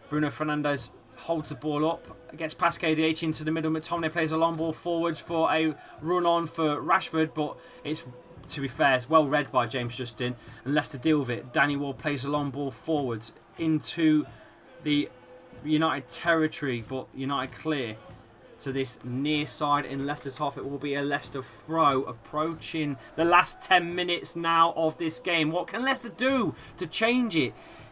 Speaker 1: Bruno Fernandes holds the ball up. Gets past KDH into the middle. McTominay plays a long ball forwards for a run on for Rashford, but it's... To be fair, it's well read by James Justin, and Leicester deal with it. Danny Ward plays a long ball forwards into the United territory, but United clear to this near side in Leicester's half. It will be a Leicester throw approaching the last 10 minutes now of this game. What can Leicester do to change it?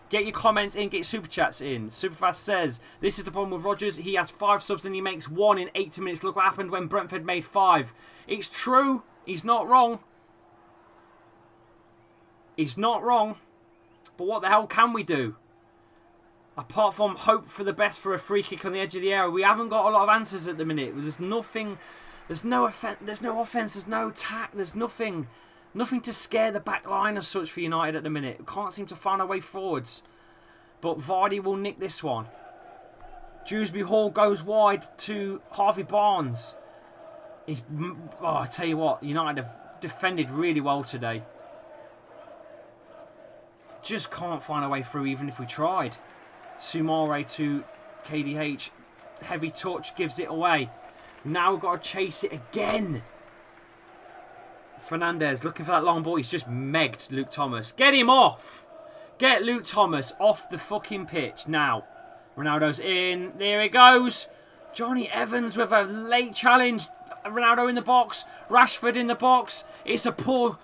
Speaker 1: Get your comments in, get your super chats in. Superfast says, this is the problem with Rodgers. He has 5 subs and he makes 1 in 80 minutes. Look what happened when Brentford made 5. It's true. He's not wrong. He's not wrong, but what the hell can we do? Apart from hope for the best for a free kick on the edge of the area, we haven't got a lot of answers at the minute. There's nothing, there's no offense, there's no attack, there's nothing to scare the back line as such for United at the minute. We can't seem to find a way forwards. But Vardy will nick this one. Dewsbury Hall goes wide to Harvey Barnes. I tell you what, United have defended really well today. Just can't find a way through even if we tried. Sumare to KDH. Heavy touch gives it away. Now we've got to chase it again. Fernandes looking for that long ball. He's just megged Luke Thomas. Get him off. Get Luke Thomas off the fucking pitch now. Ronaldo's in. There he goes. Johnny Evans with a late challenge. Ronaldo in the box. Rashford in the box. It's a poor...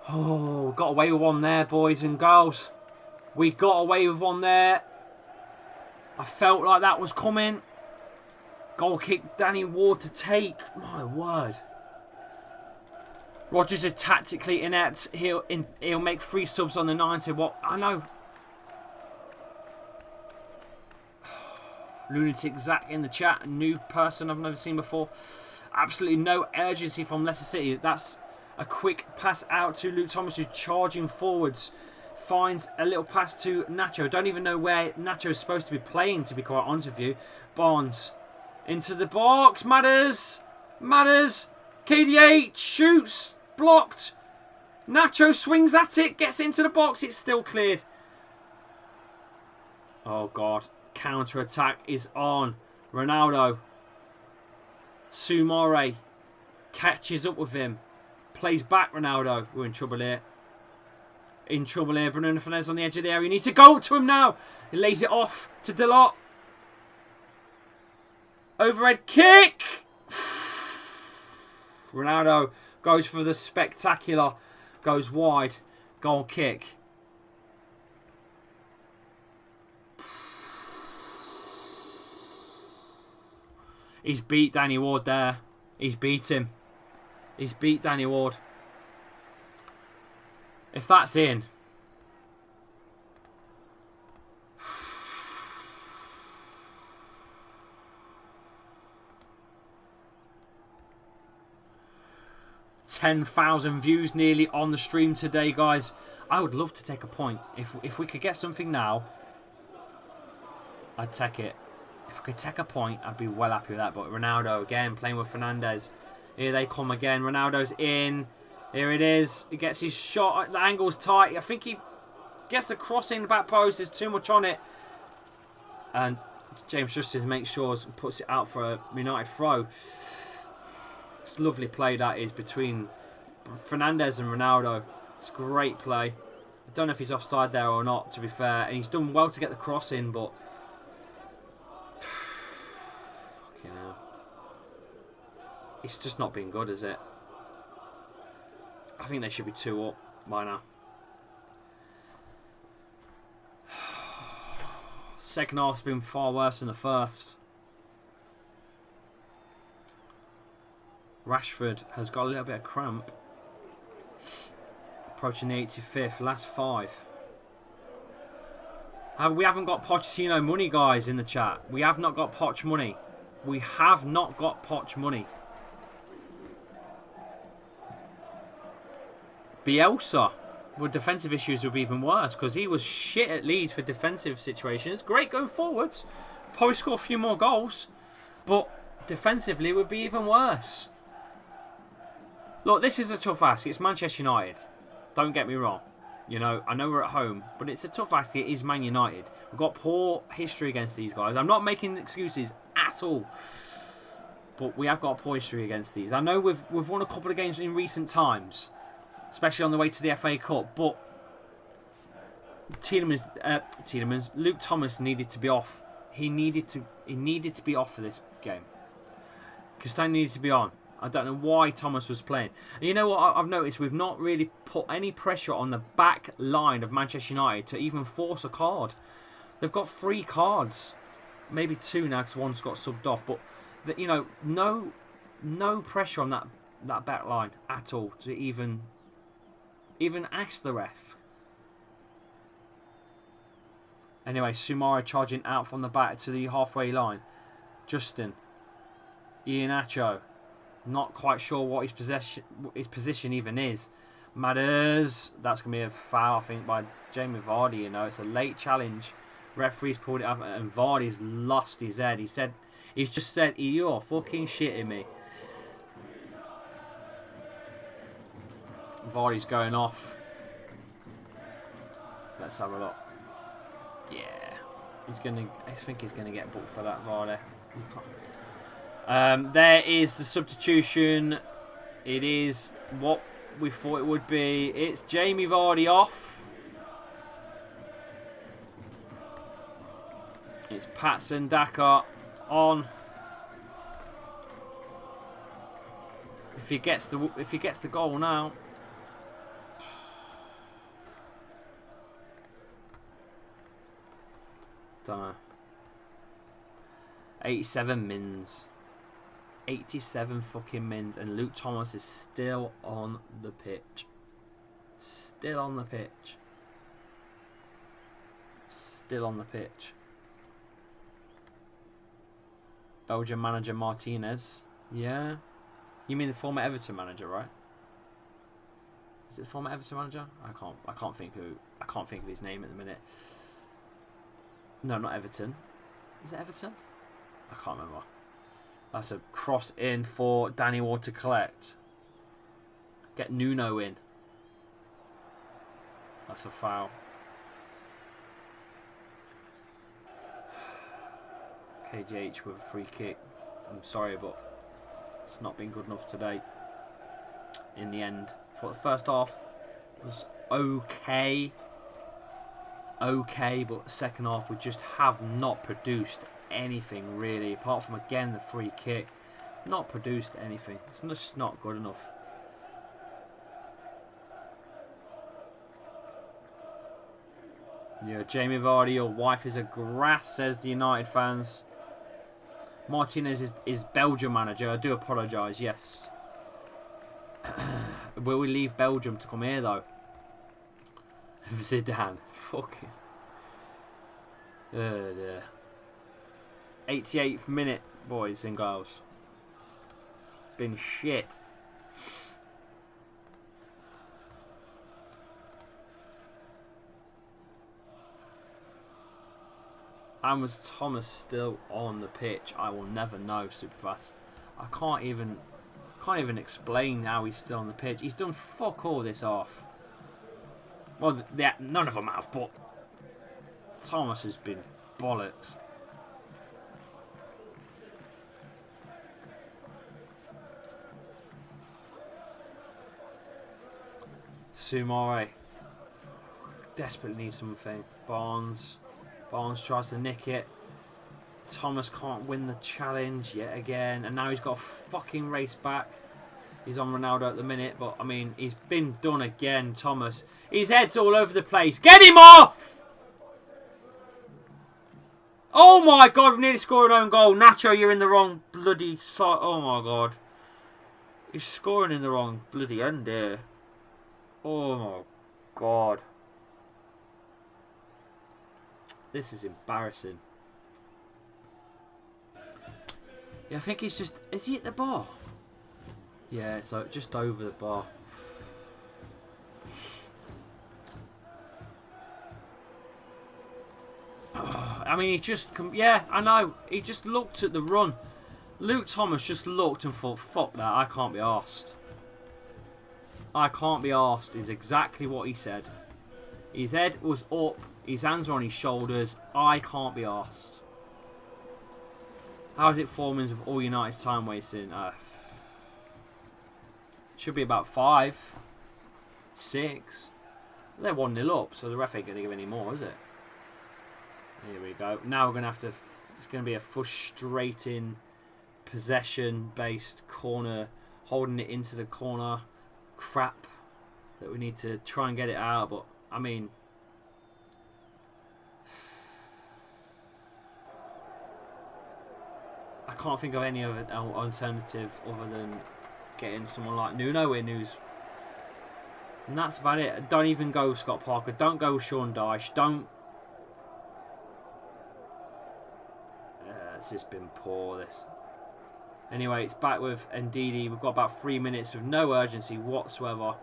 Speaker 1: Oh, got away with one there, boys and girls. We got away with one there. I felt like that was coming. Goal kick, Danny Ward to take. My word. Rodgers is tactically inept. He'll make 3 subs on the 90. What? I know. Lunatic Zach in the chat. A new person I've never seen before. Absolutely no urgency from Leicester City. That's... A quick pass out to Luke Thomas, who's charging forwards. Finds a little pass to Nacho. Don't even know where Nacho is supposed to be playing, to be quite honest with you. Barnes into the box. Matters. KDH shoots. Blocked. Nacho swings at it. Gets into the box. It's still cleared. Oh, God. Counter-attack is on. Ronaldo. Sumare catches up with him. Plays back Ronaldo. We're in trouble here. Bruno Fernandes on the edge of the area. You need to go to him now. He lays it off to Delort. Overhead kick. Ronaldo goes for the spectacular. Goes wide. Goal kick. He's beat Danny Ward there. He's beat him. He's beat Danny Ward. If that's in. $10,000 views nearly on the stream today, guys. I would love to take a point. If we could get something now, I'd take it. If I could take a point, I'd be well happy with that. But Ronaldo again playing with Fernandes. Here they come again. Ronaldo's in. Here it is. He gets his shot. The angle's tight. I think he Gets the cross in the back post. There's too much on it. And James Justice makes sure and puts it out for a United throw. It's a lovely play that is between Fernandes and Ronaldo. It's a great play. I don't know if he's offside there or not, to be fair. And he's done well to get the cross in, but... fucking hell. It's just not been good, is it? I think they should be 2 up by now. Second half's been far worse than the first. Rashford has got a little bit of cramp. Approaching the 85th, last 5. We haven't got Pochettino money, guys, in the chat. We have not got Poch money. We have not got Poch money. Bielsa with defensive issues would be even worse because he was shit at Leeds for defensive situations. Great going forwards. Probably score a few more goals. But defensively would be even worse. Look, this is a tough ask. It's Manchester United. Don't get me wrong. You know, I know we're at home, but it's a tough ask. It is Man United. We've got poor history against these guys. I'm not making excuses at all. But we have got a poor history against these. I know we've won a couple of games in recent times. Especially on the way to the FA Cup. But Luke Thomas needed to be off. He needed to be off for this game. Castagne needed to be on. I don't know why Thomas was playing. And you know what I've noticed? We've not really put any pressure on the back line of Manchester United to even force a card. They've got 3 cards. Maybe 2 now because one's got subbed off. But, you know, no pressure on that back line at all to even ask the ref. Anyway, Sumara charging out from the back to the halfway line. Justin. Iheanacho. Not quite sure what his position even is. Matters. That's going to be a foul, I think, by Jamie Vardy. You know, it's a late challenge. Referee's pulled it up and Vardy's lost his head. He's just said, "You're fucking shitting me." Vardy's going off. Let's have a look. Yeah, I think he's gonna get booked for that, Vardy. There is the substitution. It is what we thought it would be. It's Jamie Vardy off. It's Patson Daka on. If he gets the goal now. Don't know. 87 mins. 87 fucking mins. And Luke Thomas is still on the pitch. Still on the pitch. Still on the pitch. Belgian manager Martinez. Yeah. You mean the former Everton manager, right? Is it the former Everton manager? I can't think of his name at the minute. No, not Everton. Is it Everton? I can't remember. That's a cross in for Danny Ward to collect. Get Nuno in. That's a foul. KGH with a free kick. I'm sorry, but it's not been good enough today. In the end, for the first half was okay. But the second half we just have not produced anything really, apart from again the free kick. Not produced anything. It's just not good enough. Yeah, Jamie Vardy, your wife is a grass, says the United fans. Martinez is Belgium manager. I do apologise, yes. Will we leave Belgium to come here though? Zidane. Fucking. 88th minute, boys and girls. Been shit. And was Thomas still on the pitch? I will never know, Superfast. I can't even explain how he's still on the pitch. He's done fuck all this off. Well, none of them have, but Thomas has been bollocks. Sumare desperately needs something. Barnes tries to nick it. Thomas can't win the challenge yet again, and now he's got a fucking race back. He's on Ronaldo at the minute, but I mean, he's been done again, Thomas. His head's all over the place. Get him off! Oh my god, we nearly scored an own goal. Nacho, you're in the wrong bloody side. Oh my god. He's scoring in the wrong bloody end here. Oh my god. This is embarrassing. Yeah, I think he's just... Is he at the bar? Yeah, so just over the bar. I mean, he just... Yeah, I know. He just looked at the run. Luke Thomas just looked and thought, fuck that, I can't be arsed. I can't be arsed is exactly what he said. His head was up. His hands were on his shoulders. I can't be arsed. How is it 4 minutes of all United's time wasting? Should be about 5, 6. They're 1-0 up, so the ref ain't going to give any more, is it? Here we go. Now we're going to have to... It's going to be a frustrating possession-based corner, holding it into the corner crap that we need to try and get it out. But, I mean... I can't think of any other alternative other than getting someone like Nuno in who's... And that's about it. Don't even go Scott Parker. Don't go Sean Dyche. Don't... It's just been poor, this. Anyway, it's back with Ndidi. We've got about 3 minutes of no urgency whatsoever.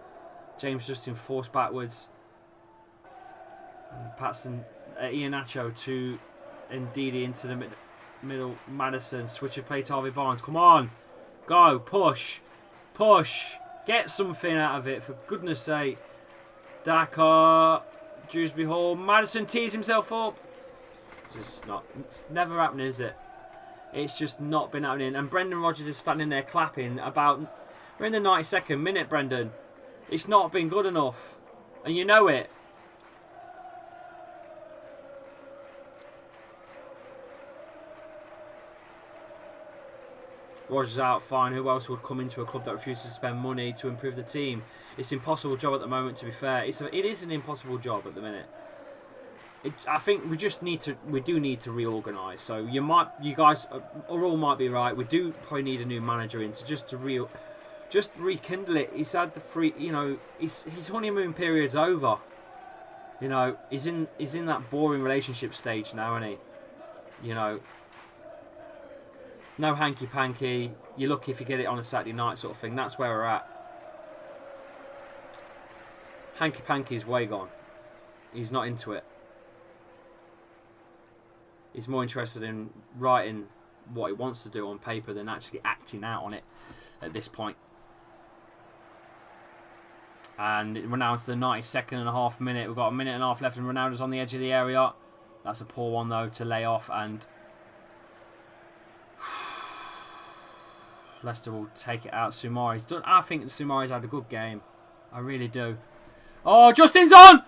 Speaker 1: James Justin forced backwards. And Patson, Iheanacho to Ndidi into the middle. Madison, switch of play to Harvey Barnes. Come on. Go. Push. Push. Get something out of it, for goodness sake. Dakar. Dewsbury Hall. Madison tees himself up. It's just not... It's never happening, is it? It's just not been happening. And Brendan Rodgers is standing there clapping about... We're in the 92nd minute, Brendan. It's not been good enough. And you know it. Rodgers out, fine. Who else would come into a club that refuses to spend money to improve the team? It's an impossible job at the moment, to be fair. It is an impossible job at the minute. I think we do need to reorganise. So you guys all might be right. We do probably need a new manager in to just rekindle it. He's had the free, his honeymoon period's over. He's in that boring relationship stage now, isn't he? No hanky panky. You're lucky if you get it on a Saturday night sort of thing. That's where we're at. Hanky panky is way gone. He's not into it. He's more interested in writing what he wants to do on paper than actually acting out on it at this point. And we're now to the 92nd and a half minute. We've got a minute and a half left and Ronaldo's on the edge of the area. That's a poor one though to lay off, and Leicester will take it out. Sumari's done. I think Sumari's had a good game. I really do. Oh, Justin's on!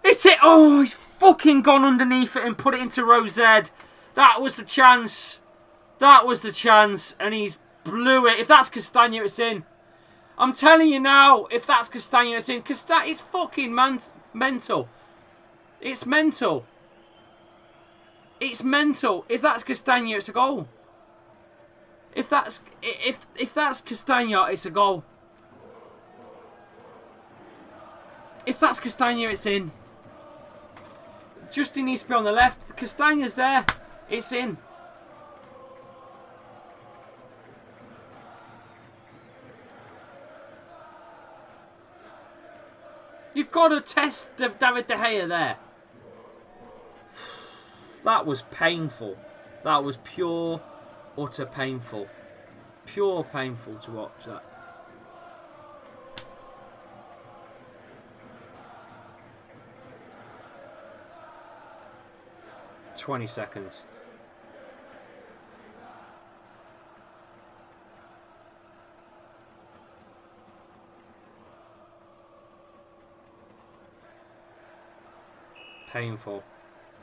Speaker 1: It's it! Oh, he's fucking gone underneath it and put it into Rosed. That was the chance. That was the chance. And he's blew it. If that's Castagna, it's in. I'm telling you now, if that's Castagna, it's in. Castagna is fucking mental. It's mental. It's mental. If that's Castagna, it's a goal. If that's Castagna, it's a goal. If that's Castagna, it's in. Justin needs to be on the left. Castagna's there. It's in. You've got to test David De Gea there. That was painful. That was pure, utter painful. Pure painful to watch that. 20 seconds. Painful.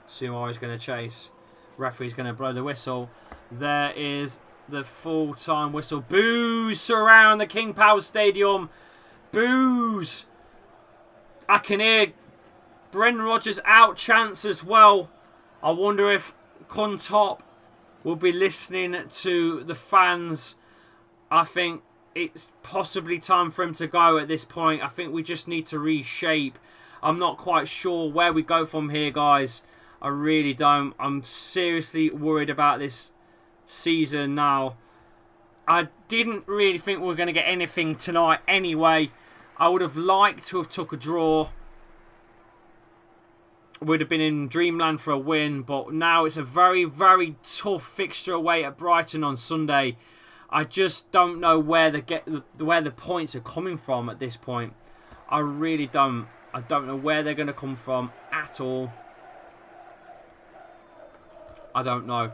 Speaker 1: Sumo is going to chase. Referee's going to blow the whistle. There is the full-time whistle. Boos surround the King Power Stadium. Boos. I can hear Brendan Rodgers out chants as well. I wonder if Kuntop will be listening to the fans. I think it's possibly time for him to go at this point. I think we just need to reshape. I'm not quite sure where we go from here, guys. I really don't. I'm seriously worried about this season now. I didn't really think we were going to get anything tonight anyway. I would have liked to have took a draw. Would have been in dreamland for a win, but now it's a very, very tough fixture away at Brighton on Sunday. I just don't know where the points are coming from at this point. I really don't. I don't know where they're going to come from at all. I don't know.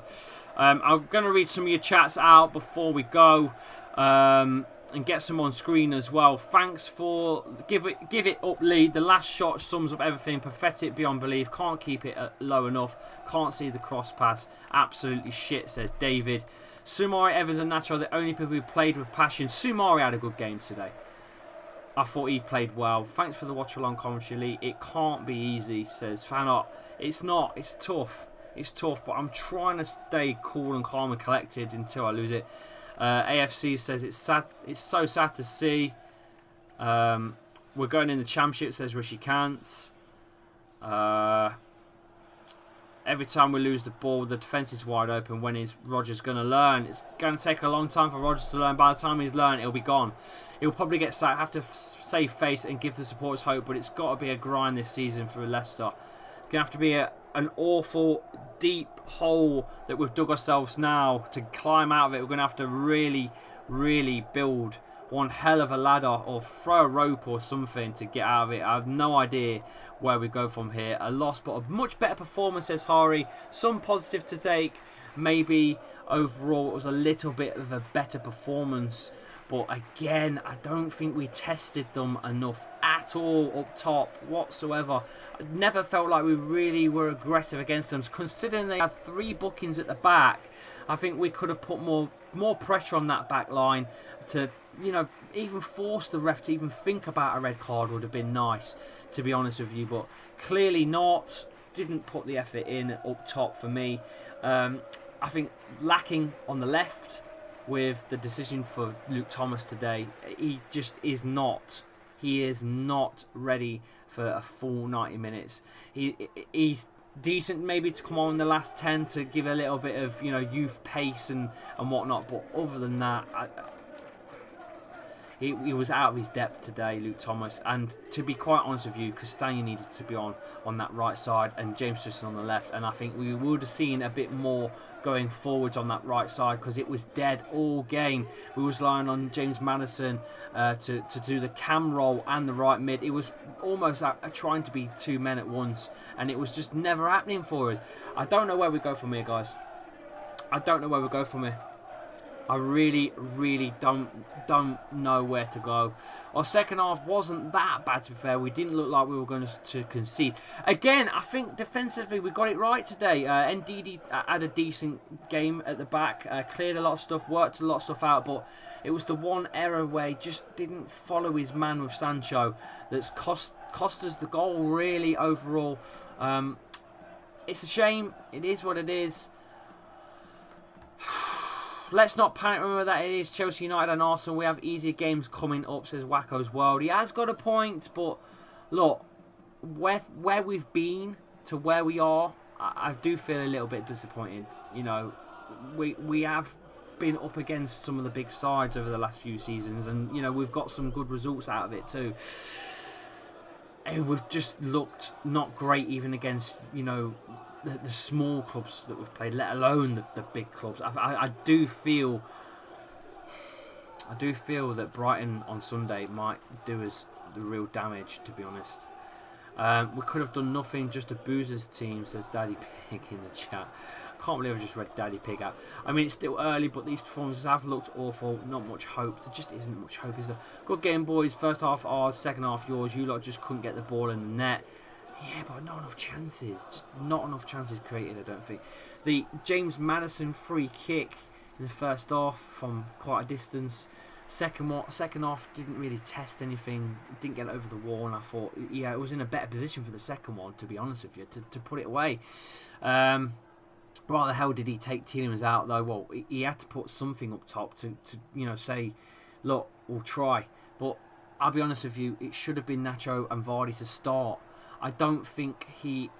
Speaker 1: I'm going to read some of your chats out before we go, and get some on screen as well. Thanks for give it up, Lee. The last shot sums up everything. Pathetic beyond belief. Can't keep it low enough. Can't see the cross pass. Absolutely shit, says David. Sumari, Evans and Nacho are the only people who played with passion. Sumari had a good game today. I thought he played well. Thanks for the watch along commentary, Lee. It can't be easy, says Fanot. It's not. It's tough. It's tough, but I'm trying to stay cool and calm and collected until I lose it. AFC says it's sad. It's so sad to see. We're going in the championship, says Rishi Kant. Every time we lose the ball, the defence is wide open. When is Rodgers going to learn? It's going to take a long time for Rodgers to learn. By the time he's learned, he'll be gone. He'll probably get sacked, have to save face and give the supporters hope, but it's got to be a grind this season for Leicester. It's going to have to be an awful, deep hole that we've dug ourselves now. To climb out of it, we're going to have to really, really build one hell of a ladder or throw a rope or something to get out of it. I have no idea where we go from here. A loss, but a much better performance, says Hari. Some positive to take. Maybe overall it was a little bit of a better performance. But again, I don't think we tested them enough at all up top whatsoever. I never felt like we really were aggressive against them. Considering they had 3 bookings at the back, I think we could have put more pressure on that back line to, you know, even force the ref to even think about a red card would have been nice, to be honest with you. But clearly not. Didn't put the effort in up top for me. I think lacking on the left with the decision for Luke Thomas today. He just is not. He is not ready for a full 90 minutes. He's decent maybe to come on in the last 10 to give a little bit of, you know, youth pace and whatnot. But other than that, he was out of his depth today, Luke Thomas. And to be quite honest with you, Castagna needed to be on that right side and James Justin on the left. And I think we would have seen a bit more going forwards on that right side because it was dead all game. We was relying on James Maddison to do the cam roll and the right mid. It was almost like trying to be 2 men at once, and it was just never happening for us. I don't know where we go from here, guys. I don't know where we go from here. I really, really don't know where to go. Our second half wasn't that bad, to be fair. We didn't look like we were going to concede. Again, I think defensively we got it right today. Ndidi had a decent game at the back. Cleared a lot of stuff, worked a lot of stuff out. But it was the one error where he just didn't follow his man with Sancho that's cost us the goal, really, overall. It's a shame. It is what it is. Let's not panic. Remember that it is Chelsea, United and Arsenal. We have easier games coming up, says Wacko's World. He has got a point, but look, where we've been to where we are, I do feel a little bit disappointed. You know, we have been up against some of the big sides over the last few seasons, and you know we've got some good results out of it too. And we've just looked not great even against, you know, the small clubs that we've played, let alone the big clubs. I do feel that Brighton on Sunday might do us the real damage, to be honest. We could have done nothing, just a boozers team, says Daddy Pig in the chat. I can't believe I just read Daddy Pig out. I mean, it's still early, but these performances have looked awful. Not much hope. There just isn't much hope, is there? Good game, boys. First half ours, second half yours. You lot just couldn't get the ball in the net. Yeah, but not enough chances. Just not enough chances created, I don't think. The James Maddison free kick in the first half from quite a distance. Second half didn't really test anything, didn't get it over the wall, and I thought, yeah, it was in a better position for the second one, to be honest with you, to put it away. Why the hell did he take Tielemans out, though? Well, he had to put something up top to say, look, we'll try. But I'll be honest with you, it should have been Nacho and Vardy to start. I don't think Vardy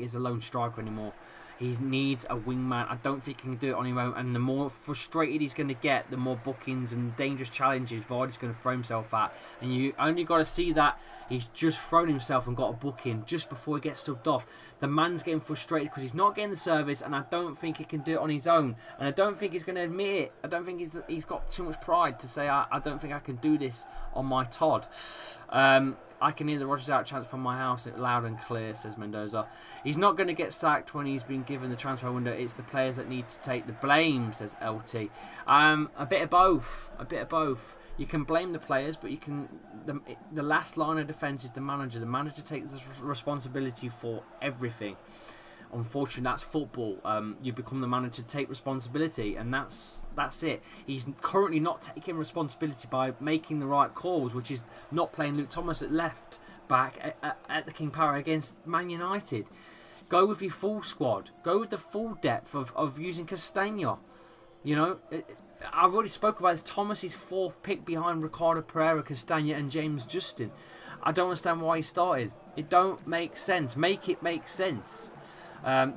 Speaker 1: is a lone striker anymore. He needs a wingman. I don't think he can do it on his own. And the more frustrated he's going to get, the more bookings and dangerous challenges Vardy's going to throw himself at. And you only got to see that he's just thrown himself and got a booking just before he gets subbed off. The man's getting frustrated because he's not getting the service, and I don't think he can do it on his own. And I don't think he's going to admit it. I don't think he's got too much pride to say, I don't think I can do this on my Todd. I can hear the Rodgers out chants from my house loud and clear, says Mendoza. He's not going to get sacked when he's been given the transfer window. It's the players that need to take the blame, says LT. A bit of both. You can blame the players, but you can. The last line of defence is the manager. The manager takes responsibility for everything. Unfortunately, that's football. You become the manager to take responsibility, and that's it. He's currently not taking responsibility by making the right calls, which is not playing Luke Thomas at left back at the King Power against Man United. Go with your full squad. Go with the full depth of using Castagna. You know, I've already spoke about this. Thomas is fourth pick behind Ricardo Pereira, Castagna, and James Justin. I don't understand why he started. It don't make sense. Make it make sense.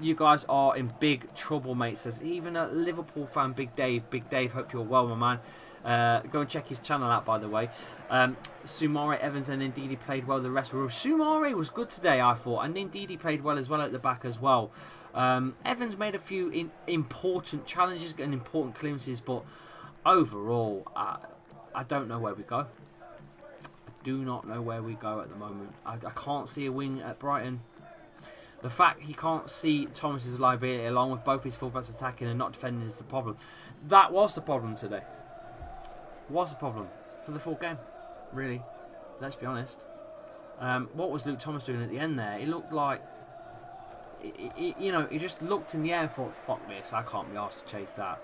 Speaker 1: You guys are in big trouble, mate, says even a Liverpool fan, Big Dave. Big Dave, hope you're well, my man. Go and check his channel out, by the way. Sumare, Evans and Ndidi played well. The rest were... Sumare was good today, I thought. And Ndidi played well as well at the back as well. Evans made a few important challenges and important clearances, but overall, I don't know where we go. I do not know where we go at the moment. I can't see a wing at Brighton. The fact he can't see Thomas's liability along with both his fullbacks attacking and not defending is the problem. That was the problem today. Was the problem for the full game, really. Let's be honest. What was Luke Thomas doing at the end there? He looked like, he just looked in the air and thought, fuck this, I can't be asked to chase that.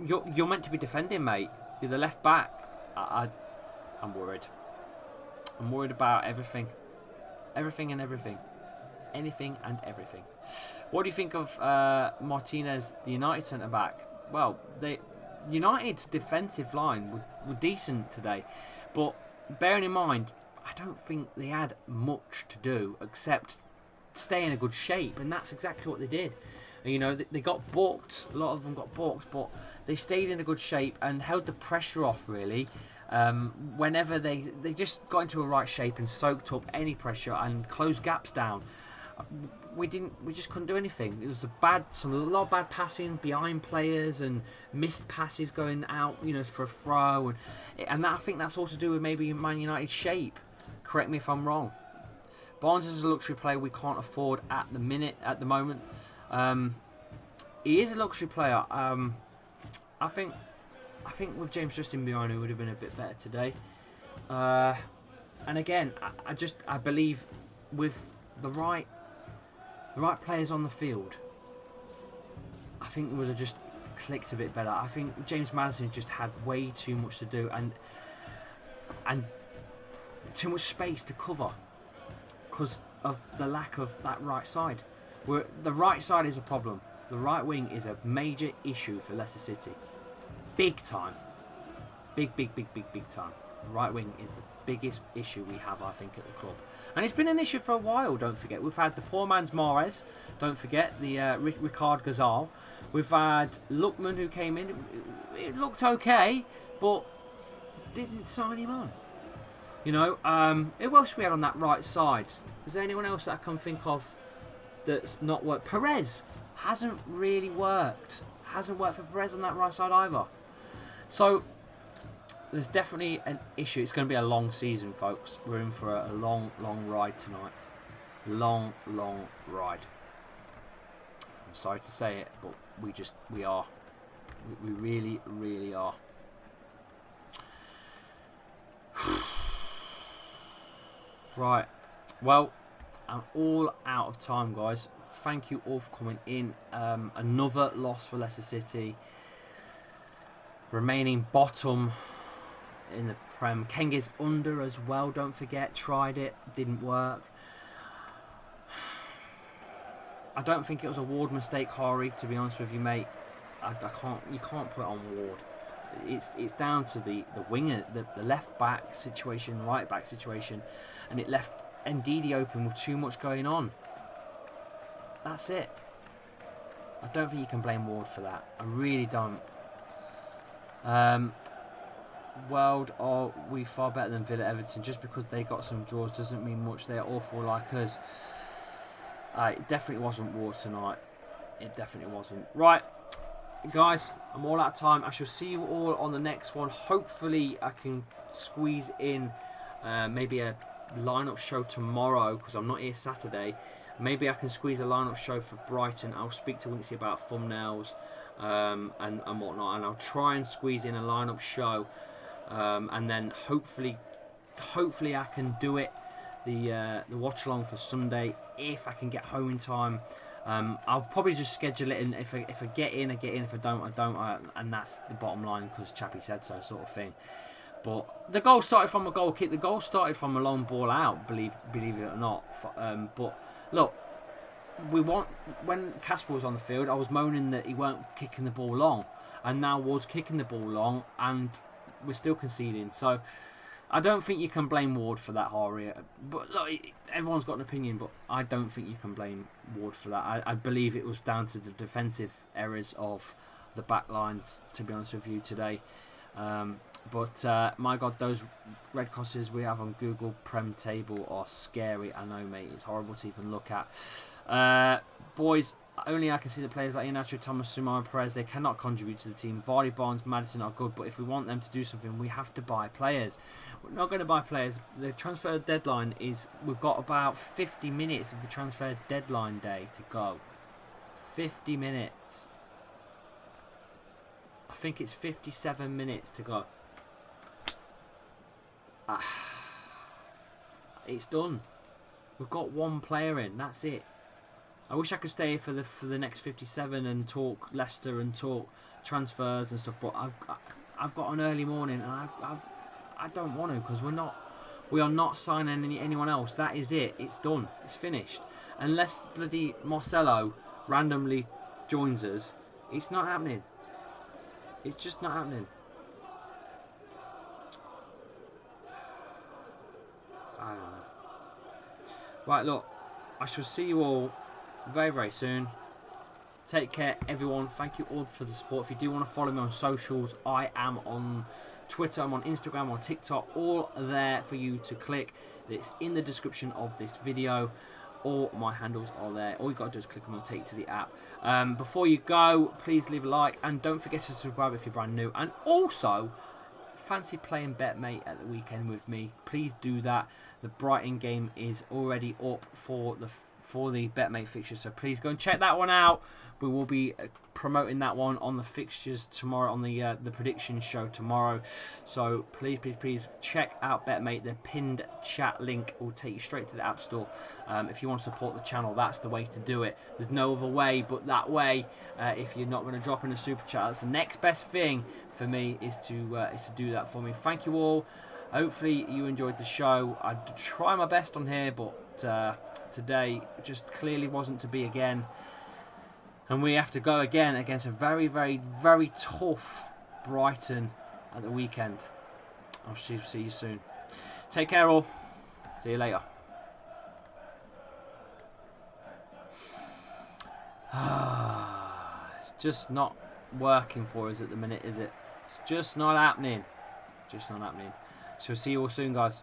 Speaker 1: You're meant to be defending, mate. You're the left back. I'm worried. I'm worried about everything. Everything and everything. Anything and everything. What do you think of Martinez, the United centre-back? Well, United's defensive line were decent today. But bearing in mind, I don't think they had much to do except stay in a good shape. And that's exactly what they did. You know, they got booked. A lot of them got booked. But they stayed in a good shape and held the pressure off, really. Whenever they just got into a right shape and soaked up any pressure and closed gaps down. We just couldn't do anything. It was a lot of bad passing behind players and missed passes going out, for a throw, and I think that's all to do with maybe Man United's shape. Correct me if I'm wrong. Barnes is a luxury player we can't afford at the moment. He is a luxury player. I think with James Justin behind, it would have been a bit better today. And again, I believe with the right players on the field, I think it would have just clicked a bit better. I think James Maddison just had way too much to do and too much space to cover because of the lack of that right side. The right side is a problem. The right wing is a major issue for Leicester City. Big time. Big time. Right wing is the biggest issue we have, I think, at the club. And it's been an issue for a while, don't forget. We've had the poor man's Mahrez, don't forget, the Ricard Gazal. We've had Lookman, who came in. It looked okay, but didn't sign him on. Who else we had on that right side? Is there anyone else that I can think of that's not worked? Perez hasn't really worked. Hasn't worked for Perez on that right side either. So, there's definitely an issue. It's going to be a long season, folks. We're in for a long, long ride tonight. Long, long ride. I'm sorry to say it, but we are. We really, really are. Right. Well, I'm all out of time, guys. Thank you all for coming in. Another loss for Leicester City. Remaining bottom in the Prem. Kenge's under as well, don't forget. Tried it, didn't work. I don't think it was a Ward mistake, Hari, to be honest with you, mate. You can't put it on Ward. It's down to the winger, the left back situation, right back situation, and it left Ndidi open with too much going on. That's it. I don't think you can blame Ward for that. I really don't. World, are we far better than Villa Everton? Just because they got some draws doesn't mean much. They're awful like us. It definitely wasn't Ward tonight. It definitely wasn't. Right, guys, I'm all out of time. I shall see you all on the next one. Hopefully I can squeeze in maybe a lineup show tomorrow, because I'm not here Saturday. Maybe I can squeeze a lineup show for Brighton. I'll speak to Winksy about thumbnails and whatnot, and I'll try and squeeze in a lineup show, and then hopefully I can do it the watch along for Sunday if I can get home in time. I'll probably just schedule it, and if I get in, I get in. If I don't, I don't. And that's the bottom line, because Chappie said so, sort of thing. But the goal started from a goal kick. The goal started from a long ball out, believe it or not. But look, when Casper was on the field, I was moaning that he weren't kicking the ball long, and now Ward's kicking the ball long, and we're still conceding. So I don't think you can blame Ward for that, Hari. But look, everyone's got an opinion, but I don't think you can blame Ward for that. I believe it was down to the defensive errors of the back lines, to be honest with you, today. But my God, those red crosses we have on Google Prem table are scary. I know, mate. It's horrible to even look at. Boys, only I can see the players like Iheanacho, Thomas, Sumaro, Perez. They cannot contribute to the team. Vardy, Barnes, Maddison are good, but if we want them to do something, we have to buy players. We're not going to buy players. The transfer deadline is... We've got about 50 minutes of the transfer deadline day to go. 50 minutes. I think it's 57 minutes to go. It's done. We've got one player in. That's it. I wish I could stay for the next 57 and talk Leicester and talk transfers and stuff, but I've got an early morning, and I don't want to, because we are not signing anyone else. That is it. It's done. It's finished. Unless bloody Marcelo randomly joins us, it's not happening. It's just not happening. I don't know. Right, look, I shall see you all very, very soon. Take care, everyone. Thank you all for the support. If you do want to follow me on socials, I am on Twitter, I'm on Instagram, on TikTok, all there for you to click. It's in the description of this video. All my handles are there. All you got to do is click them and take you to the app. Before you go, please leave a like, and don't forget to subscribe if you're brand new. And also, fancy playing BetMate at the weekend with me, please do that. The Brighton game is already up for the BetMate fixture, so please go and check that one out. We will be promoting that one on the fixtures tomorrow, on the prediction show tomorrow. So please check out BetMate. The pinned chat link will take you straight to the App Store. If you want to support the channel, that's the way to do it. There's no other way but that way. If you're not going to drop in a super chat, that's the next best thing for me, is to do that for me. Thank you all. Hopefully you enjoyed the show. I try my best on here, but today just clearly wasn't to be again. And we have to go again against a very, very, very tough Brighton at the weekend. I'll see you soon. Take care all. See you later. It's just not working for us at the minute, is it? It's just not happening. Just not happening. So see you all soon, guys.